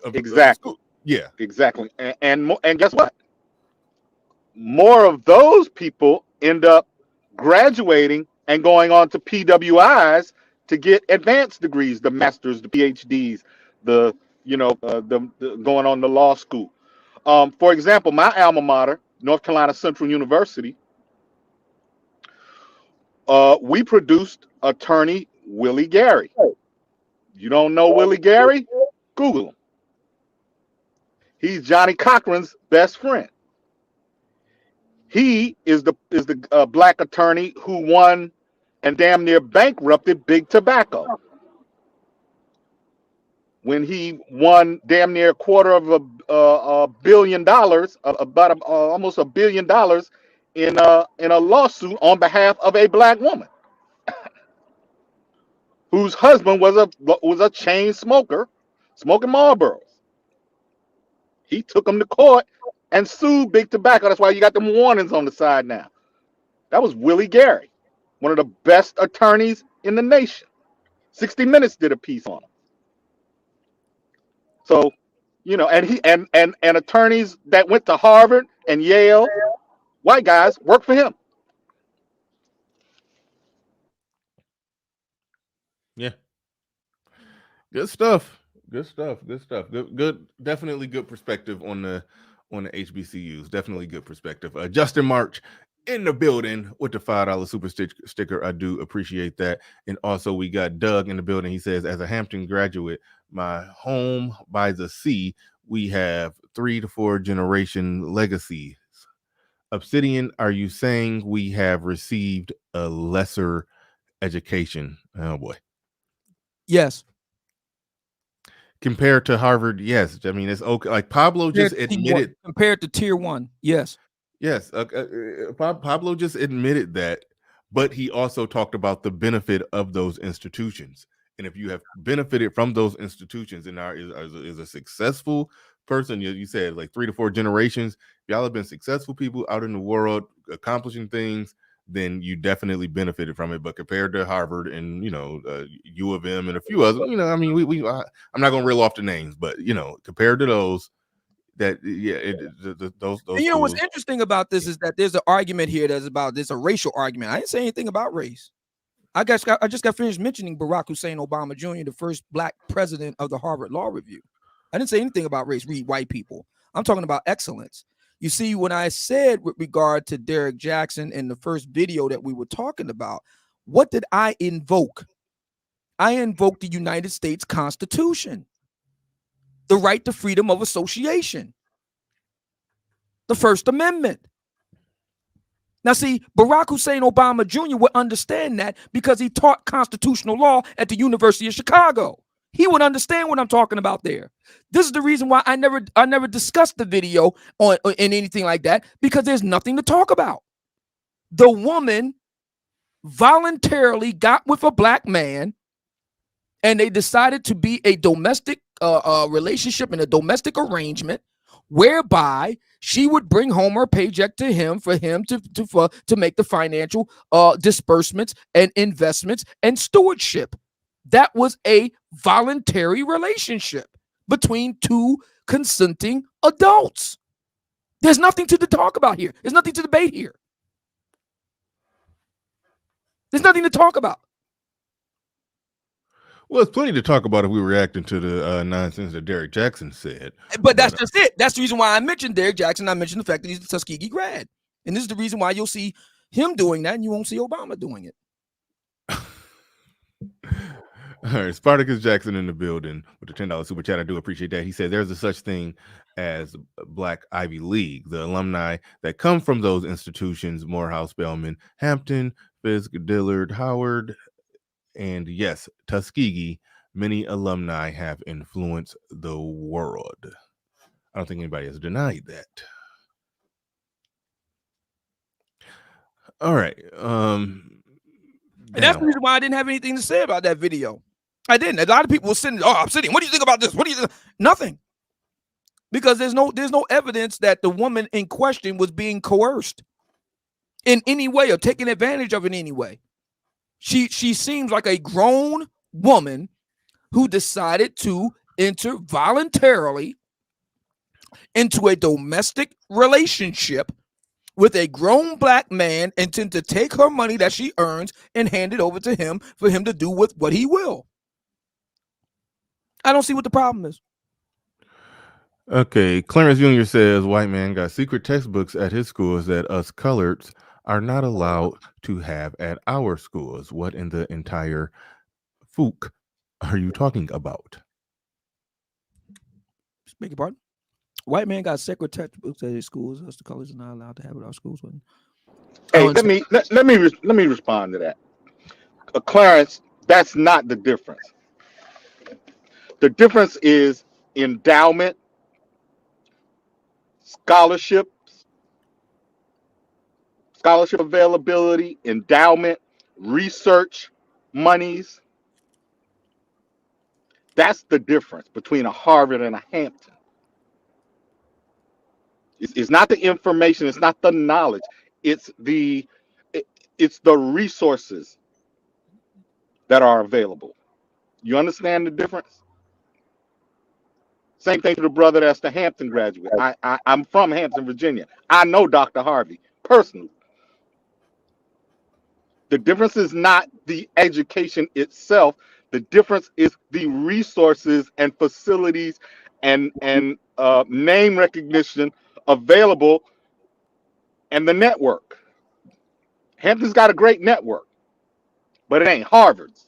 of the exactly. school. Yeah. Exactly. And guess what? More of those people end up graduating and going on to PWIs to get advanced degrees, the masters, the PhDs, the going on to law school. For example, my alma mater, North Carolina Central University, we produced attorney Willie Gary. You don't know Willie Gary? Google him. He's Johnny Cochran's best friend. He is the black attorney who won and damn near bankrupted Big Tobacco when he won damn near a quarter of $1 billion, about almost $1 billion in a lawsuit on behalf of a black woman whose husband was a chain smoker, smoking Marlboros. He took him to court and sued Big Tobacco. That's why you got them warnings on the side now. That was Willie Gary, one of the best attorneys in the nation. 60 Minutes did a piece on him. So, and he and attorneys that went to Harvard and Yale, white guys, work for him. Yeah. Good stuff. Good stuff. Good stuff. Good. Definitely good perspective on the HBCUs. Definitely good perspective. Justin March in the building with the $5 super sticker. I do appreciate that. And also we got Doug in the building. He says, as a Hampton graduate, my home by the sea, we have 3 to 4 generation legacies. Obsidian, are you saying we have received a lesser education? Oh boy. Yes. Compared to Harvard, yes. I mean, it's okay. Like Pablo just admitted. Compared to tier 1, yes. Yes. Pablo just admitted that, but he also talked about the benefit of those institutions. And if you have benefited from those institutions and is a successful person, you said like 3 to 4 generations, if y'all have been successful people out in the world accomplishing things, then you definitely benefited from it. But compared to Harvard and U of M and a few others, I mean, I'm not gonna reel off the names, but compared to those, that those. And what's interesting about this is that there's an argument here there's a racial argument. I didn't say anything about race. I just got finished mentioning Barack Hussein Obama Jr., the first black president of the Harvard Law Review. I didn't say anything about race. Read white people. I'm talking about excellence. You see, when I said with regard to Derek Jackson in the first video that we were talking about, what did I invoke? I invoked the United States Constitution, the right to freedom of association, the First Amendment. Now, see, Barack Hussein Obama Jr. would understand that because he taught constitutional law at the University of Chicago. He would understand what I'm talking about there. This is the reason why I never discussed the video in anything like that, because there's nothing to talk about. The woman voluntarily got with a black man, and they decided to be a domestic relationship and a domestic arrangement, whereby she would bring home her paycheck to him for him to make the financial disbursements and investments and stewardship. That was a voluntary relationship between two consenting adults. There's nothing to talk about here. There's nothing to debate here. There's nothing to talk about. Well, it's plenty to talk about if we were reacting to the nonsense that Derek Jackson said. But that's just it. That's the reason why I mentioned Derek Jackson. I mentioned the fact that he's a Tuskegee grad. And this is the reason why you'll see him doing that and you won't see Obama doing it. All right, Spartacus Jackson in the building with the $10 super chat. I do appreciate that. He said there's a such thing as Black Ivy League, the alumni that come from those institutions: Morehouse, Spelman, Hampton, Fisk, Dillard, Howard, and yes, Tuskegee. Many alumni have influenced the world. I don't think anybody has denied that. All right. And that's the reason why I didn't have anything to say about that video. I didn't. A lot of people were sitting, I'm sitting. What do you think about this? What do you think? Nothing. Because there's no evidence that the woman in question was being coerced in any way or taken advantage of in any way. She seems like a grown woman who decided to enter voluntarily into a domestic relationship with a grown black man, intend to take her money that she earns and hand it over to him for him to do with what he will. I don't see what the problem is. Okay, Clarence Jr. says white man got secret textbooks at his schools that us coloreds are not allowed to have at our schools. What in the entire fook are you talking about? Beg your pardon? White man got secret textbooks at his schools. Us the colors are not allowed to have at our schools. Hey, let me respond to that. Clarence, that's not the difference. The difference is endowment, scholarship availability, endowment, research monies. That's the difference between a Harvard and a Hampton. It's not the information, it's not the knowledge, it's the resources that are available. You understand the difference? Same thing to the brother that's the Hampton graduate. I'm from Hampton, Virginia. I know Dr. Harvey personally. The difference is not the education itself. The difference is the resources and facilities and name recognition available and the network. Hampton's got a great network, but it ain't Harvard's.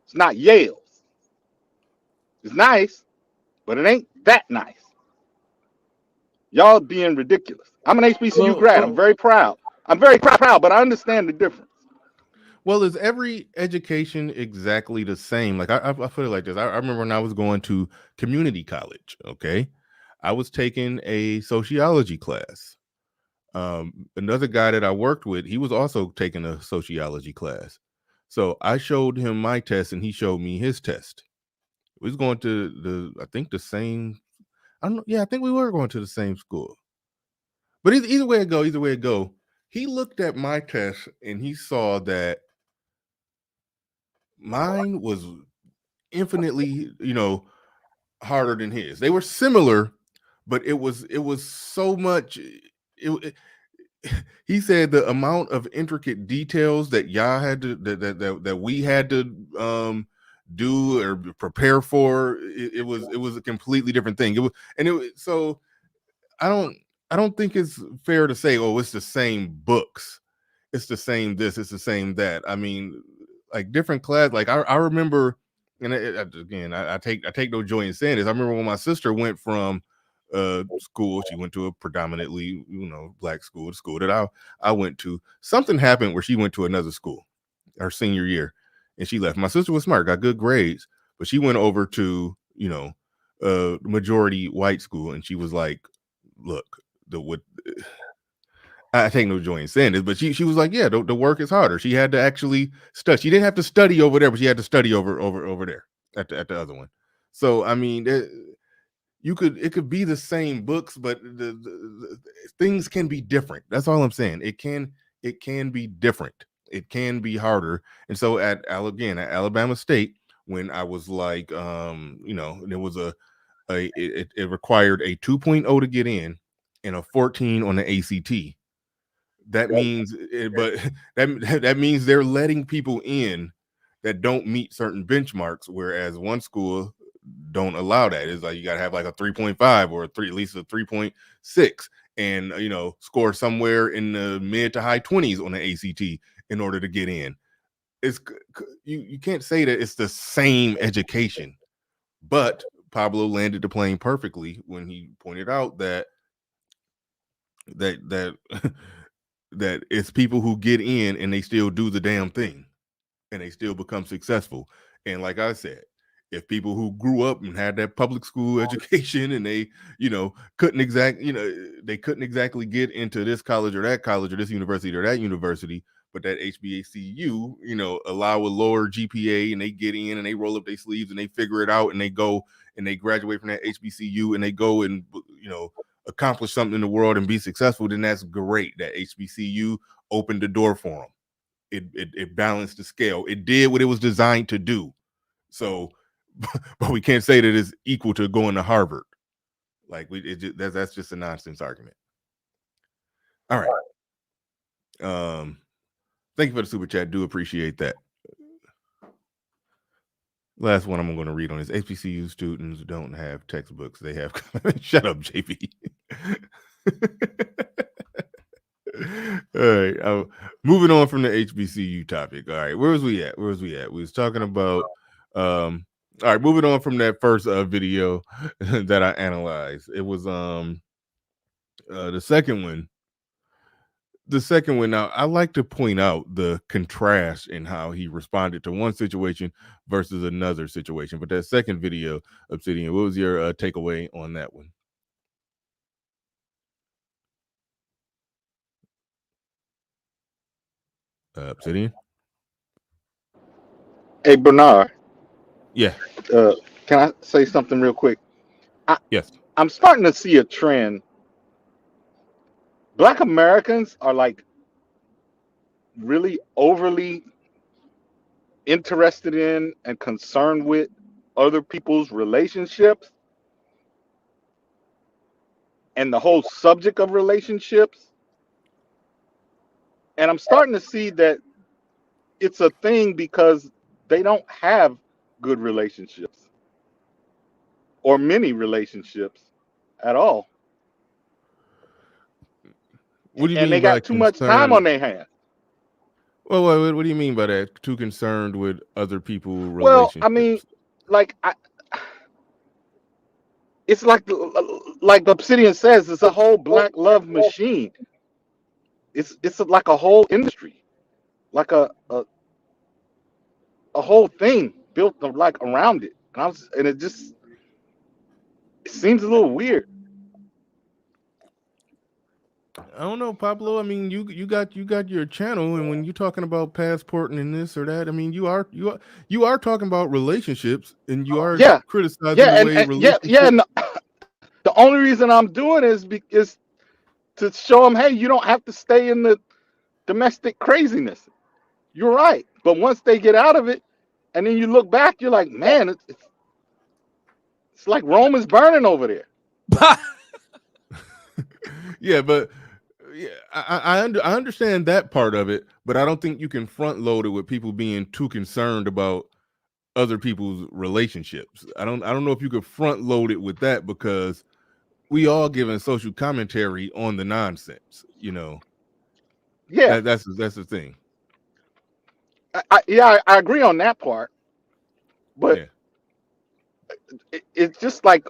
It's not Yale's. It's nice, but it ain't that nice. Y'all being ridiculous. I'm an HBCU grad. I'm very proud. I'm very proud, but I understand the difference. Well, is every education exactly the same? Like I put it like this. I remember when I was going to community college, okay? I was taking a sociology class. Another guy that I worked with, he was also taking a sociology class. So I showed him my test and he showed me his test. We was going to I think we were going to the same school. But either way it go, he looked at my test and he saw that mine was infinitely, harder than his. They were similar, but it was so much. He said the amount of intricate details that y'all had to that we had to do or prepare for. It was a completely different thing. So I don't think it's fair to say, oh, it's the same books, it's the same this, it's the same that. I mean, like different class. Like I remember, and again, I take no joy in saying this. I remember when my sister went from school. She went to a predominantly black school, the school that I went to. Something happened where she went to another school her senior year, and she left. My sister was smart, got good grades, but she went over to majority white school, and she was like, look, I take no joy in saying this, but she was like, yeah, the work is harder. She had to actually study. She didn't have to study over there, but she had to study over there at the other one. So I mean, it could be the same books, but the things can be different. That's all I'm saying. It can be different. It can be harder. And so at Alabama State, when I was like, there was it required a 2.0 to get in and a 14 on the ACT. That means, but that means they're letting people in that don't meet certain benchmarks, whereas one school don't allow that. It's like you got to have like a 3.5 or at least a 3.6, and score somewhere in the mid to high 20s on the ACT in order to get in. You can't say that it's the same education, but Pablo landed the plane perfectly when he pointed out that that it's people who get in and they still do the damn thing and they still become successful. And like I said, if people who grew up and had that public school education and they, couldn't exactly get into this college or that college or this university or that university, but that HBCU, allow a lower GPA and they get in and they roll up their sleeves and they figure it out and they go and they graduate from that HBCU and they go and, accomplish something in the world and be successful, then that's great. That HBCU opened the door for them. It balanced the scale. It did what it was designed to do. So, but we can't say that it's equal to going to Harvard. Like that's just a nonsense argument. All right. Thank you for the super chat. Do appreciate that. Last one I'm going to read on is HBCU students don't have textbooks. They have. Shut up, JP. All right. Moving on from the HBCU topic. All right. Where was we at? We was talking about. All right. Moving on from that first video that I analyzed. It was the second one. The second one, now I like to point out the contrast in how he responded to one situation versus another situation. But that second video, Obsidian, what was your takeaway on that one? Obsidian? Hey, Bernard. Yeah. Can I say something real quick? Yes. I'm starting to see a trend. Black Americans are like really overly interested in and concerned with other people's relationships and the whole subject of relationships. And I'm starting to see that it's a thing because they don't have good relationships or many relationships at all. What do you and mean they got too much time on their hands. Well, what do you mean by that? Too concerned with other people's relationships? Well, I mean, like it's like Obsidian says, it's a whole black love machine. It's like a whole industry, like a whole thing built like around it, and it seems a little weird. I don't know, Pablo. I mean, you got your channel, and when you're talking about passporting and this or that, I mean, you are talking about relationships, and you are criticizing the way relationships. And the only reason I'm doing is because to show them, hey, you don't have to stay in the domestic craziness. You're right, but once they get out of it, and then you look back, you're like, man, it's like Rome is burning over there. Yeah, but I understand that part of it, but I don't think you can front load it with people being too concerned about other people's relationships. I don't know if you could front load it with that, because we all giving social commentary on the nonsense, you know. Yeah, That's the thing. I agree on that part, but Yeah. it's just like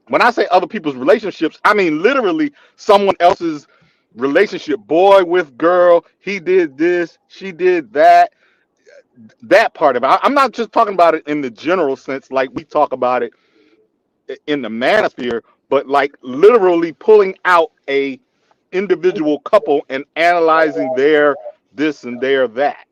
when I say other people's relationships, I mean literally someone else's relationship. Boy with girl, he did this, she did that. That part of it. I'm not just talking about it in the general sense, like we talk about it in the manosphere, but like literally pulling out a individual couple and analyzing their this and their that.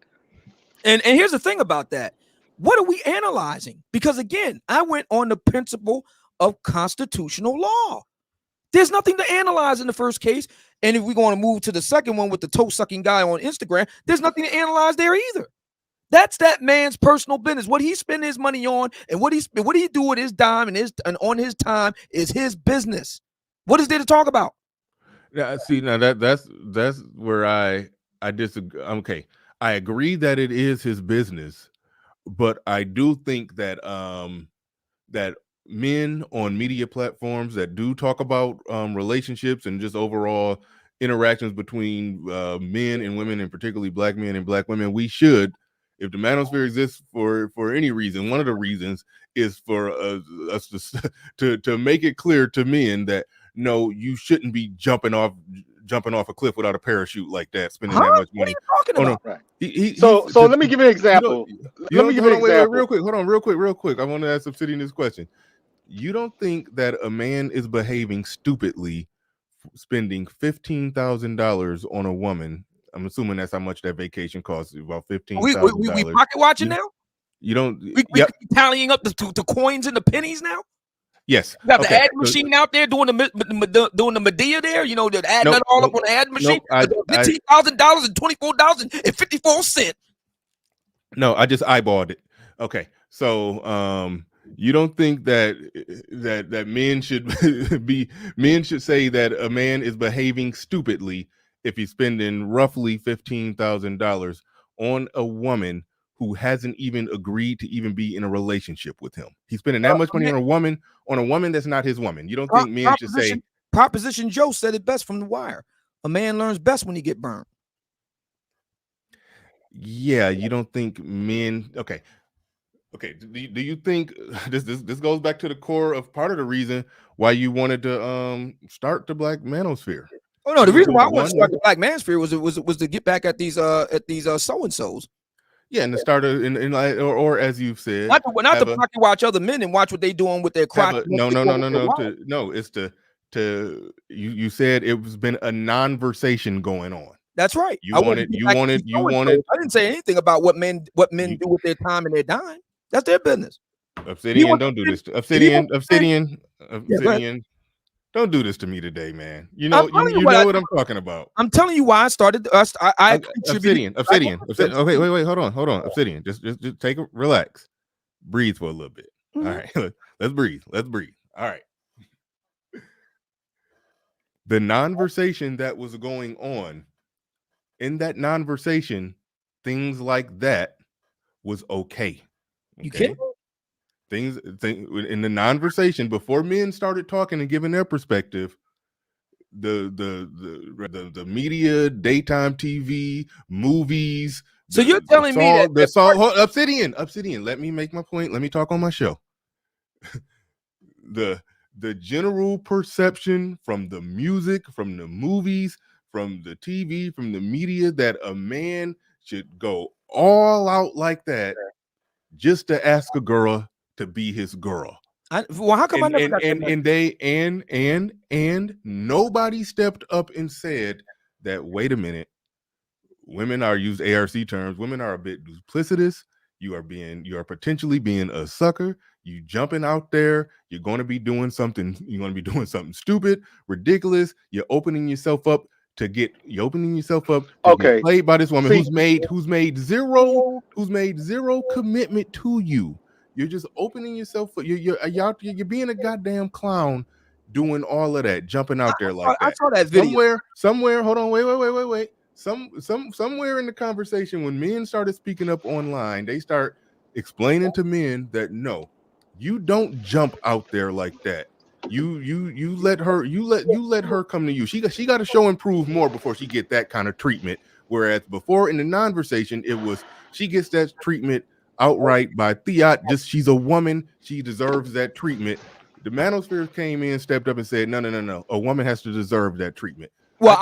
And here's the thing about that. What are we analyzing? Because again, I went on the principle of constitutional law. There's nothing to analyze in the first case. And if we're going to move to the second one with the toe sucking guy on Instagram, there's nothing to analyze there either. That's that man's personal business. What he spend his money on and what he do with his dime and on his time is his business. What is there to talk about? Yeah, see, now that's where I disagree. Okay, I agree that it is his business, but I do think that that men on media platforms that do talk about relationships and just overall interactions between men and women, and particularly black men and black women, we should, if the manosphere exists for any reason, one of the reasons is for us to make it clear to men that no, you shouldn't be jumping off a cliff without a parachute like that, spending that much What are money. you talking about? Right. So let me give you an example. Let me give you an wait, example. real quick. I want to ask Obsidian this question. You don't think that a man is behaving stupidly spending $15,000 on a woman? I'm assuming that's how much that vacation costs, about $15,000. We pocket watching now? You don't. We Yep. tallying up the coins and the pennies now? Yes. You got the ad machine out there doing the Medea there. You know, they're adding that all up on the ad machine. $15,000 and $24.54. No, I just eyeballed it. Okay, so you don't think that men should say that a man is behaving stupidly if he's spending roughly $15,000 on a woman who hasn't even agreed to even be in a relationship with him? He's spending that much money on a woman that's not his woman. You don't think men should say? Proposition Joe said it best from The Wire. A man learns best when he get burned. Yeah, you don't think men? Okay. Do you think this goes back to the core of part of the reason why you wanted to start the Black Manosphere? Oh no, the reason why I wanted to start the Black Manosphere was to get back at these so and so's. Yeah, and to start or as you've said, not to pocket watch other men and watch what they doing with their crotch. No. It's to you said it was been a non-versation going on. That's right. You wanted. I didn't say anything about what men do with their time and their dime. That's their business. Obsidian, don't do this. Obsidian. Don't do this to me today, man. You know what I'm talking about. I'm telling you why I started. Obsidian. Okay, wait, hold on. Obsidian, just take a relax, breathe for a little bit. Mm-hmm. All right, let's breathe. All right. The non-versation that was going on, in that non-versation, things like that was okay. You kidding? Things in the non-versation before men started talking and giving their perspective, the media, daytime TV, movies. So you're telling me Obsidian, let me make my point. Let me talk on my show. The general perception from the music, from the movies, from the TV, from the media, that a man should go all out like that just to ask a girl to be his girl. How come I never got that? And nobody stepped up and said that, wait a minute, women are used ARC terms. Women are a bit duplicitous. You are potentially being a sucker. You jumping out there. You're going to be doing something. You're going to be doing something stupid, ridiculous. You're opening yourself up to get played by this woman who's made zero commitment to you. You're just opening yourself up. You're being a goddamn clown, doing all of that, jumping out there like that. I saw that video. Somewhere. Hold on. Wait. Somewhere in the conversation, when men started speaking up online, they start explaining to men that no, you don't jump out there like that. You let her come to you. She got to show and prove more before she get that kind of treatment. Whereas before in the non-versation, it was she gets that treatment outright by Theot. Just she's a woman, she deserves that treatment. The manospheres came in, stepped up, and said, no. A woman has to deserve that treatment. Well,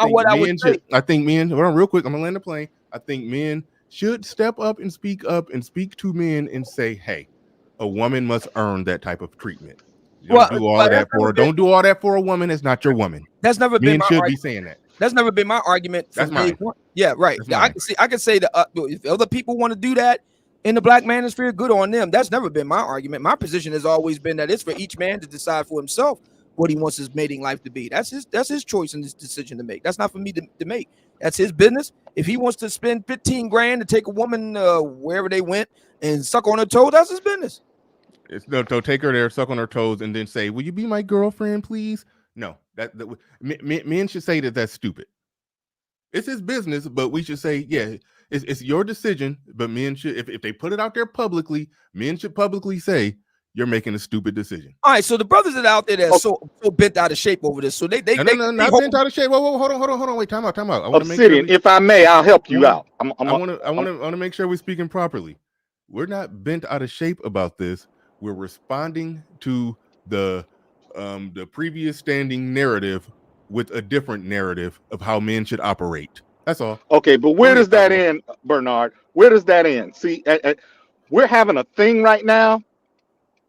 I think men. Hold on, real quick. I'm gonna land the plane. I think men should step up and speak to men and say, hey, a woman must earn that type of treatment. Don't do all that for her. Don't do all that for a woman that's not your woman. That's never been my argument. Be saying that. That's never been my argument. That's mine. Yeah, right. I can say that if other people want to do that in the black manosphere, good on them. That's never been my argument. My position has always been that it's for each man to decide for himself what he wants his mating life to be. That's his choice and his decision to make. That's not for me to make. That's his business. If he wants to spend 15 grand to take a woman wherever they went and suck on her toe, that's his business. It's no, take her there, suck on her toes, and then say, "Will you be my girlfriend, please?" No, that men should say that that's stupid. It's his business, but we should say, yeah, it's your decision. But men should, if they put it out there publicly, men should publicly say you're making a stupid decision. All right, so the brothers that are out there that are so bent out of shape over this, so they not bent out of shape. Whoa, hold on, wait, time out. I want to make sure if I may, I'll help you out. I want to make sure we're speaking properly. We're not bent out of shape about this. We're responding to the previous standing narrative with a different narrative of how men should operate. That's all. Okay, but where does that end, Bernard? Where does that end? See, we're having a thing right now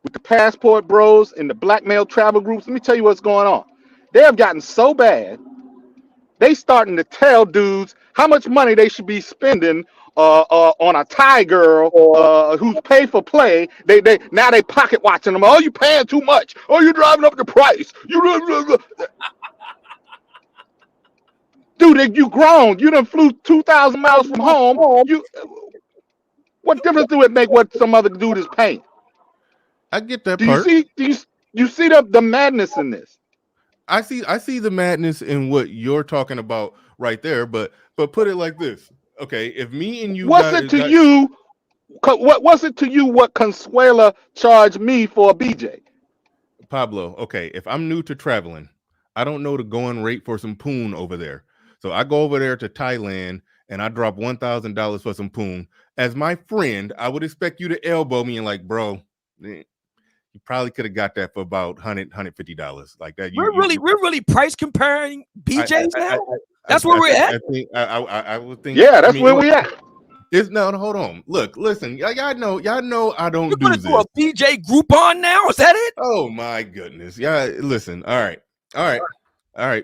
with the passport bros and the black male travel groups. Let me tell you what's going on. They have gotten so bad, they starting to tell dudes how much money they should be spending on a Thai girl who's pay for play. They now they pocket watching them. Oh, you paying too much. Oh, you driving up the price. Dude, you grown. You done flew 2,000 miles from home. What difference do it make what some other dude is paying? I get that part. You see the madness in this? I see the madness in what you're talking about right there. But put it like this. Okay, if me and you, what's it to you what Consuela charged me for a BJ? Pablo, okay, if I'm new to traveling, I don't know the going rate for some poon over there. So I go over there to Thailand and I drop $1,000 for some poon. As my friend, I would expect you to elbow me and like, bro, you probably could have got that for about $150. Like that. We're really price comparing BJs now. That's where we're at. I would think. Yeah, that's where we at. It's no, hold on. Look, listen, y'all know I don't do this. You're gonna do a BJ Groupon now? Is that it? Oh my goodness. Yeah, listen. All right.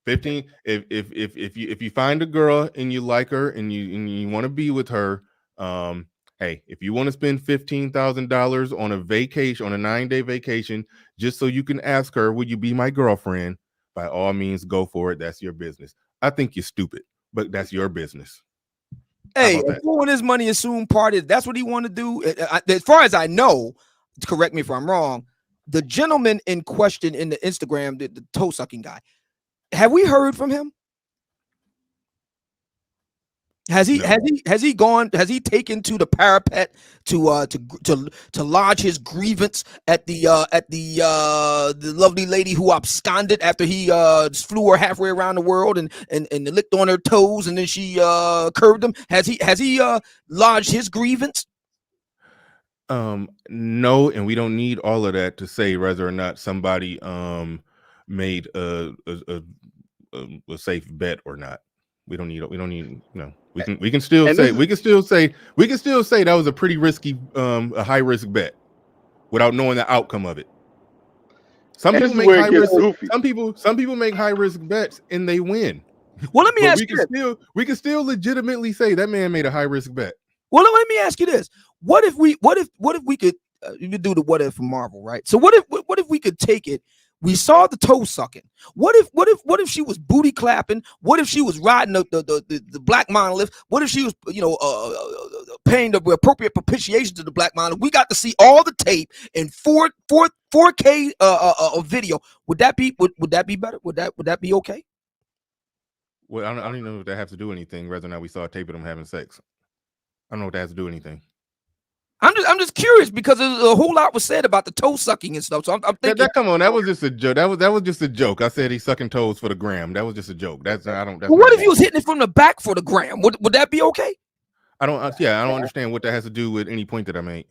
15. If you find a girl and you like her and you want to be with her, hey, if you want to spend $15,000 on a vacation, on a 9-day vacation, just so you can ask her, will you be my girlfriend? By all means, go for it. That's your business. I think you're stupid, but that's your business. Hey, throwing his money assume part is that's what he want to do. As far as I know, correct me if I'm wrong, the gentleman in question in the Instagram, the toe sucking guy, have we heard from him? Has he taken to the parapet to lodge his grievance at the lovely lady who absconded after he flew her halfway around the world and licked on her toes and then she curved him? Has he lodged his grievance? No, and we don't need all of that to say whether or not somebody made a safe bet or not. We don't need no. We can still say that was a pretty risky, a high risk bet without knowing the outcome of it. Some people make high risk. Some people make high risk bets and they win. Well, let me ask you. We can still legitimately say that man made a high risk bet. Well, let me ask you this: what if we could you could do the what if for Marvel, right? So what if we could take it? We saw the toe sucking. What if she was booty clapping? What if she was riding the black monolith? What if she was paying the appropriate propitiation to the black monolith? We got to see all the tape in 4K video. Would that be better? Would that be okay? Well, I don't even know if that has to do anything. Whether or not we saw a tape of them having sex, I don't know if that has to do anything. I'm just curious because a whole lot was said about the toe sucking and stuff. So I'm thinking, come on, that was just a joke. That was just a joke. I said he's sucking toes for the gram. That was just a joke. That's I don't. That's well, what not if he was hitting it from the back for the gram? Would that be okay? I don't. I don't understand what that has to do with any point that I made.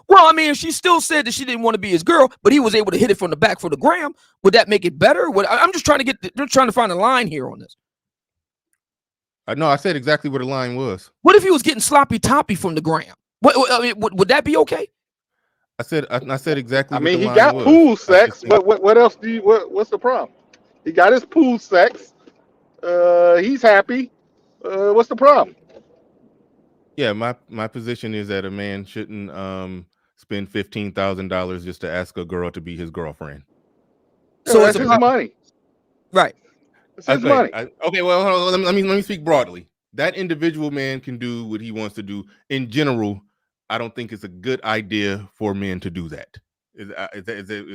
Well, I mean, she still said that she didn't want to be his girl, but he was able to hit it from the back for the gram. Would that make it better? I'm just trying to find a line here on this. No, I said exactly what the line was. What if he was getting sloppy toppy from the gram? I mean, would that be okay? I said exactly. I what mean, the he line got was. pool sex. What else do you? What's the problem? He got his pool sex. He's happy. What's the problem? Yeah, my position is that a man shouldn't spend $15,000 just to ask a girl to be his girlfriend. So that's his money, right? It's his money. Okay, well, hold on, let me speak broadly. That individual man can do what he wants to do. In general, I don't think it's a good idea for men to do that. Is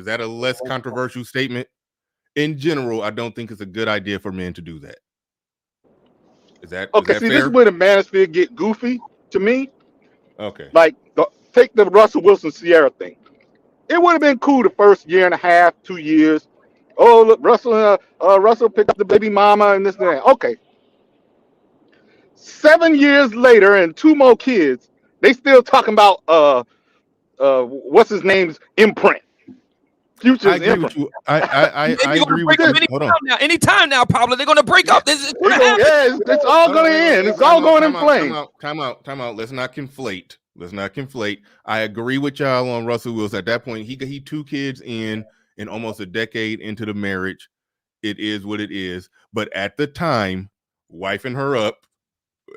that a less controversial statement? In general, I don't think it's a good idea for men to do that. Is that okay? Is that See, fair? this is where the manosphere get goofy to me. Okay. Like, take the Russell Wilson Sierra thing. It would have been cool the first year and a half, 2 years. Oh, look, Russell picked up the baby mama and this and that. Okay. 7 years later and 2 more kids, they still talking about what's his name's imprint. Future's I agree imprint. with you. I agree with you. Hold on. Anytime now, Pablo, they're gonna break up. It's it's all gonna end. It's all going in flames. Time out. Let's not conflate. I agree with y'all on Russell Wilson. At that point, he 2 kids in almost a decade into the marriage. It is what it is. But at the time, wifing her up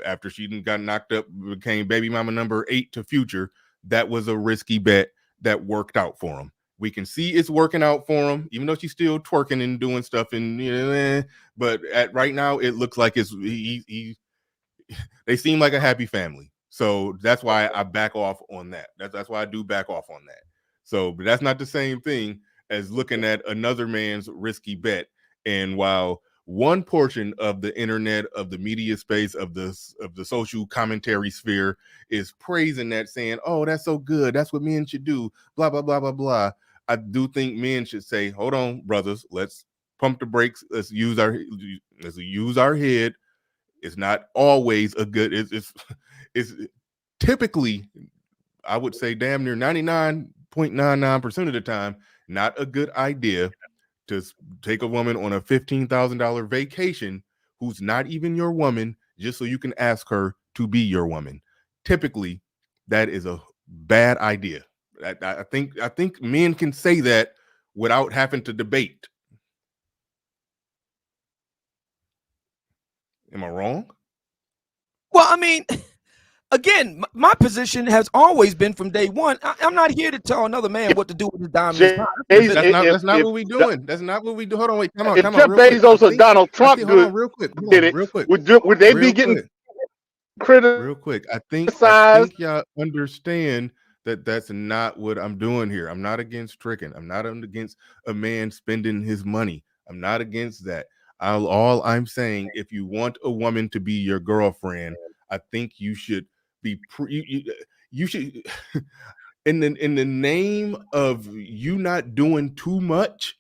after she got knocked up, became baby mama number 8 to Future. That was a risky bet that worked out for him. We can see it's working out for him, even though she's still twerking and doing stuff. And but right now, it looks like it's they seem like a happy family. So that's why I back off on that. That's why I do back off on that. So, but that's not the same thing as looking at another man's risky bet. And while one portion of the internet, of the media space, of the social commentary sphere is praising that, saying, "Oh, that's so good. That's what men should do." Blah blah blah blah blah. I do think men should say, "Hold on, brothers. Let's pump the brakes. Let's use our head." It's not always a good. It's typically, I would say, damn near 99.99% of the time, not a good idea to take a woman on a $15,000 vacation who's not even your woman just so you can ask her to be your woman. Typically, that is a bad idea. I think men can say that without having to debate. Am I wrong? Well, I mean, again, my position has always been from day one. I'm not here to tell another man what to do with his diamonds. That's not what we doing. That's not what we do. Hold on, wait, come on. If Jeff Bezos or Donald Trump hold on, real quick. Would they be getting criticized? Real quick, I think y'all understand that that's not what I'm doing here. I'm not against tricking. I'm not against a man spending his money. I'm not against that. All I'm saying, if you want a woman to be your girlfriend, I think you should be you should in the name of you not doing too much.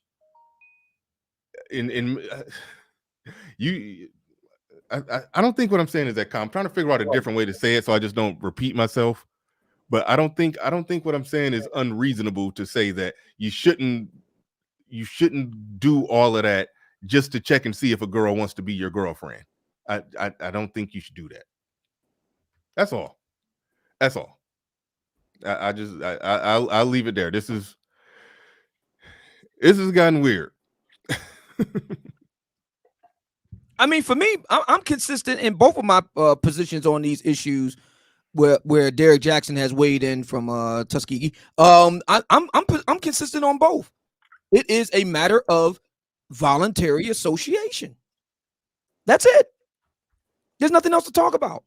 I don't think what I'm saying is that calm. I'm trying to figure out a different way to say it so I just don't repeat myself. But I don't think what I'm saying is unreasonable to say that you shouldn't do all of that just to check and see if a girl wants to be your girlfriend. I don't think you should do that. That's all. I'll leave it there. This has gotten weird. I mean, for me, I'm consistent in both of my positions on these issues where Derek Jackson has weighed in from Tuskegee. I'm consistent on both. It is a matter of voluntary association. That's it. There's nothing else to talk about.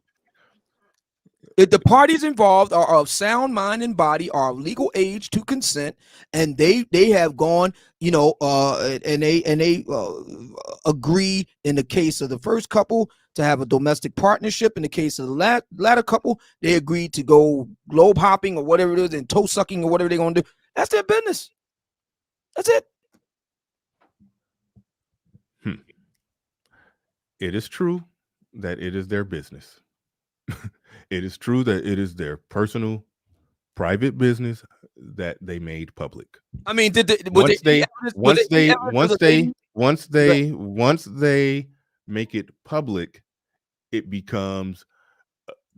If the parties involved are of sound mind and body, are of legal age to consent, and they have gone, and they agree in the case of the first couple to have a domestic partnership. In the case of the latter couple, they agreed to go globe hopping or whatever it is, and toe sucking or whatever they're going to do. That's their business. That's it. It is true that it is their business. It is true that it is their personal, private business that they made public. I mean, Once they make it public, it becomes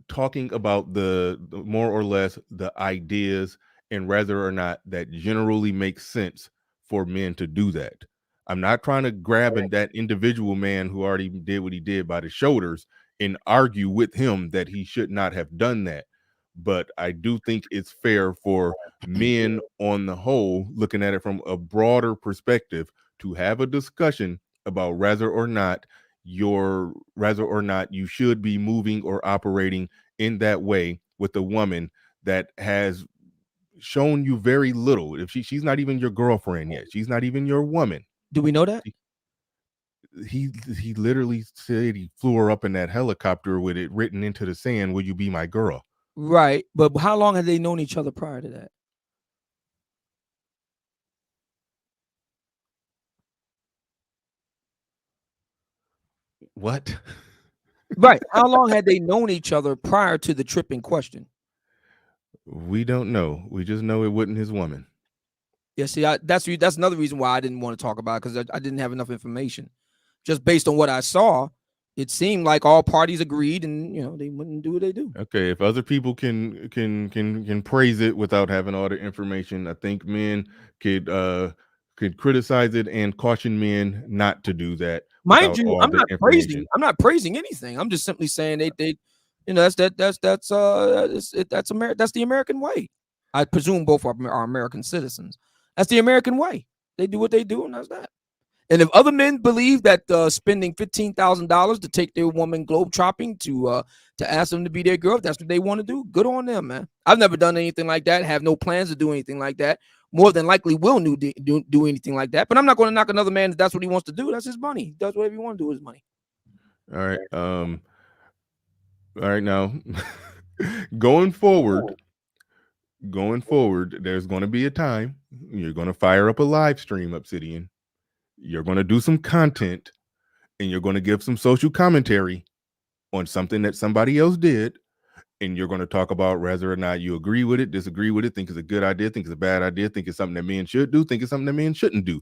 talking about the more or less the ideas and whether or not that generally makes sense for men to do that. I'm not trying to grab that individual man who already did what he did by the shoulders and argue with him that he should not have done that. But I do think it's fair for men on the whole, looking at it from a broader perspective, to have a discussion about whether or not you should be moving or operating in that way with a woman that has shown you very little. If she's not even your girlfriend yet, she's not even your woman. Do we know that? He literally said he flew her up in that helicopter with it written into the sand, "Will you be my girl?" Right, but how long had they known each other prior to that? What? Right. How long had they known each other prior to the trip in question? We don't know. We just know it wasn't his woman. Yeah, see, that's another reason why I didn't want to talk about it, because I didn't have enough information. Just based on what I saw, it seemed like all parties agreed, and they wouldn't do what they do. Okay, if other people can praise it without having all the information, I think men could criticize it and caution men not to do that. Mind you, I'm not praising anything. I'm just simply saying that's the American way. I presume both are American citizens. That's the American way. They do what they do, and that's that. And if other men believe that spending $15,000 to take their woman globe chopping to ask them to be their girl, if that's what they want to do, good on them, man. I've never done anything like that. Have no plans to do anything like that. More than likely will do anything like that. But I'm not going to knock another man if that's what he wants to do. That's his money. He does whatever he wants to do with his money. All right. All right. Now, going forward, there's going to be a time you're going to fire up a live stream, Obsidian. You're going to do some content, and you're going to give some social commentary on something that somebody else did, and you're going to talk about whether or not you agree with it, disagree with it, think it's a good idea, think it's a bad idea, think it's something that men should do, think it's something that men shouldn't do.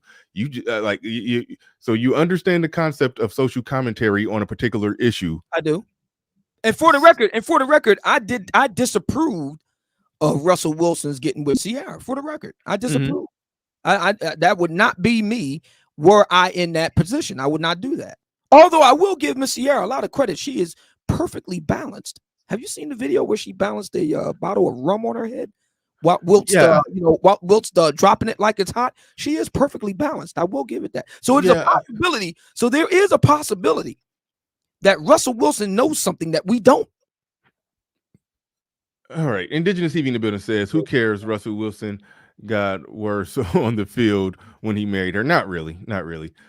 So you understand the concept of social commentary on a particular issue. I do. And for the record, I disapproved of Russell Wilson's getting with Ciara. For the record, I disapprove. I that would not be me were I in that position. I would not do that. Although I will give Miss Ciara a lot of credit. She is perfectly balanced. Have you seen the video where she balanced a bottle of rum on her head? While Wilt's dropping it like it's hot? She is perfectly balanced. I will give it that. So it's a possibility. So there is a possibility that Russell Wilson knows something that we don't. All right. Indigenous TV in the building says, who cares? Russell Wilson got worse on the field when he married her. Not really.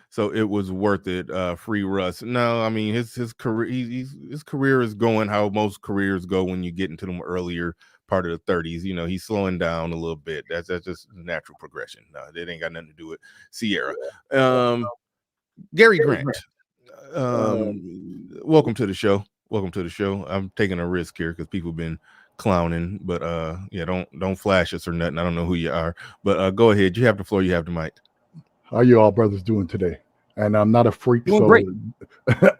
So it was worth it. Free Russ. No, I mean his career. His career is going how most careers go when you get into them earlier part of the 30s. He's slowing down a little bit. That's just natural progression. No, it ain't got nothing to do with Ciara. Gary Grant. Welcome to the show. I'm taking a risk here because people have been clowning, but don't flash us or nothing. I don't know who you are, but go ahead. You have the floor. You have the mic. How you all brothers doing today? And I'm not a freak, doing great.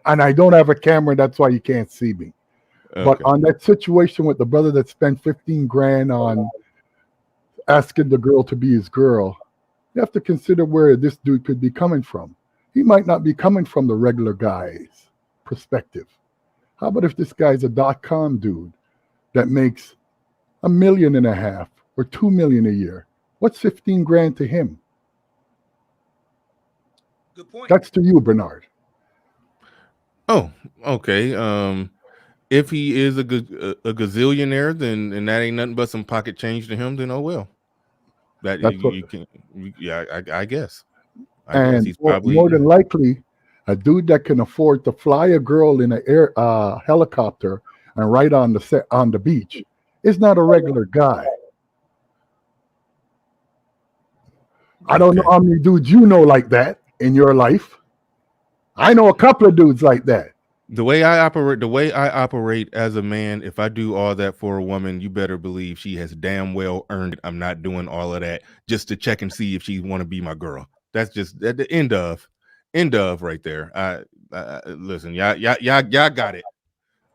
And I don't have a camera. That's why you can't see me. Okay. But on that situation with the brother that spent 15 grand on asking the girl to be his girl, you have to consider where this dude could be coming from. He might not be coming from the regular guy's perspective. How about if this guy's a .com dude that makes $1.5 million or $2 million a year? What's 15 grand to him? Good point. That's to you, Bernard. Oh, okay. If he is a gazillionaire, then that ain't nothing but some pocket change to him. Then oh well. I guess. And he's probably more than likely, A dude that can afford to fly a girl in a helicopter and ride on the beach is not a regular guy. I don't know how many dudes you know like that in your life. I know a couple of dudes like that. The way I operate as a man, if I do all that for a woman, you better believe she has damn well earned it. I'm not doing all of that just to check and see if she want to be my girl. That's just at the end of right there. Listen, y'all got it.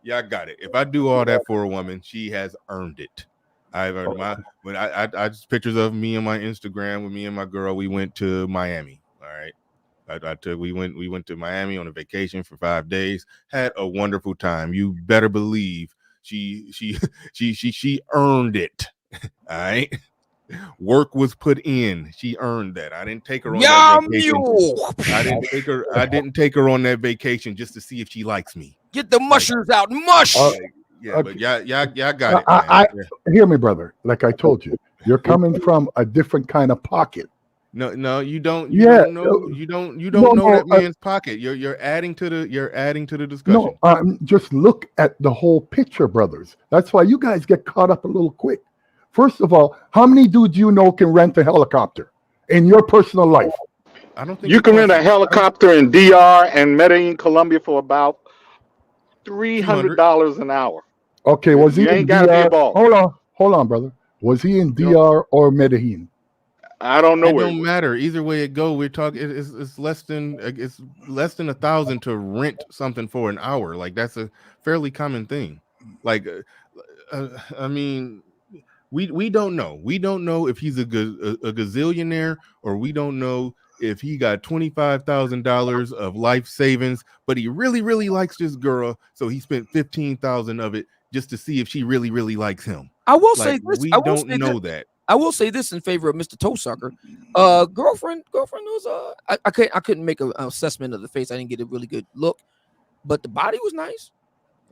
Y'all got it. If I do all that for a woman, she has earned it. I've earned when I just pictures of me on my Instagram with me and my girl. We went to Miami. All right. We went to Miami on a vacation for 5 days. Had a wonderful time. You better believe she earned it. All right. Work was put in. She earned that. I didn't take her on that vacation. I didn't take her on that vacation just to see if she likes me. Get the mushers out. Mush. Yeah, but y'all got it. Man. Hear me, brother. Like I told you, you're coming from a different kind of pocket. No, you don't. You don't know that man's pocket. You're adding to the discussion. No, just look at the whole picture, brothers. That's why you guys get caught up a little quick. First of all, how many dudes you know can rent a helicopter in your personal life? I don't think you can rent a helicopter in DR and Medellin, Colombia for about $300 an hour. Okay, was he in DR? Hold on, brother. Was he in DR or Medellin? I don't know. It don't matter. Either way it go, we're talking. It's less than $1,000 to rent something for an hour. Like that's a fairly common thing. Like, I mean, we don't know. We don't know if he's a gazillionaire, or we don't know if he got $25,000 of life savings, but he really, really likes this girl, so he spent $15,000 of it just to see if she really, really likes him. I will say this. We don't know that. I will say this in favor of Mr. Toesucker. Girlfriend was I couldn't make an assessment of the face. I didn't get a really good look, but the body was nice.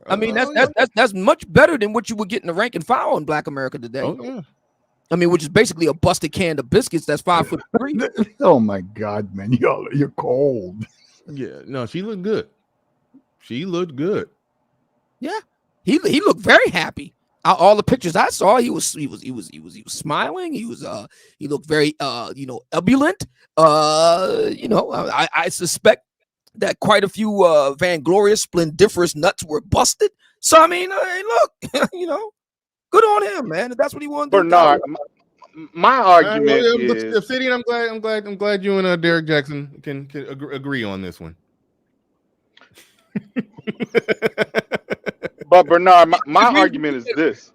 I mean, that's much better than what you would get in the rank and file in Black America today. Oh yeah. I mean, which is basically a busted can of biscuits that's 5'3". Oh my God, man, you're cold. Yeah, no, she looked good. She looked good. Yeah, he looked very happy. All the pictures I saw, he was smiling. He looked very ebullient. I suspect that quite a few vainglorious, splendiferous nuts were busted. So I mean, hey, look, good on him, man. If that's what he wanted to do. Bernard, my argument is Obsidian. I'm glad you and Derek Jackson can agree on this one. But Bernard, my argument is this.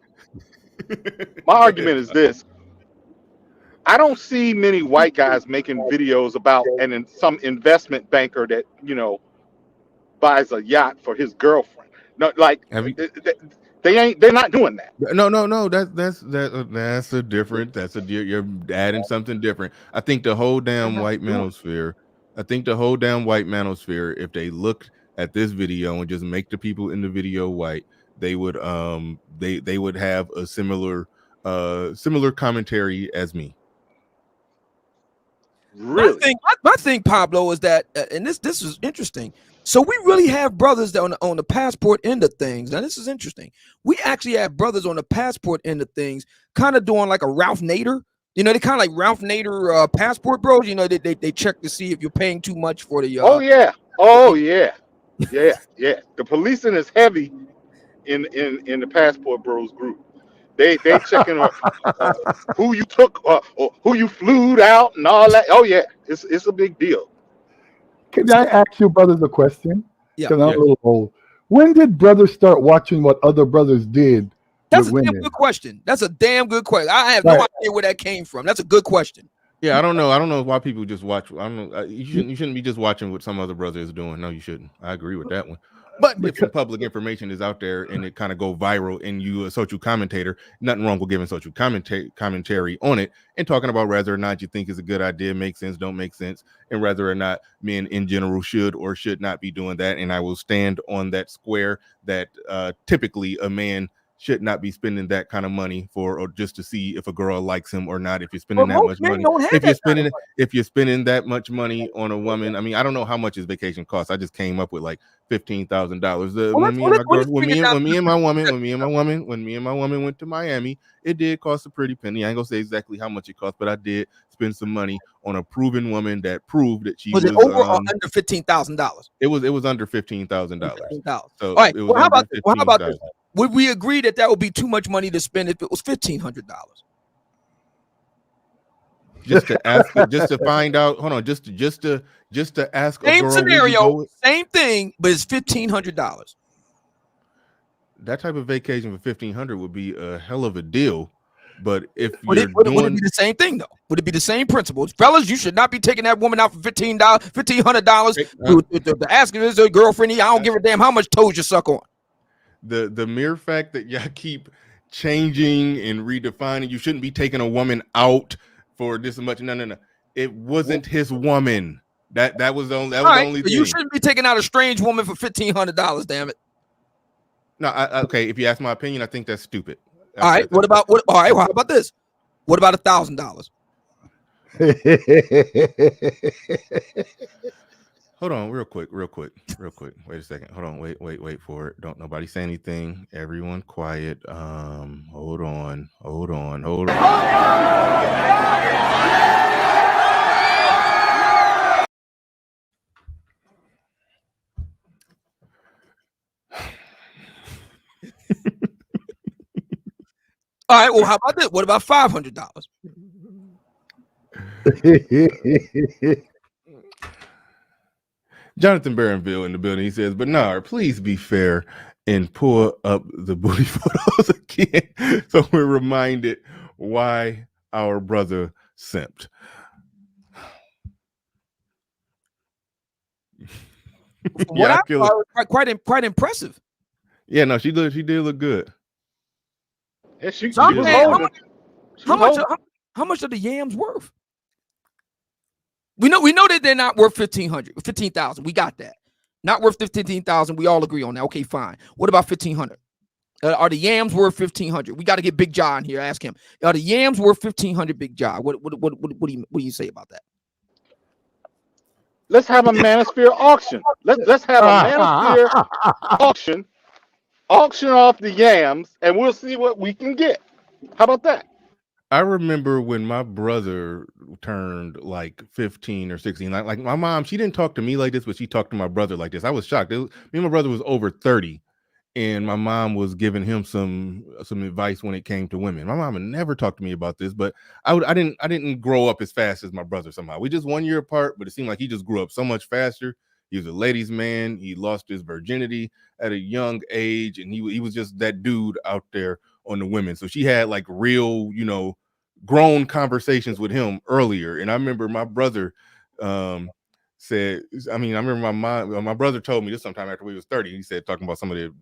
I don't see many white guys making videos about some investment banker that buys a yacht for his girlfriend. No, like they're not doing that. No. That's a different. You're adding something different. I think the whole damn white manosphere. If they looked at this video and just make the people in the video white, they would they would have a similar commentary as me. Really? My thing, Pablo, is that and this is interesting. So we really have brothers that on the passport end of things. Now this is interesting. We actually have brothers on the passport end of things, kind of doing like a Ralph Nader. They kind of like Ralph Nader passport bros. They check to see if you're paying too much for the. Oh yeah. The policing is heavy in the passport bros group. They checking who you took or who you flew out and all that. Oh yeah, it's a big deal. Can I ask you brothers a question? Yeah. Because I'm a little old. When did brothers start watching what other brothers did? That's with a damn good question. That's a damn good question. I have no idea where that came from. That's a good question. Yeah, I don't know why people just watch. I don't know. You shouldn't be just watching what some other brother is doing. No, you shouldn't. I agree with that one. But if some public information is out there and it kind of go viral and you a social commentator, nothing wrong with giving social commentary on it and talking about whether or not you think is a good idea, makes sense, don't make sense, and whether or not men in general should or should not be doing that. And I will stand on that square that typically a man should not be spending that kind of money or just to see if a girl likes him or not. If you're spending that much money, if you're spending that much money on a woman, I mean, I don't know how much his vacation costs. I just came up with like $15,000. When me and my woman went to Miami, it did cost a pretty penny. I ain't gonna say exactly how much it cost, but I did spend some money on a proven woman that proved that she was it over or under $15,000? It was under $15,000. So all right. it was how about $15,000. this? Would we agree that would be too much money to spend if it was $1,500? Just to ask, just to find out. Hold on, just to ask a girl. Same scenario, same thing, but it's $1,500. That type of vacation for $1,500 would be a hell of a deal. But if would it be the same thing though? Would it be the same principles, fellas? You should not be taking that woman out for $1,500 to ask her, is a girlfriend? I don't give a damn how much toes you suck on. The mere fact that y'all keep changing and redefining, you shouldn't be taking a woman out for this much. No. It wasn't his woman. That was the only thing. You shouldn't be taking out a strange woman for $1,500. Damn it. No, okay. If you ask my opinion, I think that's stupid. All right. All right. How about this? What about $1,000? Hold on, real quick. Wait a second. Hold on. Wait for it. Don't nobody say anything. Everyone quiet. Hold on. All right. Well, how about this? What about $500? Jonathan Barronville in the building. He says, Bernard, please be fair and pull up the booty photos again so we're reminded why our brother simped. Yeah, quite impressive. Yeah, no, she did look good. Yeah, how much are the yams worth? We know that they're not worth $15,000. We got that. Not worth $15,000. We all agree on that. Okay, fine. What about $1,500? Are the yams worth $1,500? We got to get Big John here. Ask him. Are the yams worth $1,500? Big John. What do you say about that? Let's have a manosphere auction. Let's have a manosphere auction. Auction off the yams, and we'll see what we can get. How about that? I remember when my brother turned like 15 or 16. Like my mom, she didn't talk to me like this, but she talked to my brother like this. I was shocked. Me and my brother was over 30, and my mom was giving him some advice when it came to women. My mom had never talked to me about this, but I didn't grow up as fast as my brother somehow. We just 1 year apart, but it seemed like he just grew up so much faster. He was a ladies' man. He lost his virginity at a young age, and he was just that dude out there on the women. So she had like real, grown conversations with him earlier. And I remember my brother said, I remember my brother told me this sometime after we was 30. He said, talking about some of the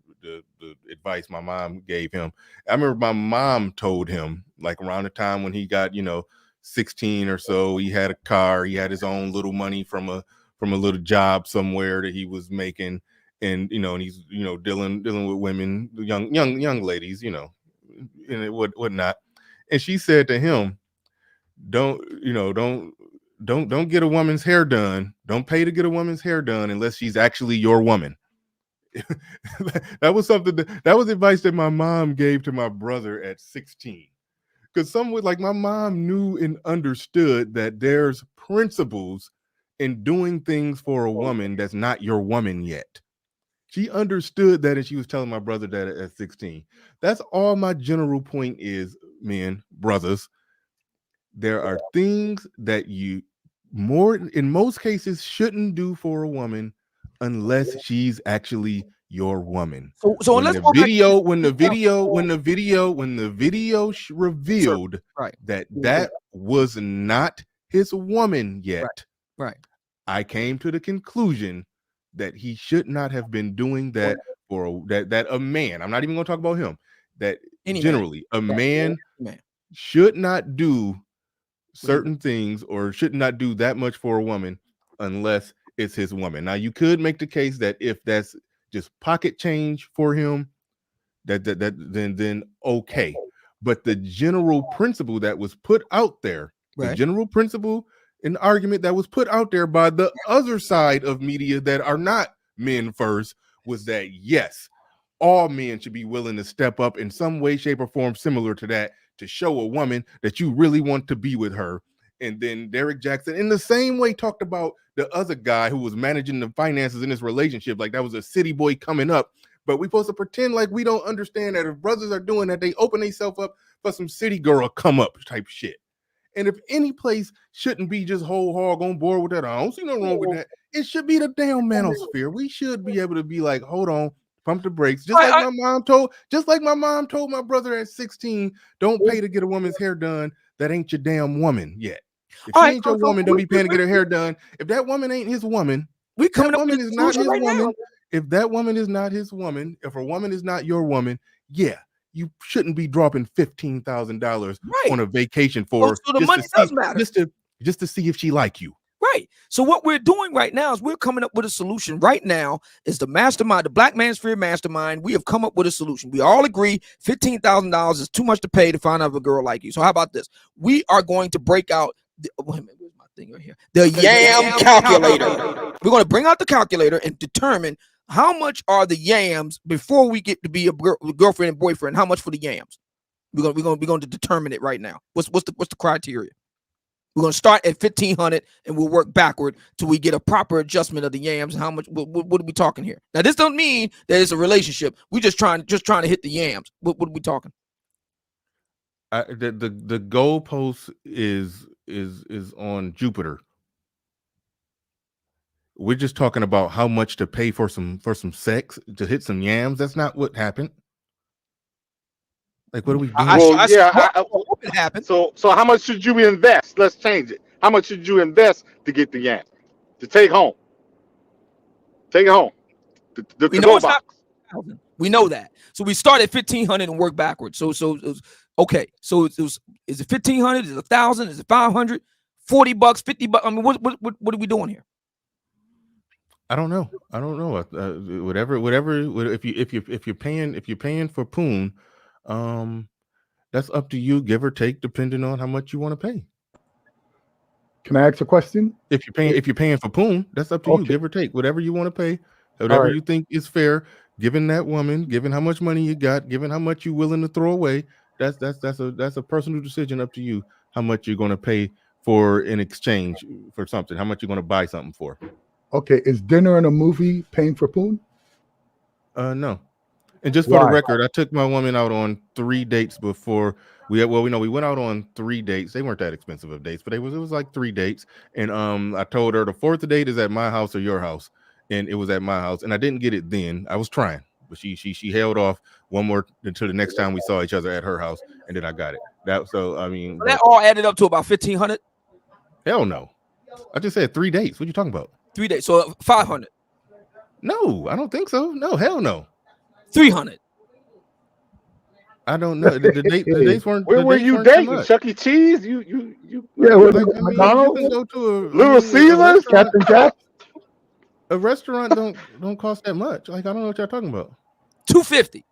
advice my mom gave him. I remember my mom told him, like around the time when he got, 16 or so, he had a car, he had his own little money from a little job somewhere that he was making, and and he's dealing with women, young ladies, and whatnot. And she said to him, don't get a woman's hair done. Don't pay to get a woman's hair done unless she's actually your woman. That was that was advice that my mom gave to my brother at 16. Because someone like my mom knew and understood that there's principles in doing things for a woman that's not your woman yet. She understood that, and she was telling my brother that at 16. That's all my general point is, men, brothers. There are things that you in most cases shouldn't do for a woman unless she's actually your woman. So when the video revealed that was not his woman yet, right? I came to the conclusion that he should not have been doing that for that a man. I'm not even going to talk about him. That generally a man should not do certain things or should not do that much for a woman unless it's his woman. Now you could make the case that if that's just pocket change for him, then okay. But the general principle that was put out there, the Right. general principle and argument that was put out there by the other side of media that are not men first, was that yes, all men should be willing to step up in some way, shape, or form similar to that to show a woman that you really want to be with her. And then Derek Jackson, in the same way, talked about the other guy who was managing the finances in this relationship, like that was a city boy coming up. But we supposed to pretend like we don't understand that if brothers are doing that, they open themselves up for some city girl come up type shit. And if any place shouldn't be just whole hog on board with that, I don't see nothing wrong with that. It should be the damn manosphere. We should be able to be like, hold on, pump the brakes. Just like my mom told my brother at 16, don't pay to get a woman's hair done. That ain't your damn woman yet. If she ain't your woman, don't be paying to get her hair done. If that woman ain't his woman, we coming that up woman with is not his right woman. now. If that woman is not his woman, if a woman is not your woman, yeah, you shouldn't be dropping $15,000 on a vacation for her, so the money does matter. Just to see if she like you. Right. So what we're doing right now is we're coming up with a solution. Right now is the mastermind, the Black Manosphere Mastermind. We have come up with a solution. We all agree $15,000 is too much to pay to find out if a girl like you. So how about this? We are going to break out. Wait a minute, where's my thing right here? The yam calculator. We're going to bring out the calculator and determine how much are the yams before we get to be a girlfriend and boyfriend. How much for the yams? We're going to determine it right now. What's the criteria? We're going to start at 1,500 and we'll work backward till we get a proper adjustment of the yams. How much? What are we talking here? Now, this don't mean that it's a relationship. We just trying to hit the yams. What are we talking? The goalpost is on Jupiter. We're just talking about how much to pay for some sex to hit some yams. That's not what happened. Like, what are we doing? It happened. So how much should you invest? Let's change it. How much should you invest to get the yams to take home? Take it home. The go box. We know that. So we start at 1,500 and work backwards. So it was, okay. So is it 1,500? Is it 1,000? Is it 500? $40, $50? I mean, what are we doing here? I don't know. Whatever. If you're paying for poon, that's up to you, give or take, depending on how much you want to pay. Can I ask a question? If you're paying for poon, that's up to you, give or take, whatever you want to pay, whatever you think is fair, given that woman, given how much money you got, given how much you're willing to throw away. That's a personal decision, up to you, how much you're going to pay for in exchange for something, how much you're going to buy something for. Okay, is dinner and a movie paying for poon? No. And just for the record, I took my woman out on 3 dates before we went out on 3 dates. They weren't that expensive of dates, but it was like 3 dates. And I told her the 4th date is at my house or your house, and it was at my house. And I didn't get it then. I was trying, but she held off one more until the next time we saw each other at her house, and then I got it. That all added up to about 1,500. Hell no, I just said 3 dates. What are you talking about? 3 days, so 500. No, I don't think so. No, hell no. 300. I don't know. The dates weren't. Where were you dating? Chuck E. Cheese? You Yeah, McDonald's. You can go to Little Caesars, Captain Jack. A restaurant don't cost that much. Like, I don't know what y'all talking about. $250.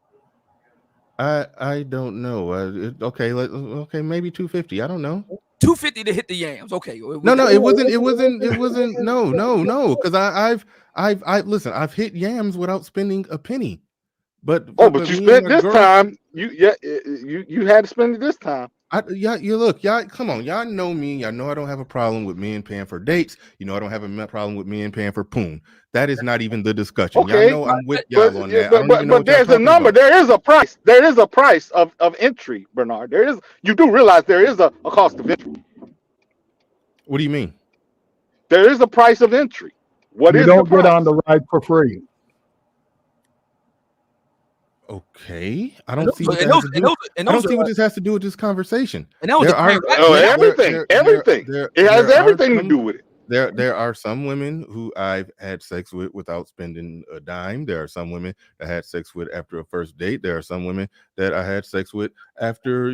I don't know. Okay, maybe $250. I don't know. $250 to hit the yams. Okay. No, it wasn't. No. Because I've hit yams without spending a penny. But you spent this time. You had to spend it this time. Y'all, come on, y'all know me. Y'all know I don't have a problem with men paying for dates. You know I don't have a problem with men paying for poon. That is not even the discussion. Okay, y'all know I'm with y'all on that. But there's a number. There is a price. There is a price of entry, Bernard. You do realize there is a cost of entry. What do you mean? There is a price of entry. You don't get on the ride for free. Okay, I don't see what this has to do with this conversation. And everything. It has everything to do with it. There are some women who I've had sex with without spending a dime. There are some women I had sex with after a first date. There are some women that I had sex with after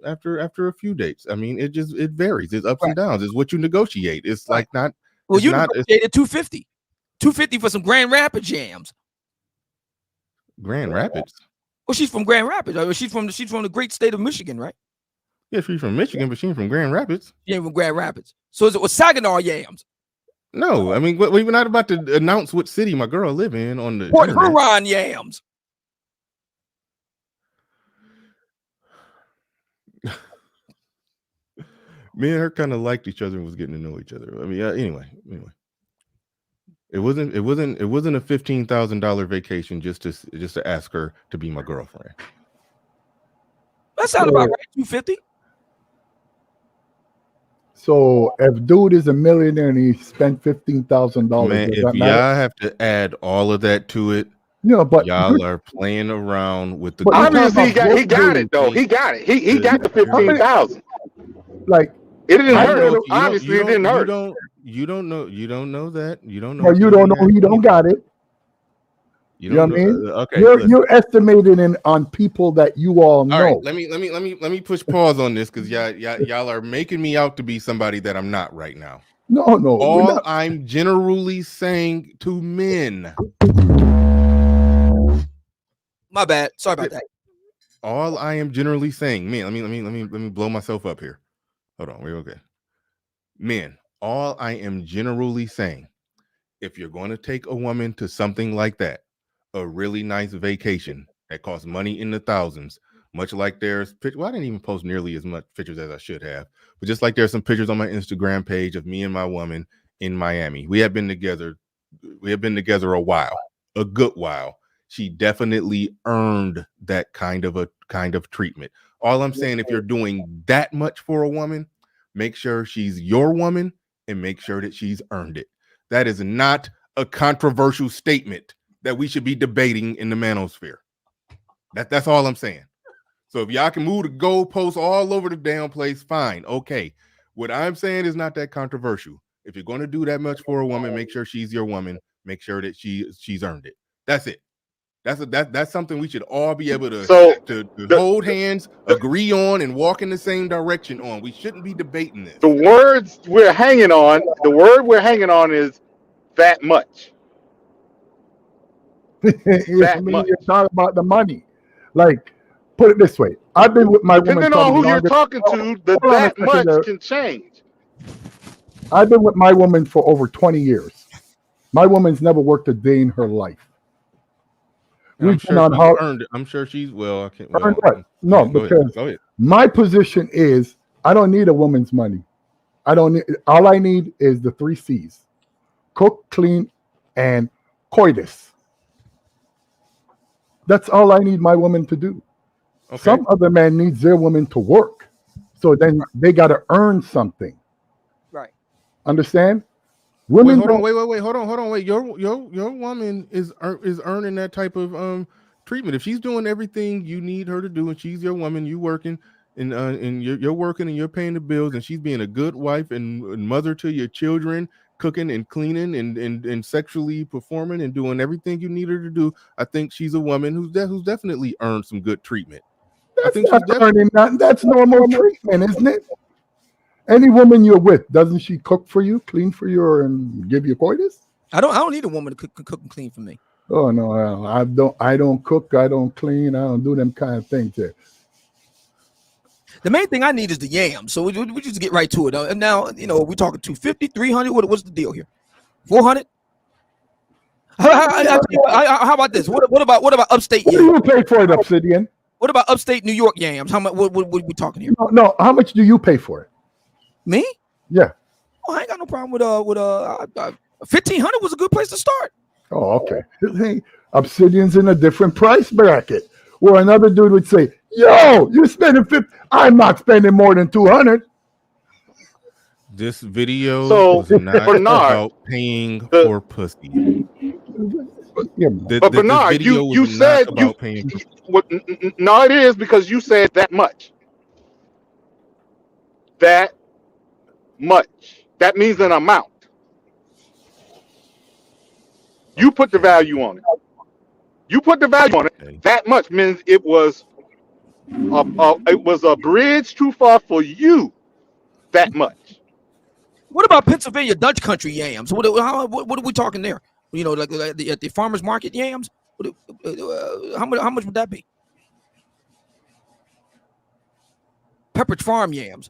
after a few dates. I mean, it varies. It's ups and downs. It's what you negotiate. It's like not. Well, you negotiated $250 for some Grand Rapids jams. Grand Rapids. Well, she's from Grand Rapids. I mean, she's from the great state of Michigan, right? Yeah, she's from Michigan, but she's from Grand Rapids. She ain't from Grand Rapids. So is it with Saginaw yams? No, I mean we're not about to announce what city my girl live in on the Port internet. Huron yams. Me and her kind of liked each other and was getting to know each other. I mean, anyway. It wasn't a $15,000 vacation just to ask her to be my girlfriend. That sounds about right. $250. So if dude is a millionaire and he spent $15,000, man, if y'all have to add all of that to it, but y'all are playing around with the. Obviously, he got it though. He got it. He got the 15,000. Like it didn't hurt. Obviously, it didn't hurt. You don't know that. You don't know. Well, you don't know he don't got it. You know what I mean? Okay, you're estimating on people that you all know. All right, let me push pause on this because y'all are making me out to be somebody that I'm not right now. No. All I'm generally saying to men. My bad. Sorry about that. All I am generally saying, man. Let me blow myself up here. Hold on, we're okay. Men, all I am generally saying, if you're going to take a woman to something like that, a really nice vacation that costs money in the thousands, much like there's well, I didn't even post nearly as much pictures as I should have, but just like there's some pictures on my Instagram page of me and my woman in Miami. We have been together a while, a good while. She definitely earned that kind of treatment. All I'm saying, if you're doing that much for a woman, make sure she's your woman and make sure that she's earned it. That is not a controversial statement that we should be debating in the manosphere. That's all I'm saying. So if y'all can move the goalposts all over the damn place, fine. Okay. What I'm saying is not that controversial. If you're going to do that much for a woman, make sure she's your woman. Make sure that she's earned it. That's it. That's something we should all be able to hold hands, agree on, and walk in the same direction on. We shouldn't be debating this. The word we're hanging on is that much. You're talking about the money. Like, put it this way. I've been with my woman. Depending on who you're talking to, that much can change. I've been with my woman for over 20 years. My woman's never worked a day in her life. I'm sure she's well. I can't. Well, earned what? No, because my position is I don't need a woman's money. All I need is the 3 C's: cook, clean, and coitus. That's all I need my woman to do. Okay. Some other man needs their woman to work, so then they got to earn something. Right. Understand? Women. Hold on. Wait. Your woman is earning that type of treatment. If she's doing everything you need her to do, and she's your woman, you working, and you're working, and you're paying the bills, and she's being a good wife and mother to your children, cooking and cleaning and sexually performing and doing everything you need her to do, I think she's a woman who's definitely earned some good treatment. That's normal treatment, isn't it? Any woman you're with, doesn't she cook for you, clean for you, and give you coitus? I don't need a woman to cook and clean for me. Oh no, I don't cook, I don't clean, I don't do them kind of things there. The main thing I need is the yams. So we just get right to it. And now, we're talking 250, 300. What's the deal here? 400? How about this? What about upstate yams? What do you pay for it, Obsidian? What about upstate New York yams? How much? What we talking here? No. How much do you pay for it? Me? Yeah. Oh, I ain't got no problem with 1,500 was a good place to start. Oh, okay. Hey, Obsidian's in a different price bracket. Where another dude would say, "Yo, you spending 50? I'm not spending more than 200." This video is not about paying for pussy. But Bernard, you said you. No, it is because you said that much. That much. That means an amount. You put the value on it. Okay. That much means it was a bridge too far for you. That much. What about Pennsylvania Dutch country yams? What are we talking there? Like at the farmers market yams. How much would that be? Pepperidge Farm yams.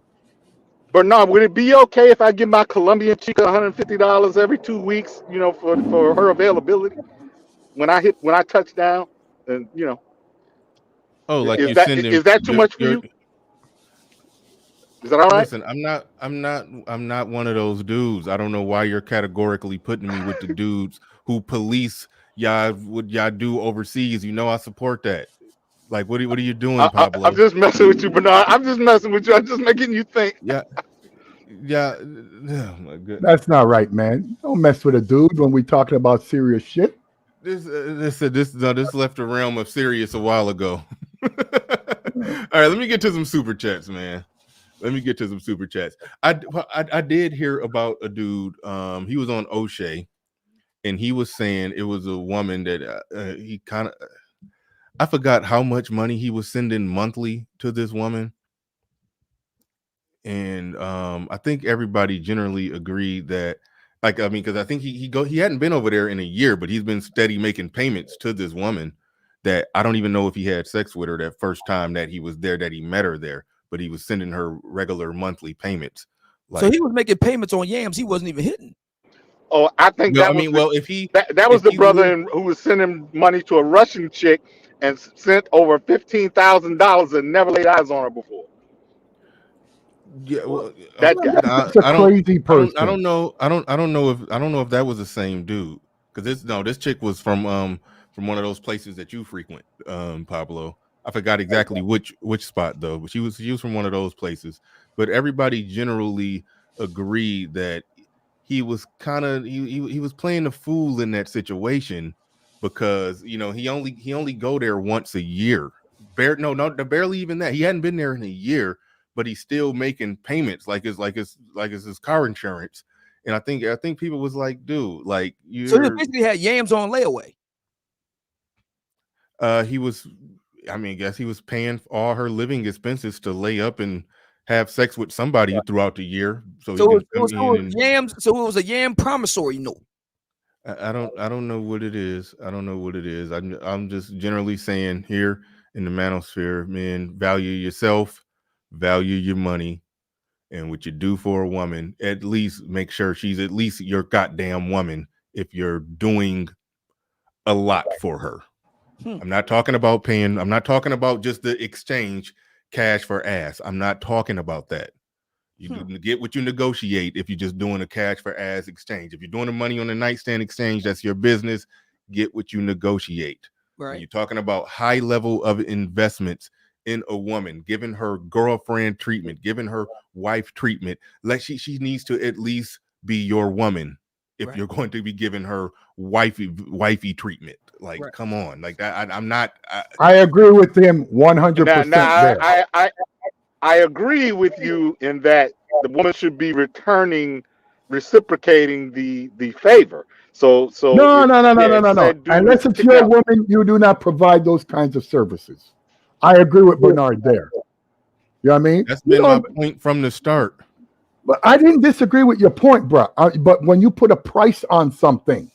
Bernard, would it be okay if I give my Colombian chica $150 every 2 weeks, for her availability when I touch down? And Oh, like is you that send him is that too much for your you? Is that all right? listen, I'm not one of those dudes. I don't know why you're categorically putting me with the dudes who police y'all what y'all do overseas. You know I support that. Like what are you doing, I'm Pablo? just messing with you, Bernard. I'm just messing with you. I'm just making you think. Yeah, yeah. Oh my goodness. That's not right, man. Don't mess with a dude when we talking about serious shit. This left the realm of serious a while ago. All right, let me get to some super chats, man. Let me get to some super chats. I did hear about a dude. He was on O'Shea, and he was saying it was a woman that he kind of. I forgot how much money he was sending monthly to this woman, and I think everybody generally agreed that, like, I mean, because I think he hadn't been over there in a year, but he's been steady making payments to this woman. That I don't even know if he had sex with her that first time that he was there, that he met her there, but he was sending her regular monthly payments. So he was making payments on yams he wasn't even hitting. Oh, I think well, that I was mean, well, if he that was if the he brother lived, who was sending money to a Russian chick and sent over $15,000 and never laid eyes on her before. yeah, well, That guy. That's a I don't, crazy person. I don't know, I don't know if that was the same dude, because this chick was from one of those places that you frequent, Pablo. I forgot exactly which spot though, but she was from one of those places. But everybody generally agreed that he was kind of he was playing the fool in that situation, because he only go there once a year. Barely even that. He hadn't been there in a year, but he's still making payments like it's his car insurance. And I think people was like, dude, like So he basically had yams on layaway. he was, I mean, I guess he was paying all her living expenses to lay up and have sex with somebody throughout the year, so he can come in and yams. So it was a yam promissory note. I don't know what it is. I don't know what it is. I'm just generally saying here in the manosphere, man, value yourself, value your money, and what you do for a woman, at least make sure she's at least your goddamn woman if you're doing a lot for her. I'm not talking about paying. I'm not talking about just the exchange cash for ass. I'm not talking about that. You get what you negotiate if you're just doing a cash for ass exchange. If you're doing the money on the nightstand exchange, that's your business. Get what you negotiate. Right. When you're talking about high level of investments in a woman, giving her girlfriend treatment, giving her wife treatment, like she needs to at least be your woman if you're going to be giving her wifey treatment. Like, come on, like that. I'm not. I agree with him 100%. Now, There. I agree with you in that the woman should be reciprocating the favor. So No. said dude Unless is it's picking your up. woman, you do not provide those kinds of services. I agree with Bernard there. You know what I mean? That's been my point from the start. But I didn't disagree with your point, bro. But when you put a price on something,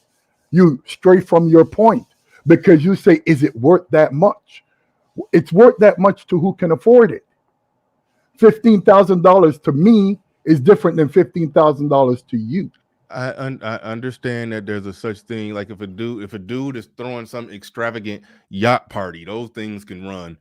you stray from your point because you say, is it worth that much? It's worth that much to who can afford it. $15,000 to me is different than $15,000 to you. I understand that there's a such thing, like if a dude is throwing some extravagant yacht party, those things can run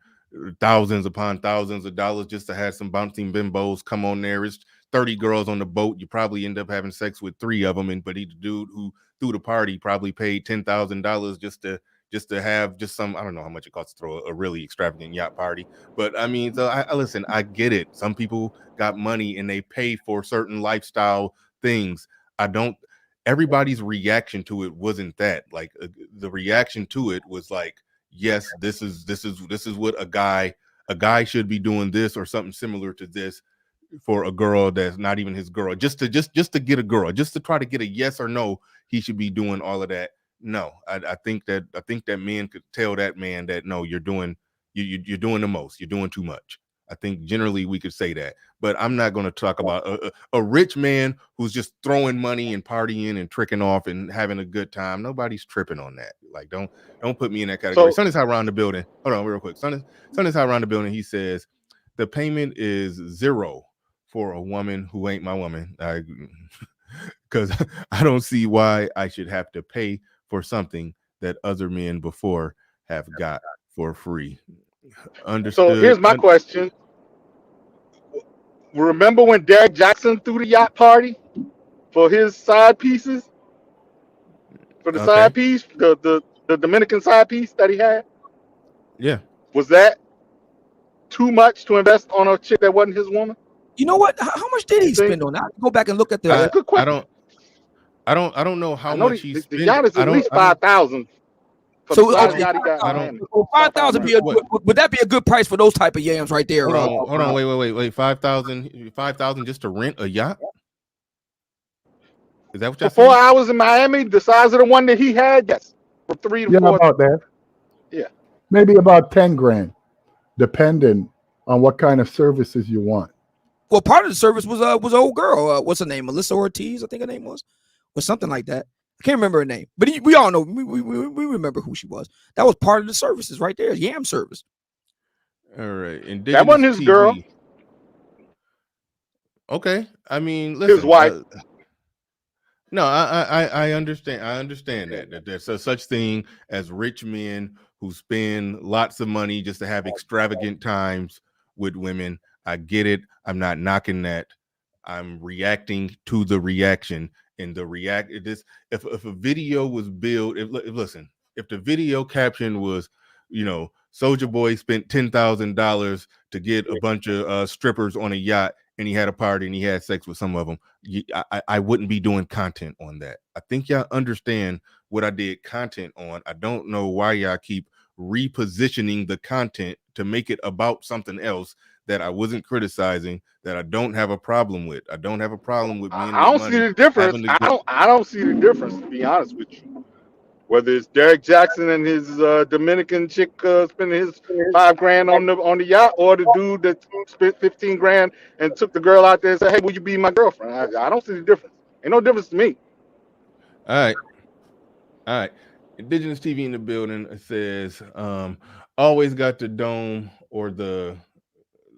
thousands upon thousands of dollars just to have some bouncing bimbos come on there. It's 30 girls on the boat. You probably end up having sex with 3 of them, but the dude who threw the party probably paid $10,000 just to have just some, I don't know how much it costs to throw a really extravagant yacht party. But I mean, so I listen, I get it. Some people got money and they pay for certain lifestyle things. Everybody's reaction to it wasn't that. Like the reaction to it was like, yes, this is what a guy should be doing, this or something similar to this for a girl that's not even his girl, just to get a girl, just to try to get a yes or no. He should be doing all of that. No, I think that men could tell that man that no, you're doing the most, you're doing too much. I think generally we could say that, but I'm not going to talk about a rich man who's just throwing money and partying and tricking off and having a good time. Nobody's tripping on that. Like, don't put me in that category. Son is how around the building. Hold on, real quick. Son is how around the building. He says the payment is 0 for a woman who ain't my woman. Because I don't see why I should have to pay for something that other men before have got for free. Understood. So here's my question. Remember when Derek Jackson threw the yacht party for his side pieces? For the side piece, the Dominican side piece that he had? Yeah. Was that too much to invest on a chick that wasn't his woman? You know what? How much did he spend on that? I have to go back and look at the. That's a good question. I don't know how much he spent. The yacht is at least 5,000. So okay, yacht he got in Miami. 5,000 would that be a good price for those type of yams right there? Hold on, wait, 5,000 just to rent a yacht? Is that what you're saying? For 4 hours in Miami, the size of the one that he had, yes. For 3 to 4. About that. Yeah. Maybe about 10 grand, depending on what kind of services you want. Well, part of the service was an old girl. What's her name? Melissa Ortiz, I think her name was, or something like that. I can't remember her name, but we all know we remember who she was. That was part of the services right there, yam service. All right, that wasn't his TV. Girl. Okay, I mean, listen, his wife. No, I understand. I understand that there's such thing as rich men who spend lots of money just to have extravagant times with women. I get it. I'm not knocking that. I'm reacting to the reaction. And if a video was billed, if the video caption was, Soulja Boy spent $10,000 to get a bunch of strippers on a yacht, and he had a party and he had sex with some of them, I wouldn't be doing content on that. I think y'all understand what I did content on. I don't know why y'all keep repositioning the content to make it about something else that I wasn't criticizing, that I don't have a problem with. I don't have a problem with men. I don't see the difference. I don't see the difference, to be honest with you. Whether it's Derek Jackson and his Dominican chick spending his $5 grand on the yacht, or the dude that spent 15 grand and took the girl out there and said, "Hey, will you be my girlfriend?" I don't see the difference. Ain't no difference to me. All right. Indigenous TV in the building says, always got the dome or the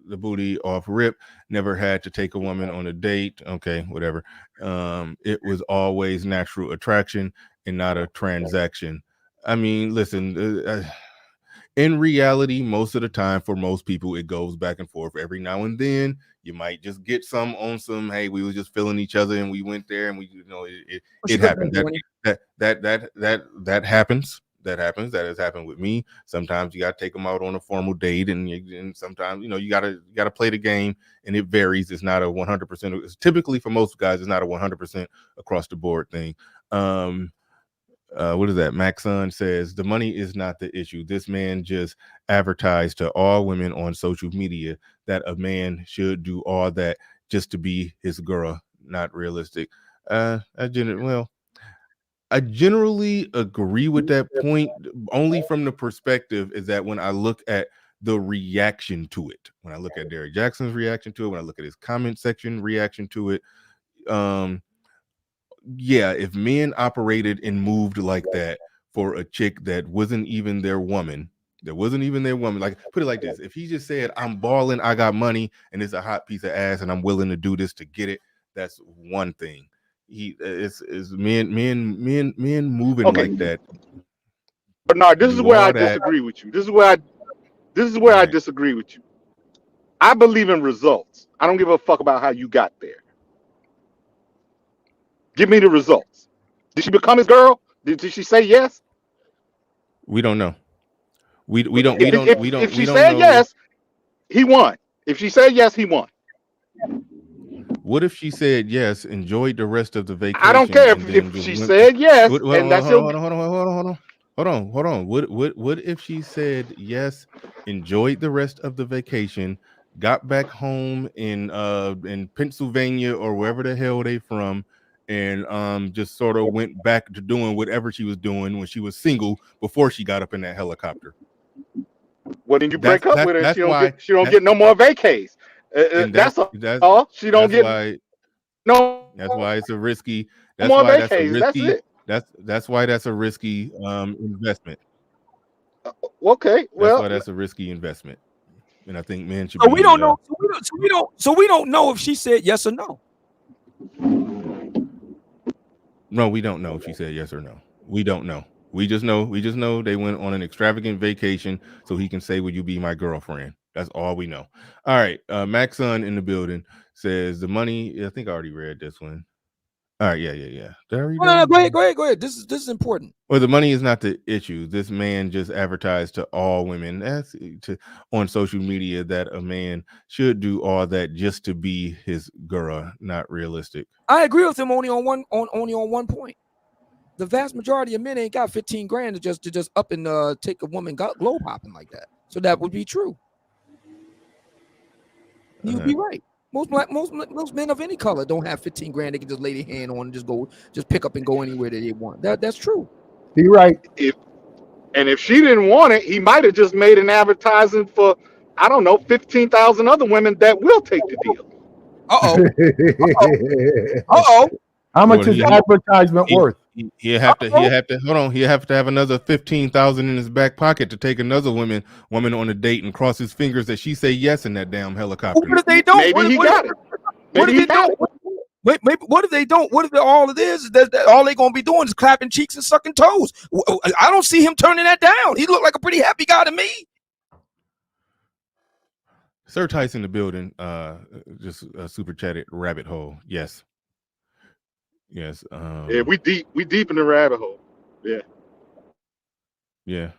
booty off rip, never had to take a woman on a date. Okay, whatever. It was always natural attraction and not a transaction. I mean, listen, in reality, most of the time for most people, it goes back and forth. Every now and then you might just get some on some, hey, we was just feeling each other and we went there and it happened. That happens. That happens. That has happened with me. Sometimes you got to take them out on a formal date, and sometimes you got to play the game, and it varies. It's not a 100%. It's typically for most guys, it's not a 100% across the board thing. What is that? Maxon says the money is not the issue. This man just advertised to all women on social media that a man should do all that just to be his girl. Not realistic. I generally agree with that point, only from the perspective is that when I look at the reaction to it, when I look at Derek Jackson's reaction to it, when I look at his comment section reaction to it, if men operated and moved like that for a chick that wasn't even their woman, like, put it like this, if he just said, I'm balling, I got money, and it's a hot piece of ass, and I'm willing to do this to get it, that's one thing. Is men moving like that. But no, this is where I disagree with you. This is where I disagree with you. I believe in results. I don't give a fuck about how you got there. Give me the results. Did she become his girl? Did she say yes? We don't know. We don't. If she said yes, he won. If she said yes, he won. What if she said yes, enjoyed the rest of the vacation? I don't care if she said yes, and that's hold on. What if she said yes, enjoyed the rest of the vacation, got back home in Pennsylvania or wherever the hell they from, and just sort of went back to doing whatever she was doing when she was single before she got up in that helicopter? Well, then you break up with her. She don't get no more vacays. That's all. She don't get no. That's why it's a risky. That's why that's a risky. That's why that's a risky investment. Okay, well, that's why that's a risky investment. and I think men should So be. we don't know. So we don't know if she said yes or no. No, we don't know if she said yes or no. We don't know. We just know they went on an extravagant vacation so he can say, "Will you be my girlfriend?" That's all we know. All right. Maxon in the building says the money. I think I already read this one. All right. Yeah. Did I read No, that? go ahead. This is important. Well, the money is not the issue. This man just advertised to all women on social media that a man should do all that just to be his girl. Not realistic. I agree with him only on one point. The vast majority of men ain't got 15 grand to just up and take a woman globe hopping like that. So that would be true. You'd be right. Most men of any color don't have 15 grand they can just lay their hand on and just pick up and go anywhere that they want. That's true. You're right. If she didn't want it, he might have just made an advertising for, I don't know, 15,000 other women that will take the deal. How much is advertisement worth? He'll have to hold on. He'll have to have another 15,000 in his back pocket to take another woman on a date and cross his fingers that she say yes in that damn helicopter. What if they don't? Maybe he got it. What if they don't? Wait, maybe what if they don't? What if all it is that all they're gonna be doing is clapping cheeks and sucking toes? I don't see him turning that down. He looked like a pretty happy guy to me. Sir Tyson in the building, just super chatted rabbit hole. Yes. Yeah, we deep in the rabbit hole. Yeah.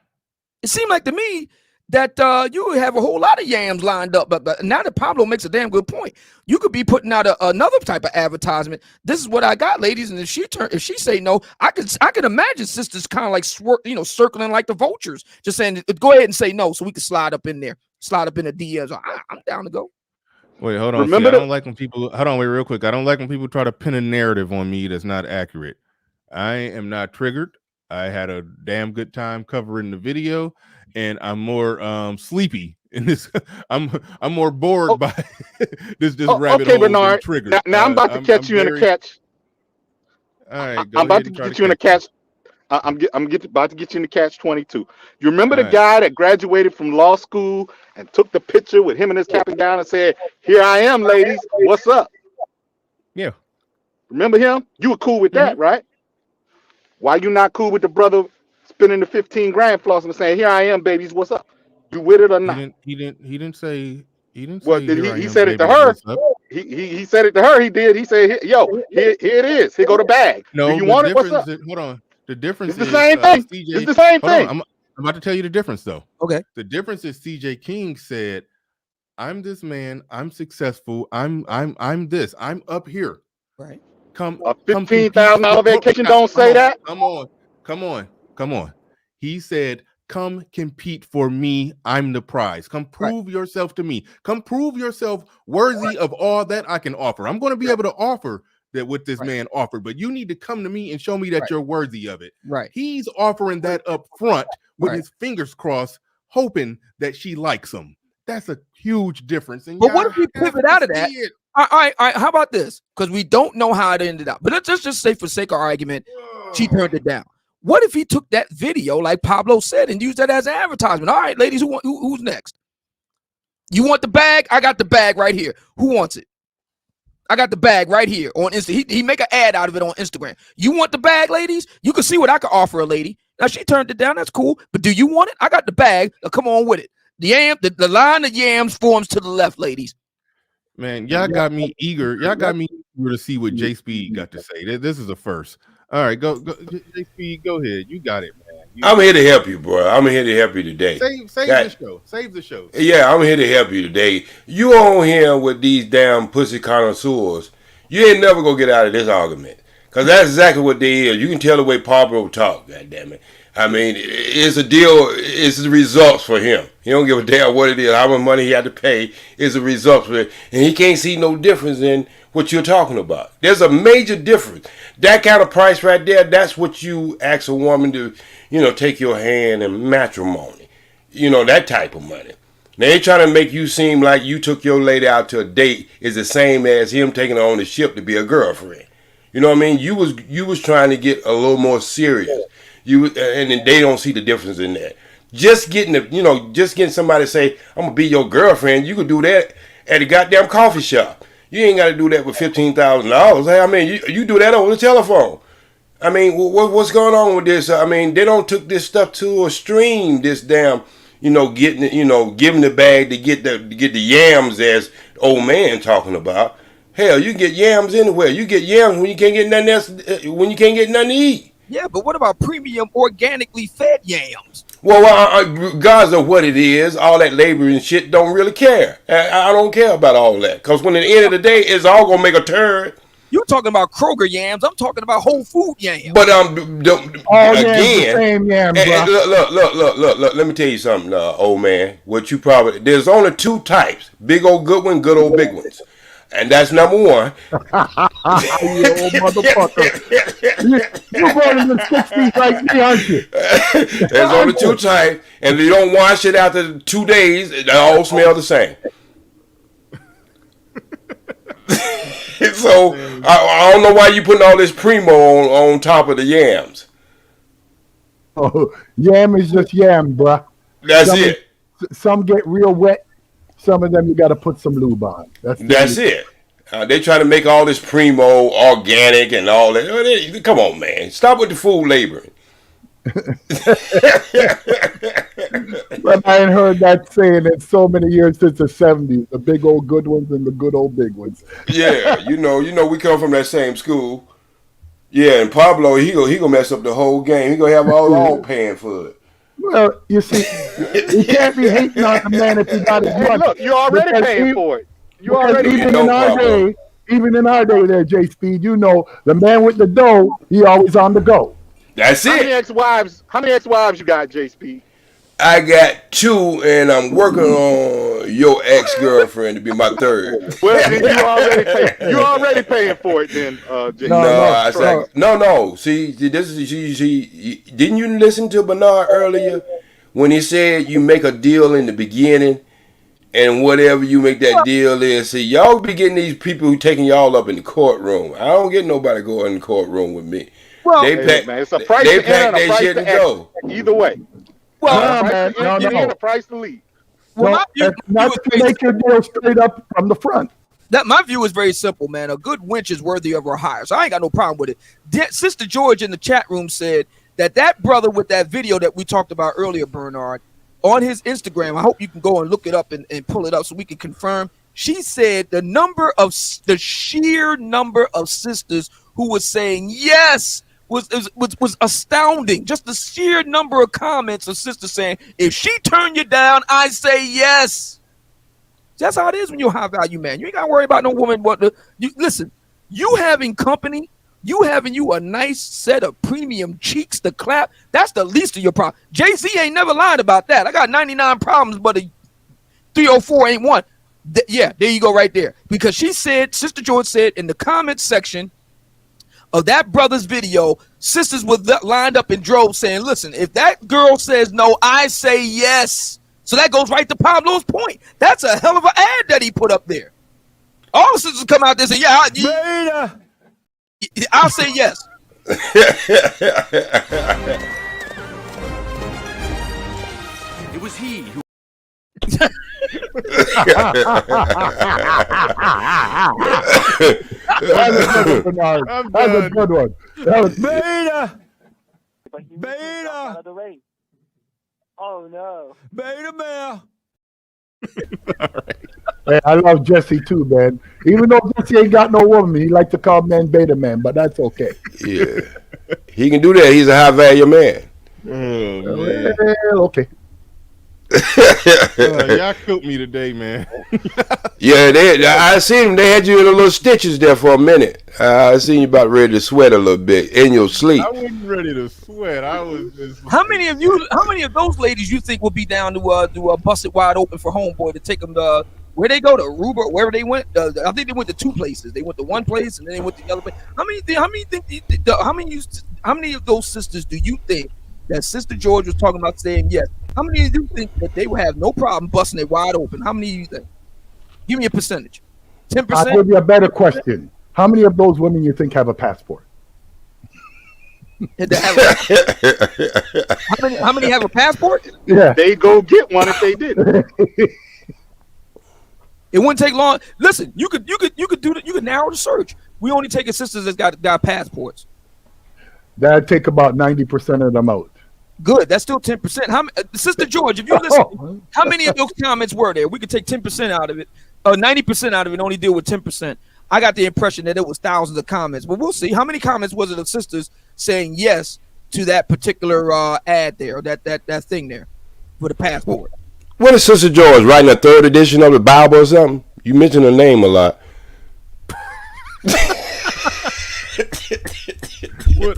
It seemed like to me that you have a whole lot of yams lined up, but now that Pablo makes a damn good point. You could be putting out another type of advertisement. This is what I got, ladies, and if she say no, I could imagine sisters kind of like circling like the vultures, just saying, go ahead and say no, so we can slide up in there, slide up in the DMs. I'm down to go. Wait, hold on. I don't like when people. Hold on, wait, real quick. I don't like when people try to pin a narrative on me that's not accurate. I am not triggered. I had a damn good time covering the video, and I'm more sleepy in this. I'm more bored by this rabbit hole. Bernard. Triggered. Now I'm about to catch you in a catch. All right, I'm about to get you in a catch. I'm about to get you in the catch-22. You remember the guy that graduated from law school and took the picture with him and his cap and gown and said, "Here I am, ladies. What's up?" Yeah. Remember him? You were cool with that, right? Why you not cool with the brother spending the 15 grand flossing and saying, "Here I am, babies. What's up?" You with it or not? He didn't say. Well, he said it to her. He said it to her. He did. He said, "Yo, here it is. Here go the bag. No, do you want it? What's up?" Hold on. The difference is the same thing. CJ, it's the same thing. I'm about to tell you the difference, though. Okay. The difference is CJ King said, "I'm this man. I'm successful. I'm this. I'm up here." Right. Come a $15,000 vacation. Don't say that. Come on. He said, "Come compete for me. I'm the prize. Come prove yourself to me. Come prove yourself worthy of all that I can offer. I'm going to be able to offer that what this man offered, but you need to come to me and show me that you're worthy of it." Right. He's offering that up front with his fingers crossed, hoping that she likes him. That's a huge difference. And but what if we pivot out of that? All right. How about this? Because we don't know how it ended up. But let's just say, for sake of argument, she turned it down. What if he took that video, like Pablo said, and used that as an advertisement? All right, ladies, who's next? You want the bag? I got the bag right here. Who wants it? I got the bag right here on Insta. He make an ad out of it on Instagram. You want the bag, ladies? You can see what I can offer a lady. Now she turned it down. That's cool. But do you want it? I got the bag. Now come on with it. The line of yams forms to the left, ladies. Man, y'all got me eager. Y'all got me eager to see what J Speed got to say. This is a first. All right, go J Speed. Go ahead. You got it, man. I'm here to help you, bro. I'm here to help you today. Save the show. Yeah, I'm here to help you today. You on here with these damn pussy connoisseurs. You ain't never gonna get out of this argument. Because that's exactly what they is. You can tell the way Pablo talk, goddammit. I mean, it's a deal. It's the results for him. He don't give a damn what it is, how much money he had to pay. It's the results for it. And he can't see no difference in what you're talking about. There's a major difference. That kind of price right there, that's what you ask a woman to, take your hand in matrimony. That type of money. They ain't trying to make you seem like you took your lady out to a date is the same as him taking her on the ship to be a girlfriend. You know what I mean? You was trying to get a little more serious. And they don't see the difference in that. Just getting somebody to say, I'm gonna be your girlfriend, you could do that at a goddamn coffee shop. You ain't gotta do that with $15,000. Hey, I mean, you do that over the telephone. I mean, what's going on with this? I mean, they don't took this stuff to a stream. This damn, giving the bag to get the yams, as old man talking about. Hell, you get yams anywhere. You get yams when you can't get nothing else. When you can't get nothing to eat. Yeah, but what about premium organically fed yams? Well, regardless of what it is, all that labor and shit don't really care. I don't care about all that, because when at the end of the day, it's all gonna make a turn. You're talking about Kroger yams. I'm talking about Whole Food yams. But Again, same yam, look. Let me tell you something, old man. There's only two types: big old good one, good old big ones, and that's number one. You old motherfucker. You're born in the 60s like me, aren't you? There's only two types, and if you don't wash it after 2 days, they all smell the same. So I don't know why you putting all this primo on top of the yams. Oh, yam is just yam, bruh. That's it. Some get real wet. Some of them you got to put some lube on. That's it. They try to make all this primo organic and all that. Come on, man. Stop with the food laboring. But I ain't heard that saying in so many years since the 70s. The big old good ones and the good old big ones. Yeah, you know, we come from that same school. Yeah, and Pablo, he gonna mess up the whole game. He gonna have all paying for it. Well, you see, you can't be hating on the man if you got his money. Look, you're already paying for it. You already even in our day there, J Speed, the man with the dough, he always on the go. That's it. How many ex-wives you got, J Speed? I got 2, and I'm working on your ex-girlfriend to be my third. Well, then you already paying for it, then, J. No. See, this is didn't you listen to Bernard earlier when he said you make a deal in the beginning, and whatever you make that deal is? See, y'all be getting these people who taking y'all up in the courtroom. I don't get nobody going in the courtroom with me. Well, it's a price to enter and a price to exit. Either way. Well, a price to leave. Well, not to make your deal straight up from the front. My view is very simple, man. A good winch is worthy of her hire, so I ain't got no problem with it. Sister George in the chat room said that brother with that video that we talked about earlier, Bernard, on his Instagram. I hope you can go and look it up and pull it up so we can confirm. She said the sheer number of sisters who was saying yes was astounding. Just the sheer number of comments of sisters saying, if she turn you down, I say yes. That's how it is when you're a high value man. You ain't got to worry about no woman. Listen, you having company, you having a nice set of premium cheeks to clap, that's the least of your problem. Jay-Z ain't never lied about that. I got 99 problems, but a 304 ain't one. Yeah, there you go right there. Because Sister George said in the comment section of that brother's video, sisters were lined up in droves saying, listen, if that girl says no, I say yes. So that goes right to Pablo's point. That's a hell of an ad that he put up there. All the sisters come out there and say, yeah, I'll say yes. It was he who That's a good one. That was Beta. Oh no. Beta male. Hey, I love Jesse too, man. Even though Jesse ain't got no woman, he like to call men beta man, but that's okay. Yeah, he can do that. He's a high value man. Oh, man. Well, okay. Y'all cooked me today, man. Yeah, I seen them. They had you in a little stitches there for a minute. I seen you about ready to sweat a little bit in your sleep. I wasn't ready to sweat. I was just. How many of those ladies you think will be down to bust it wide open for homeboy to take them to where they go to Aruba, wherever they went? I think they went to 2 places. They went to one place and then they went to the other place. How many of those sisters do you think that Sister George was talking about saying yes? How many of you think that they would have no problem busting it wide open? How many of you think? Give me a percentage. 10%? I'll give you a better question. How many of those women you think have a passport? How many have a passport? Yeah. They go get one if they didn't. It wouldn't take long. Listen, you could do that. You could narrow the search. We only taking sisters that's got passports. That'd take about 90% of them out. Good. That's still 10%. Sister George, if you listen, how many of those comments were there? We could take 10% out of it, 90% out of it. Only deal with 10%. I got the impression that it was thousands of comments, but we'll see. How many comments was it of sisters saying yes to that particular ad there, or that thing there for the passport? What is Sister George writing a third edition of the Bible or something? You mention her name a lot. What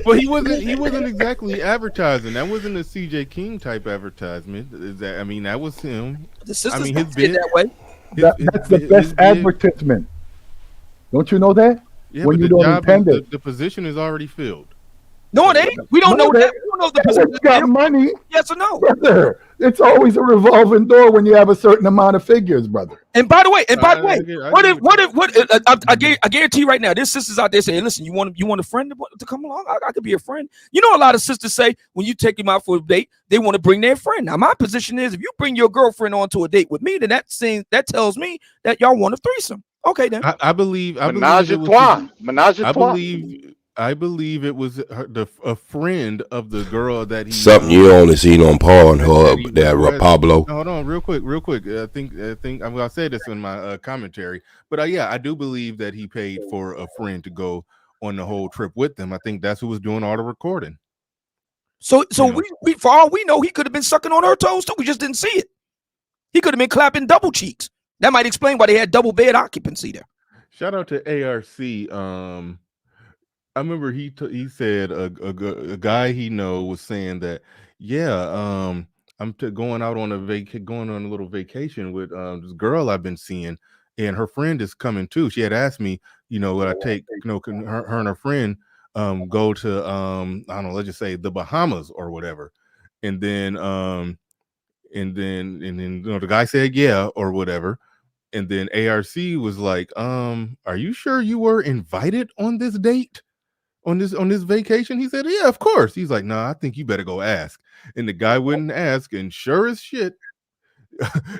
well, he wasn't exactly advertising. That wasn't a CJ King type advertisement. That was him. The sisters his did bid that way. That's the best advertisement. Don't you know that? Yeah, when but you the don't job intend it. the position is already filled. No, it ain't. We don't know that. We don't know if the position is got filled. money. Yes or no? Brother, it's always a revolving door when you have a certain amount of figures, brother. And by the way, I guarantee you right now, there's sisters out there saying, "Listen, you want a friend to come along? I could be a friend." You know, a lot of sisters say when you take them out for a date, they want to bring their friend. Now, my position is, if you bring your girlfriend onto a date with me, then that tells me that y'all want a threesome. Okay, then. I believe Menage a trois. Menage a trois. I believe it was a friend of the girl that he. Something you only seen on Pornhub, there, Pablo. Hold on, real quick. I think I said this in my commentary, but yeah, I do believe that he paid for a friend to go on the whole trip with them. I think that's who was doing all the recording. So we for all we know, he could have been sucking on her toes too. We just didn't see it. He could have been clapping double cheeks. That might explain why they had double bed occupancy there. Shout out to ARC. I remember he said a guy he know was saying that, yeah, I'm going out on going on a little vacation with this girl I've been seeing, and her friend is coming too. She had asked me, would I take, can her and her friend go to I don't know, let's just say the Bahamas or whatever, and then the guy said yeah or whatever. And then ARC was like, are you sure you were invited on this date? On this vacation? He said, yeah, of course. He's like, no, I think you better go ask. And the guy wouldn't ask, and sure as shit,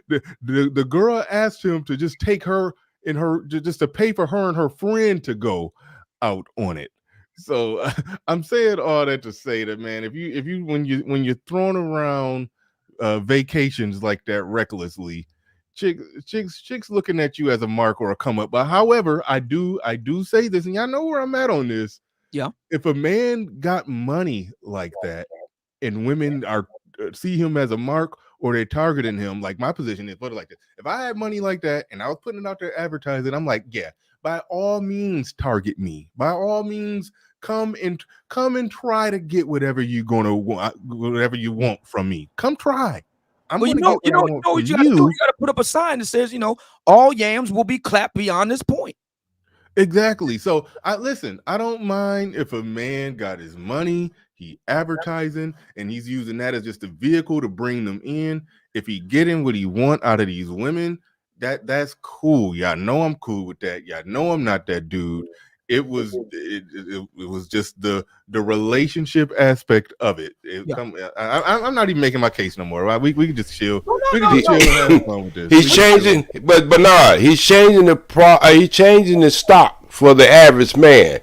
the girl asked him to just take her and just to pay for her and her friend to go out on it. So I'm saying all that to say that, man, if you when you're throwing around vacations like that recklessly, chicks looking at you as a mark or a come up. But however, I do say this, and y'all know where I'm at on this. Yeah. If a man got money like that and women are see him as a mark or they're targeting him, like my position is, put it like this. If I had money like that and I was putting it out there advertising, I'm like, yeah, by all means target me. By all means come and try to get whatever you want from me. Come try. Well, you know what you gotta do? You gotta put up a sign that says, all yams will be clapped beyond this point. Exactly. So I don't mind if a man got his money, he advertising, and he's using that as just a vehicle to bring them in. If he getting what he want out of these women, that's cool. Y'all know I'm cool with that. Y'all know I'm not that dude. It was just the relationship aspect of it. I'm not even making my case no more. Right? We can just chill. We can just chill and have fun with this. He's changing, but Bernard, he's changing the stock for the average man.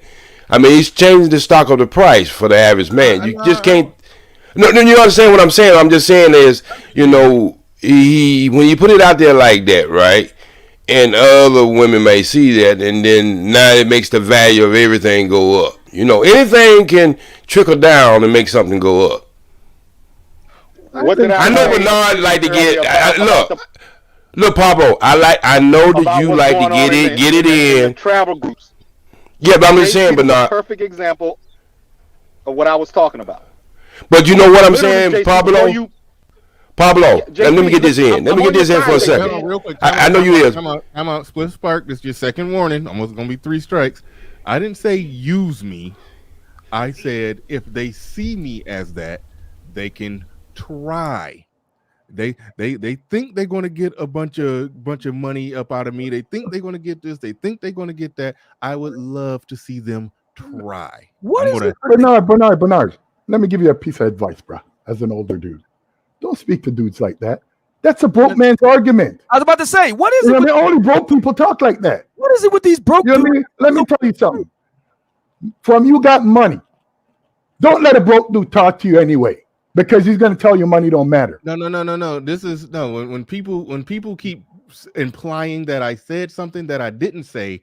I mean, he's changing the stock of the price for the average man. You just can't. No, you understand what I'm saying? I'm just saying is, when you put it out there like that, right? And other women may see that, and then now it makes the value of everything go up. Anything can trickle down and make something go up. I know Bernard like to get. Look, Pablo. I know that you like to get it in travel groups. Yeah, but I'm just saying, Bernard. Perfect example of what I was talking about. But you know what I'm saying, Pablo. Pablo, let me get this in. Let me get this in for a second. Hold on, real quick. I know you is. I'm out. Split spark. This is your second warning. Almost gonna be 3 strikes. I didn't say use me. I said if they see me as that, they can try. They think they're gonna get a bunch of money up out of me. They think they're gonna get this. They think they're gonna get that. I would love to see them try. What is it? Bernard, let me give you a piece of advice, bro, as an older dude. Don't speak to dudes like that. That's a broke man's argument. I was about to say, what is it? Only broke people talk like that. What is it with these broke dudes? Let me tell you something. From you got money, don't let a broke dude talk to you anyway, because he's going to tell you money don't matter. No. This is when people keep implying that I said something that I didn't say,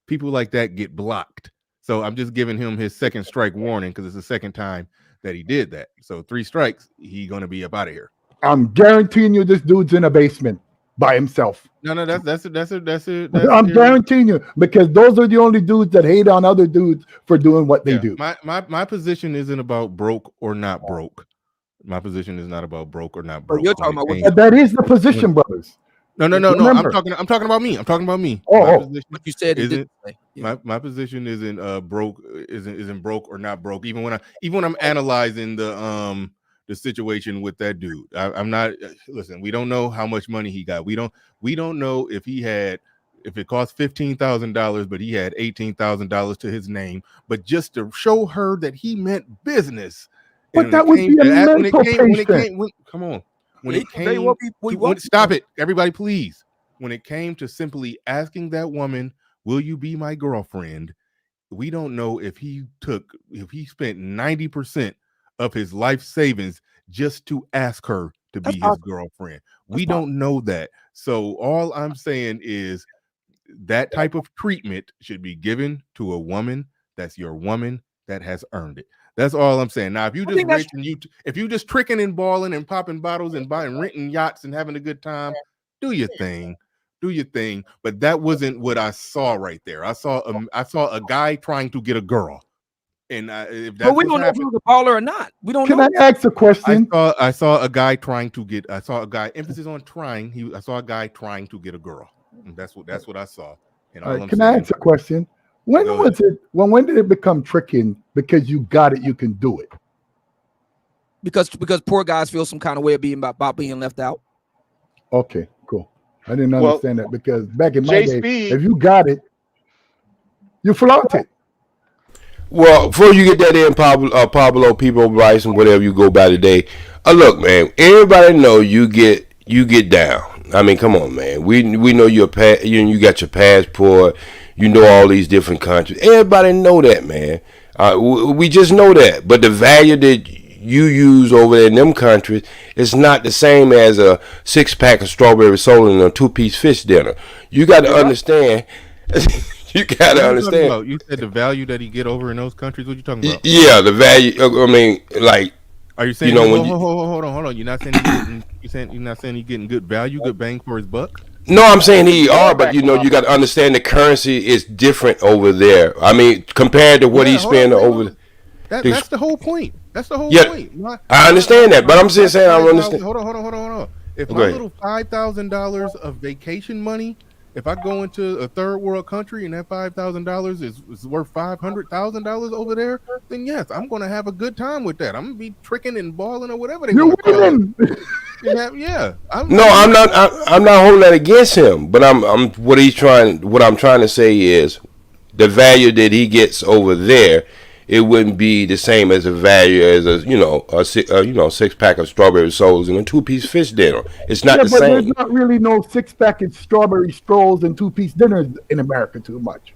people like that get blocked. So I'm just giving him his second strike warning because it's the second time that he did that. So 3 strikes, he gonna be up out of here. I'm guaranteeing you, this dude's in a basement by himself. No, that's I'm guaranteeing you, because those are the only dudes that hate on other dudes for doing what they do. My position isn't about broke or not broke. My position is not about broke or not broke. You're talking about that is the position, brothers. No. I'm talking about me. What you said isn't my position isn't broke isn't broke or not broke. Even when I'm analyzing the situation with that dude, I'm not. Listen, we don't know how much money he got. We don't know if it cost $15,000, but he had $18,000 to his name. But just to show her that he meant business. But that would be a mental patient. Come on. Stop it, everybody, please. When it came to simply asking that woman, will you be my girlfriend? We don't know if he spent 90% of his life savings just to ask her to be his girlfriend. We don't know that. So all I'm saying is that type of treatment should be given to a woman that's your woman that has earned it. That's all I'm saying. Now, if you just rich and if you just tricking and balling and popping bottles and buying renting yachts and having a good time, do your thing. But that wasn't what I saw right there. I saw a guy trying to get a girl, and if that's we don't know if he was a baller or not. We don't. Can I ask a question? I saw a guy trying to get. I saw a guy. Emphasis on trying. I saw a guy trying to get a girl. And that's what I saw. And can I ask a question? When did it become tricking? Because you got it, you can do it. Because poor guys feel some kind of way of being about being left out. Okay, cool. I didn't understand that, because back in my day, if you got it, you flaunt it. Well, before you get that in, Pablo, people, Bryce, and whatever you go by today. Look, man, everybody know you get down. I mean, come on, man. We know you got your passport. You know all these different countries. Everybody know that, man. We just know that. But the value that you use over there in them countries is not the same as a 6-pack of strawberry soda and a 2-piece fish dinner. You got to understand. You got to understand. You said the value that he get over in those countries. What you talking about? Yeah, the value. I mean, like. Are you saying? Hold on. You're not saying you're not saying he's getting good value, good bang for his buck. No, I'm saying but you got to understand the currency is different over there. I mean, compared to what he's spending over. That's the whole point. That's the whole point. I understand that, but I'm just saying I understand. Hold on. If my little $5,000 of vacation money, if I go into a third world country and that $5,000 is worth $500,000 over there, then yes, I'm going to have a good time with that. I'm going to be tricking and balling or whatever they want to call it. I'm not holding that against him, but what I'm trying to say is the value that he gets over there, it wouldn't be the same as a value as a 6-pack of strawberry sodas and a 2-piece fish dinner. It's not the same. There's not really no 6-pack of strawberry strolls and 2-piece dinners in America too much.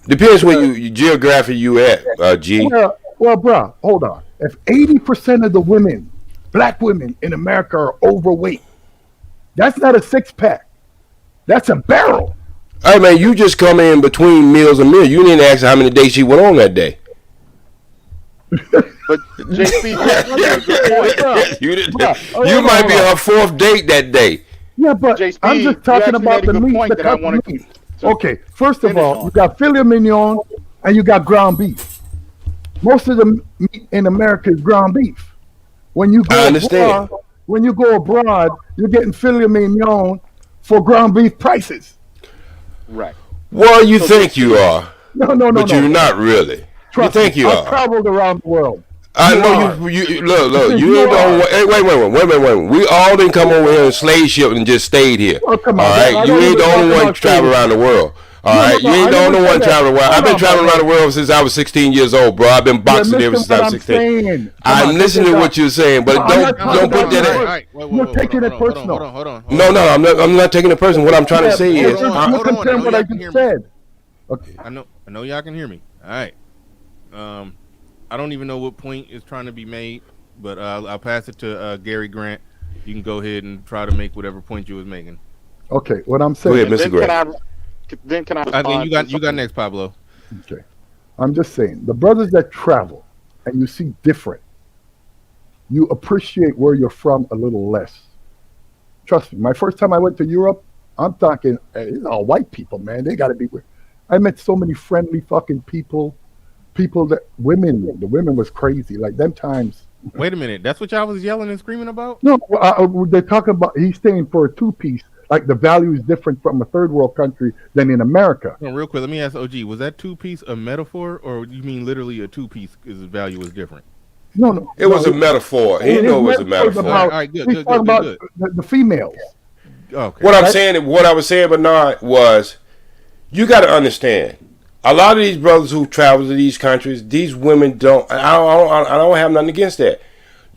Depends where you geography you at, G. Well, bro, hold on. If 80% of the black women in America are overweight, that's not a 6-pack. That's a barrel. Hey man, you just come in between meals and meals. You didn't ask how many days she went on that day. But JP, you might be her 4th date that day. Yeah, but JP, I'm just talking about the meat that I wanted to. Okay, first of all, you got filet mignon and you got ground beef. Most of the meat in America is ground beef. When you go abroad, you're getting filet mignon for ground beef prices. Right. Well, you think you are. No. But you're not really. Trust you think me, you I've traveled around the world. I know you look. You ain't don't. Hey, wait. We all didn't come over here in slave ship and just stayed here. Oh, come on, all right, you ain't the only one travel around the world. All right, you ain't the only one traveling the world. I've been traveling around the world since I was 16 years old, bro. I've been boxing ever since I was 16. I'm listening to what you're saying, but don't put that in. You're taking it personal. Hold on. No, I'm not taking it personal. What I'm trying to say is, you're comparing what I just said. Okay, I know y'all can hear me. All right. I don't even know what point is trying to be made, but I'll pass it to Gary Grant. You can go ahead and try to make whatever point you was making. Okay, what I'm saying. Go ahead, Mr. Grant. Then can I? You got next, Pablo. Okay, I'm just saying the brothers that travel and you see different, you appreciate where you're from a little less. Trust me, my first time I went to Europe, I'm talking it's all white people, man. They got to be weird. I met so many friendly fucking people that the women was crazy. Like them times. Wait a minute, that's what y'all was yelling and screaming about? No, they're talking about he's staying for a two-piece. Like the value is different from a third world country than in America. No, real quick, let me ask OG, was that two-piece a metaphor, or you mean literally a two-piece because the value is different? No. It was a metaphor. He knew it was a metaphor. All right, good. The females. Okay. What I was saying, Bernard, was you got to understand. A lot of these brothers who travel to these countries, these women don't. I don't have nothing against that.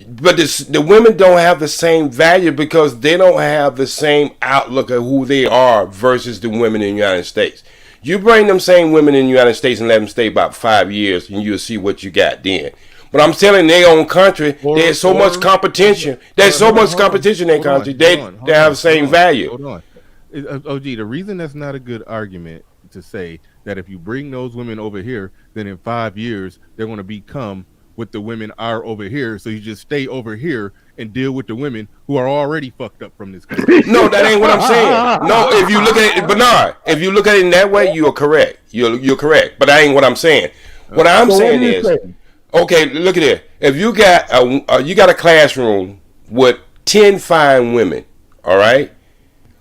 But the women don't have the same value because they don't have the same outlook of who they are versus the women in the United States. You bring them same women in the United States and let them stay about 5 years, and you'll see what you got then. But I'm telling their own country, there's so much competition. There's so much competition in their country. They have the same value. Hold on. OG, the reason that's not a good argument to say that if you bring those women over here, then in 5 years, they're going to become what the women are over here. So you just stay over here and deal with the women who are already fucked up from this country. No, that ain't what I'm saying. No, if you look at it, Bernard, if you look at it in that way, you're correct. You're correct. But that ain't what I'm saying. What I'm saying is, okay, look at it. If you got a classroom with 10 fine women, all right?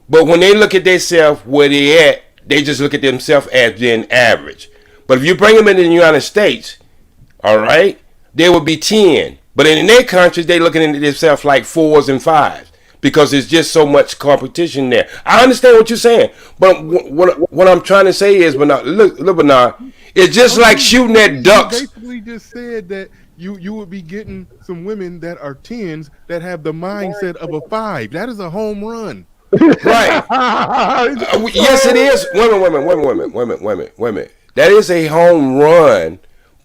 But when they look at themselves where they at, they just look at themselves as being average. But if you bring them into the United States, all right, they would be 10. But in their countries, they looking at themselves like 4s and 5s because there's just so much competition there. I understand what you're saying, but what I'm trying to say is, Bernard, look, Bernard, it's just like shooting at ducks. You basically just said that you would be getting some women that are 10s that have the mindset of a 5. That is a home run. Right. Yes, it is. Women. That is a home run.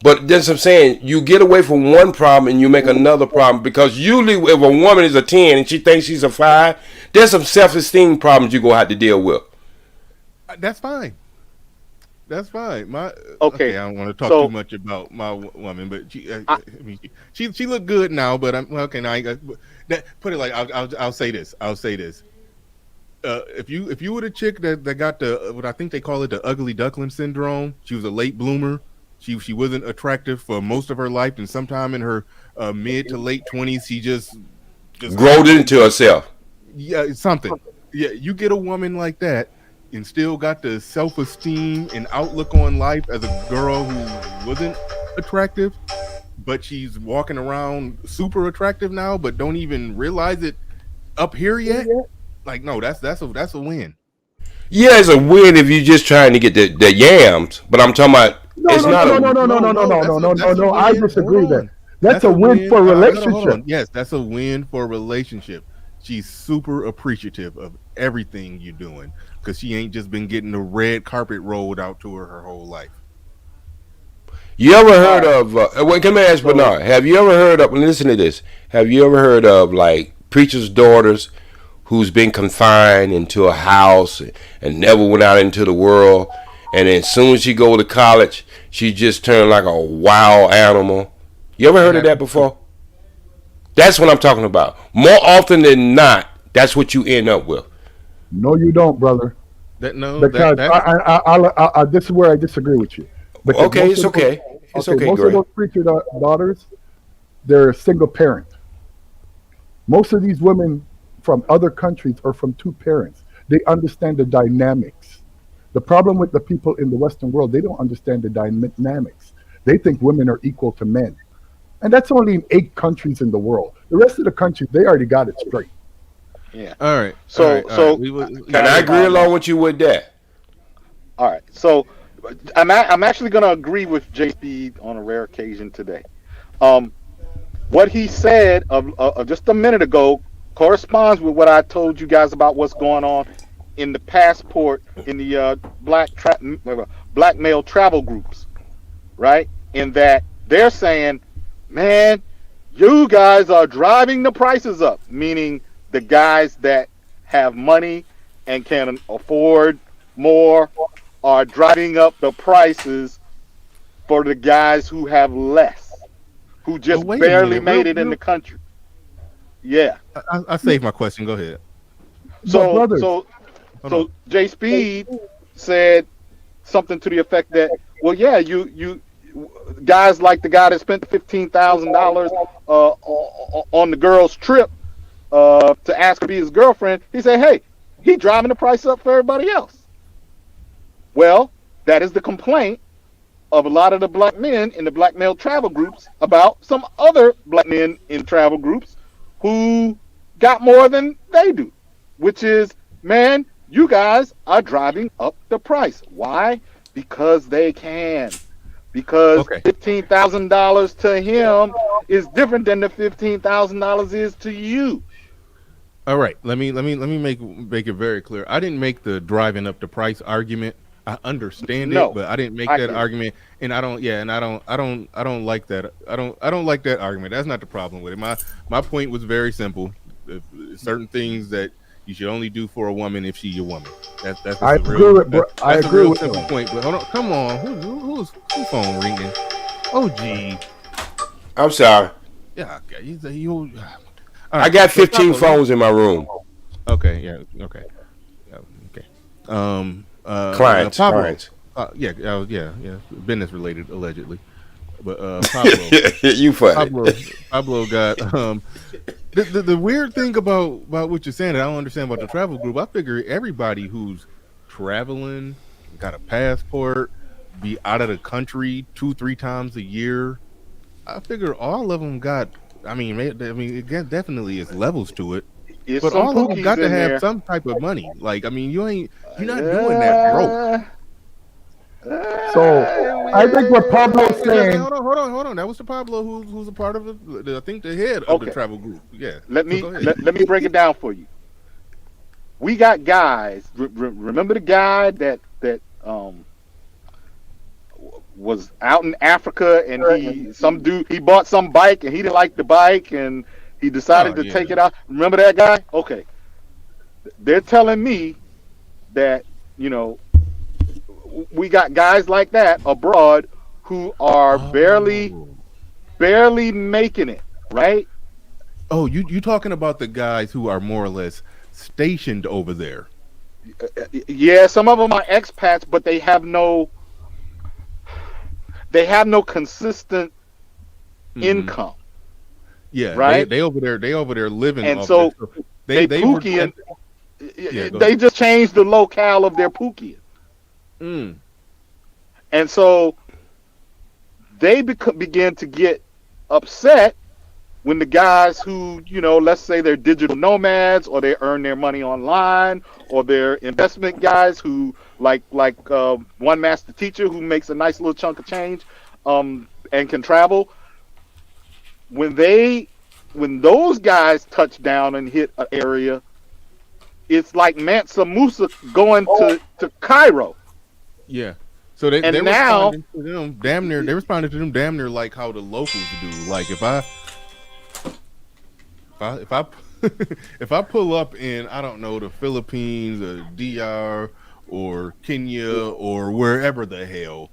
But that's what I'm saying. You get away from one problem and you make another problem because usually if a woman is a 10 and she thinks she's a 5, there's some self-esteem problems you're going to have to deal with. That's fine. Okay, I don't want to talk too much about my woman, but she looked good now. But I'm okay. Now put it like I'll say this. If you were the chick that got what I think they call it the ugly duckling syndrome, she was a late bloomer. She wasn't attractive for most of her life, and sometime in her mid to late 20s, she just growed into herself. Yeah, something. Yeah, you get a woman like that and still got the self-esteem and outlook on life as a girl who wasn't attractive, but she's walking around super attractive now, but don't even realize it up here yet. Like, no, that's a win. Yeah, it's a win if you're just trying to get the yams, but I'm talking about. No. I disagree with that. That's a win for a relationship. Yes, that's a win for a relationship. She's super appreciative of everything you're doing because she ain't just been getting the red carpet rolled out to her whole life. You ever heard of? Can I ask Bernard? Have you ever heard of? Listen to this. Have you ever heard of like preachers' daughters who's been confined into a house and never went out into the world? And then as soon as she go to college, she just turned like a wild animal. You ever heard of that before? That's what I'm talking about. More often than not, that's what you end up with. No, you don't, brother. Because this is where I disagree with you. Okay, it's okay. It's okay. Most of those preacher daughters, they're single parent. Most of these women from other countries are from two parents. They understand the dynamics. The problem with the people in the Western world, they don't understand the dynamics. They think women are equal to men. And that's only in 8 countries in the world. The rest of the countries, they already got it straight. Yeah. All right. And I agree along with you with that. All right. So I'm actually going to agree with J Speed on a rare occasion today. Um, what he said of just a minute ago corresponds with what I told you guys about what's going on in the passport in the black male travel groups, right? In that they're saying, man, you guys are driving the prices up, meaning the guys that have money and can afford more are driving up the prices for the guys who have less, who But just wait a barely minute, made it in the country. Yeah. I saved my question. Go ahead. But So brothers, so Hold on. so J Speed said something to the effect that, well, yeah, you guys like the guy that spent $15,000 on the girl's trip to ask her to be his girlfriend. He said, hey, he driving the price up for everybody else. Well, that is the complaint of a lot of the black men in the black male travel groups about some other black men in travel groups who got more than they do, which is, man, you guys are driving up the price. Why? Because they can. Because Okay. $15,000 to him is different than the $15,000 is to you. All right. Let me make it very clear. I didn't make the driving up the price argument. I understand it, No, but I didn't make I that get it. argument, and I don't. Yeah, and I don't like that. I don't like that argument. That's not the problem with it. My point was very simple. If, certain things that you should only do for a woman if she's your woman. That's I just a agree real. with I That's a agree real with simple him. point. But hold on, come on. Who's phone ringing? Oh, gee. I'm sorry. Yeah. Okay. You. All I right. got So 15 Pablo, let me. phones in my room. Okay. Yeah. Okay. Yeah, okay. Pablo. Clients. Yeah, business related allegedly. But Pablo, You funny. Pablo got the weird thing about what you're saying that I don't understand about the travel group. I figure everybody who's traveling, got a passport, be out of the country 2-3 times a year. I figure all of them got. Definitely is levels to it, It's but some all of them pookies got to in have there. some type of money. Like, I mean, you're not doing that broke. Uh, So I think what Pablo's Because saying, hold on. That was the Pablo who's a part of I think the head of the okay, travel group. Yeah. let So me go ahead. let me break it down for you. We got guys. Remember the guy that was out in Africa, and he bought some bike and he didn't like the bike and he Oh decided to yeah. take it out. Remember that guy? Okay, they're telling me that, you know, we got guys like that abroad who are Oh. barely making it, right? Oh, you talking about the guys who are more or less stationed over there? Yeah, some of them are expats, but they have no consistent Mm-hmm. income, Yeah, right? they over there living And off there. so So they they were. pookie, and Yeah, go they ahead. just changed the locale of their pookie. Mm. And so they begin to get upset when the guys who, you know, let's say they're digital nomads or they earn their money online, or they're investment guys who like one master teacher who makes a nice little chunk of change, and can travel. When those guys touch down and hit an area, it's like Mansa Musa going to Cairo. Yeah. So they And now, responding to them damn near. They responded to them damn near like how the locals do. Like if I if I pull up in, I don't know, the Philippines or DR or Kenya or wherever the hell,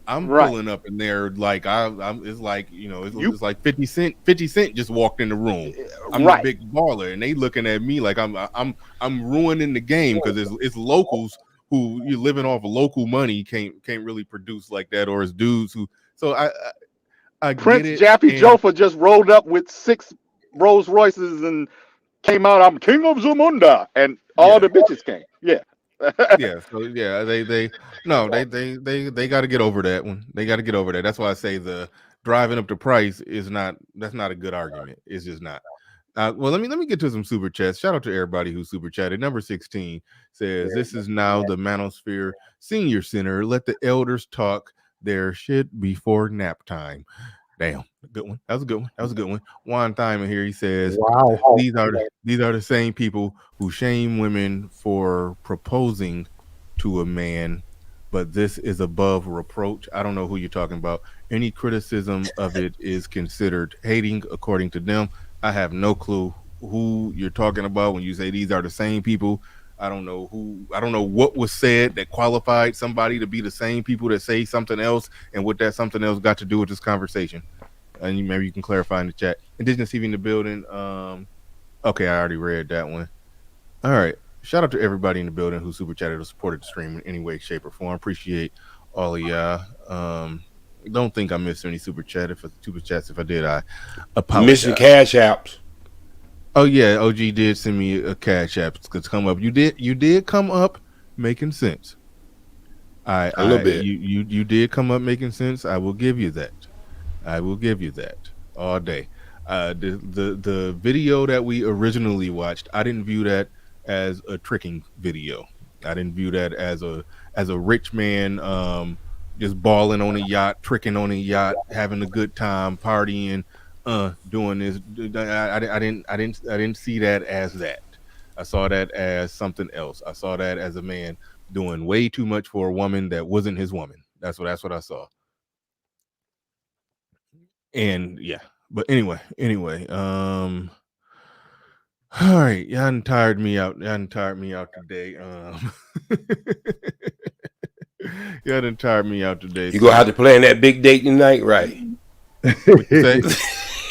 I'm right, pulling up in there like I'm it's like, you know, you it's like 50 Cent just walked in the room. I'm the right, big baller, and they looking at me like I'm ruining the game because it's locals who you living off of local money can't really produce like that, or it's dudes who. So I get Prince it. Jaffy And Joffa just rolled up with 6 Rolls Royces and came out. I'm king of Zamunda, and all yeah. the bitches came. Yeah, Yeah, so yeah, they no, they got to get over that one. They got to get over that. That's why I say the driving up the price is not, that's not a good argument. It's just not. Well, let me get to some super chats. Shout out to everybody who super chatted. Number 16 says, "This is now the Manosphere Senior Center. Let the elders talk their shit before nap time." Damn, good one. That was a good one. That was a good one. Juan Thyma here. He says, Wow. these are the same people who shame women for proposing to a man, but this is above reproach. I don't know who you're talking about. Any criticism of it is considered hating, according to them. I have no clue who you're talking about when you say these are the same people. I don't know who. I don't know what was said that qualified somebody to be the same people that say something else, and what that something else got to do with this conversation. And maybe you can clarify in the chat. Indigenous TV in the building. Okay, I already read that one. All right. Shout out to everybody in the building who super chatted or supported the stream in any way, shape, or form. Appreciate all of y'all. Don't think I missed any super chats. If I did, I apologize. Missing cash apps. Oh yeah, OG did send me a cash app to come up. You did come up making sense. A little bit. You did come up making sense. I will give you that. I will give you that all day. The video that we originally watched, I didn't view that as a tricking video. I didn't view that as a rich man just balling on a yacht, tricking on a yacht, having a good time, partying, doing this. I didn't see that as that. I saw that as something else. I saw that as a man doing way too much for a woman that wasn't his woman. That's what I saw. And yeah, but anyway, all right, y'all done tired me out. Y'all done tired me out today. Y'all done tired me out today. You gonna have to play in that big date tonight, right? Let me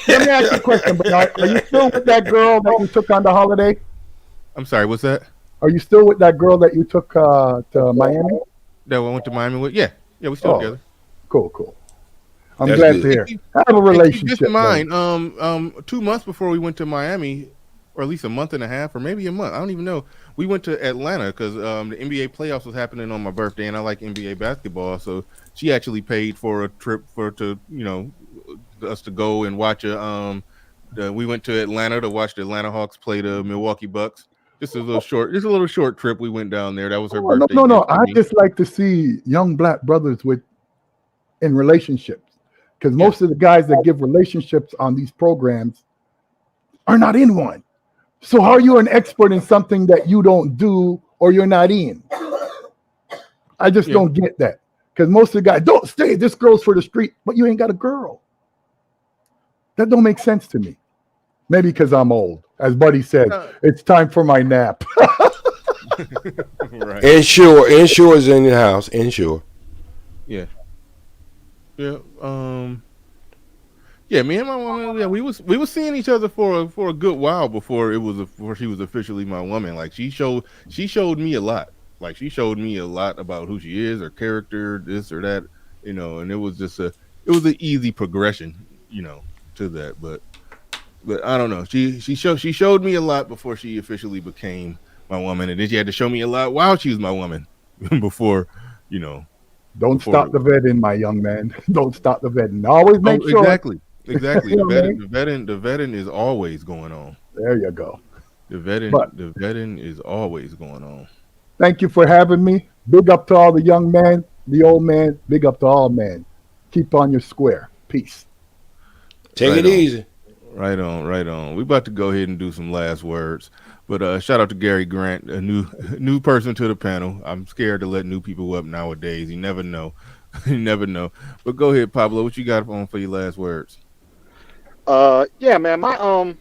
ask you a question. But are you still with that girl that you took on the holiday? I'm sorry, what's that? Are you still with that girl that you took to Miami? That I went to Miami with? Yeah, we're still together. Cool. I'm glad to hear. Have a relationship. Just in mind, 2 months before we went to Miami, or at least a month and a half, or maybe a month, I don't even know. We went to Atlanta because the NBA playoffs was happening on my birthday, and I like NBA basketball. So she actually paid for a trip us to go and watch we went to Atlanta to watch the Atlanta Hawks play the Milwaukee Bucks. Just a little short trip. We went down there. That was her birthday. No. I just like to see young black brothers in relationships, because most of the guys that give relationships on these programs are not in one. So how are you an expert in something that you don't do or you're not in? I just don't get that. Because most of the guys, don't stay, this girl's for the street, but you ain't got a girl. That don't make sense to me. Maybe because I'm old. As Buddy said, it's time for my nap. Right. Insure is in the house. Insure. Yeah. Yeah. Yeah, me and my woman, we was seeing each other for a good while before she was officially my woman. Like she showed me a lot. Like she showed me a lot about who she is, her character, this or that, and it was just an easy progression, to that. But I don't know. She showed me a lot before she officially became my woman, and then she had to show me a lot while she was my woman before, Don't stop the vetting, my young man. Don't stop the vetting. Always make sure. Exactly. The vetting is always going on. There you go. The vetting is always going on. Thank you for having me. Big up to all the young men, the old man. Big up to all men. Keep on your square. Peace. Take it easy. Right on. We about to go ahead and do some last words. But shout out to Gary Grant, a new person to the panel. I'm scared to let new people up nowadays. You never know. But go ahead, Pablo. What you got on for your last words? Yeah, man. My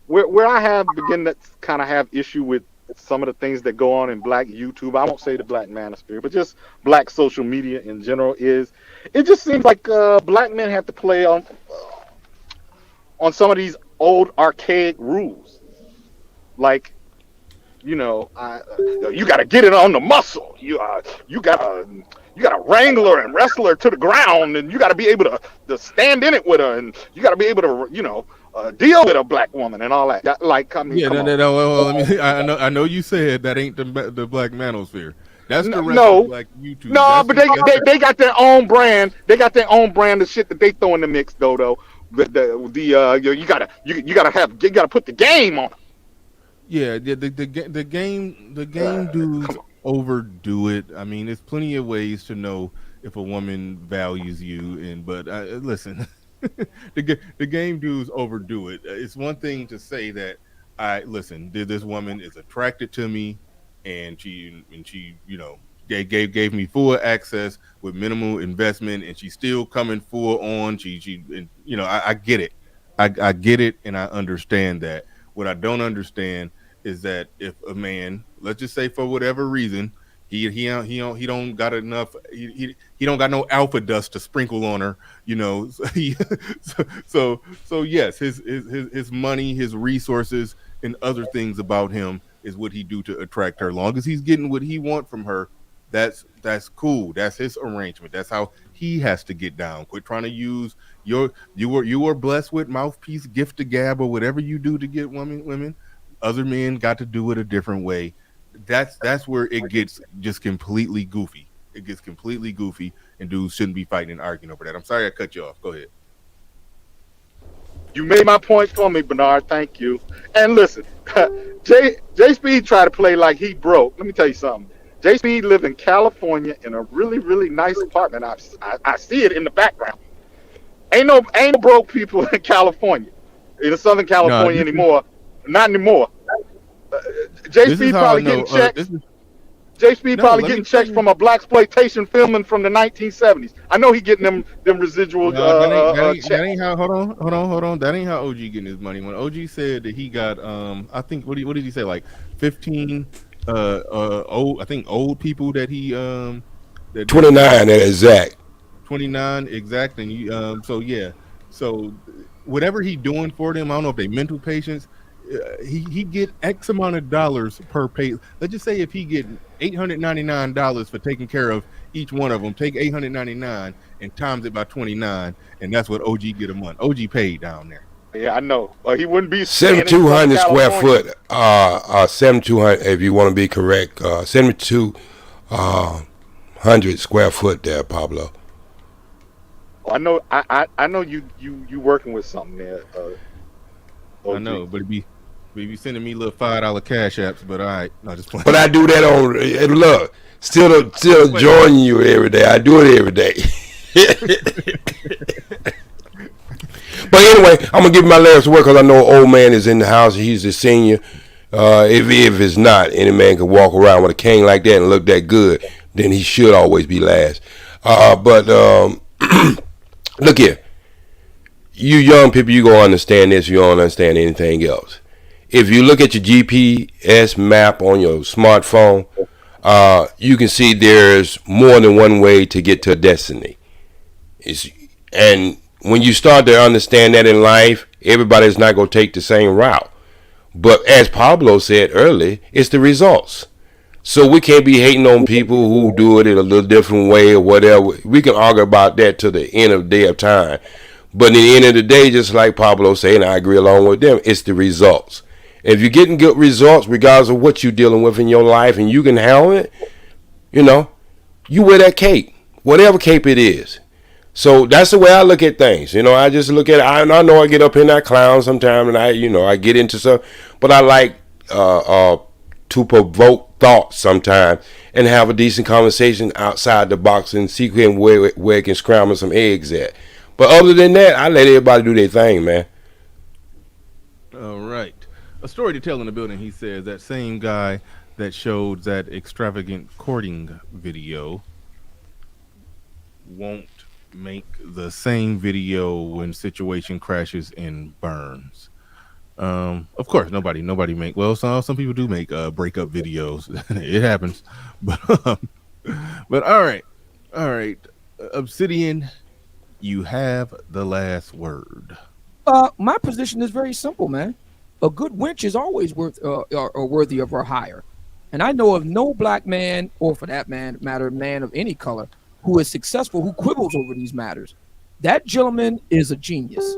where I begin to kind of have issue with some of the things that go on in Black YouTube. I won't say the Black manosphere, but just Black social media in general. Is it just seems like Black men have to play on some of these old archaic rules, like you got to get it on the muscle. You got a wrangler and wrestler to the ground, and you got to be able to stand in it with her, and you got to be able to deal with a Black woman and all that. I know you said that ain't the Black manosphere. That's the rest of Black YouTube. No, but they got their own brand. They got their own brand of shit that they throw in the mix, though. You gotta put the game on. Yeah, the game dudes overdo it. I mean, there's plenty of ways to know if a woman values you, but listen, the game dudes overdo it. It's one thing to say that this woman is attracted to me, and she gave me full access with minimal investment, and she's still coming full on. I get it, I get it, and I understand that. What I don't understand is that if a man, let's just say for whatever reason, he don't got enough, he don't got no alpha dust to sprinkle on her, so yes, his money, his resources, and other things about him is what he do to attract her. Long as he's getting what he want from her, that's cool. That's his arrangement. That's how he has to get down. Quit trying to use you were blessed with mouthpiece, gift to gab, or whatever you do to get women. Other men got to do it a different way. That's where it gets just completely goofy. It gets completely goofy, and dudes shouldn't be fighting and arguing over that. I'm sorry I cut you off. Go ahead. You made my point for me, Bernard. Thank you. And listen, J Speed tried to play like he broke. Let me tell you something. J Speed live in California in a really, really nice apartment. I see it in the background. Ain't no broke people in California, in Southern California anymore. Not anymore. J Speed probably getting checks. J Speed probably getting checks from a blaxploitation filming from the 1970s. I know he getting them residual checks. That ain't how. Hold on. That ain't how OG getting his money. When OG said that he got, I think what did he say, like 15 old people that he 29 at exact. 29 exact, and you so whatever he doing for them, I don't know if they mental patients. He get X amount of dollars per pay. Let's just say if he get $899 for taking care of each one of them, take 899 and times it by 29, and that's what OG get a month. OG paid down there. Yeah, I know. He wouldn't be 7,200 square foot. 7,200 if you want to be correct. 7,200 square foot there, Pablo. I know. I know you working with something there. I know, but be sending me little $5 cash apps. But all right, no, just playing. But I do that on. Look, still joining you every day. I do it every day. But anyway, I'm gonna give my last word because I know old man is in the house. He's a senior. If it's not, any man can walk around with a cane like that and look that good, then he should always be last. But look here. You young people, you gonna understand this. You don't understand anything else. If you look at your GPS map on your smartphone, you can see there's more than one way to get to a destiny. And when you start to understand that in life, everybody's not gonna take the same route. But as Pablo said earlier, it's the results. So we can't be hating on people who do it in a little different way or whatever. We can argue about that to the end of the day of time. But at the end of the day, just like Pablo said, and I agree along with them, it's the results. If you're getting good results, regardless of what you're dealing with in your life, and you can handle it, you wear that cape, whatever cape it is. So that's the way I look at things. I just look at it. I know I get up in that clown sometime, and I get into stuff, but I like to provoke thought sometimes and have a decent conversation outside the box and see where it can scramble some eggs at. But other than that, I let everybody do their thing, man. All right. A story to tell in the building, he says, that same guy that showed that extravagant courting video won't make the same video when situation crashes and burns. Of course, nobody make. Well, some people do make breakup videos. It happens, but all right. Obsidian, you have the last word. My position is very simple, man. A good wench is always worthy of her hire, and I know of no black man, or for that matter, man of any color, who is successful, who quibbles over these matters. That gentleman is a genius,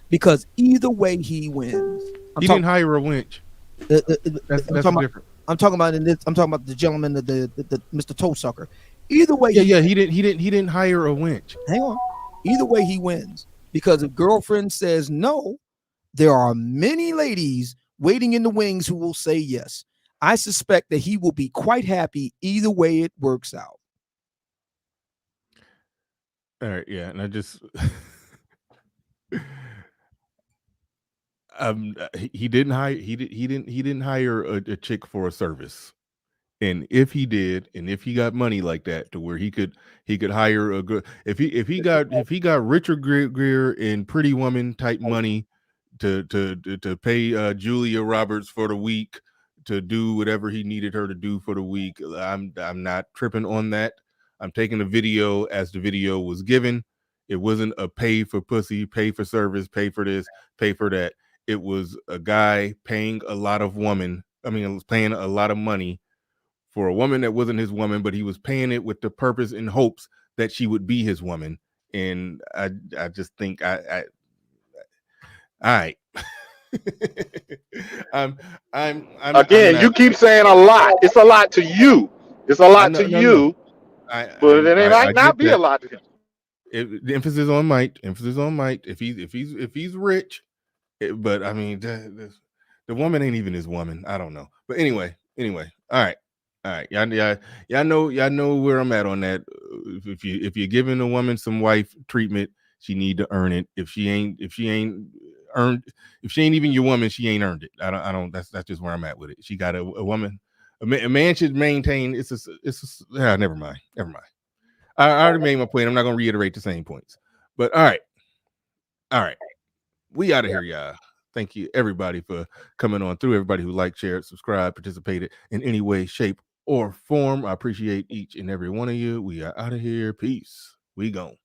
because either way he wins. He didn't hire a wench. That's different. I'm talking about the gentleman, the Mr. Toe Sucker. Either way, he didn't hire a wench. Hang on. Either way he wins. Because if girlfriend says no, there are many ladies waiting in the wings who will say yes. I suspect that he will be quite happy either way it works out. All right, yeah, and I just he didn't hire a chick for a service. And if he did, and if he got money like that to where he could hire a good, if he got Richard Gere and Pretty Woman type money to pay Julia Roberts for the week to do whatever he needed her to do for the week, I'm not tripping on that. I'm taking the video as the video was given. It wasn't a pay for pussy, pay for service, pay for this, pay for that. It was a guy paying a lot of woman. I mean, it was paying a lot of money for a woman that wasn't his woman, but he was paying it with the purpose and hopes that she would be his woman. And I just think all right. I'm Again, you keep saying a lot. It's a lot to you. It's a lot to you. But it might not be a lot to him. The emphasis on might. If he's rich, but I mean, the woman ain't even his woman. I don't know. But anyway. All right. Y'all know where I'm at on that. If you're giving a woman some wife treatment, she need to earn it. If she ain't even your woman, she ain't earned it. I don't. That's just where I'm at with it. She got a woman. A man should maintain. Never mind. I already made my point. I'm not gonna reiterate the same points. But all right. We out of here, y'all. Thank you, everybody, for coming on through. Everybody who liked, shared, subscribed, participated in any way, shape, or form. I appreciate each and every one of you. We are out of here. Peace. We gone.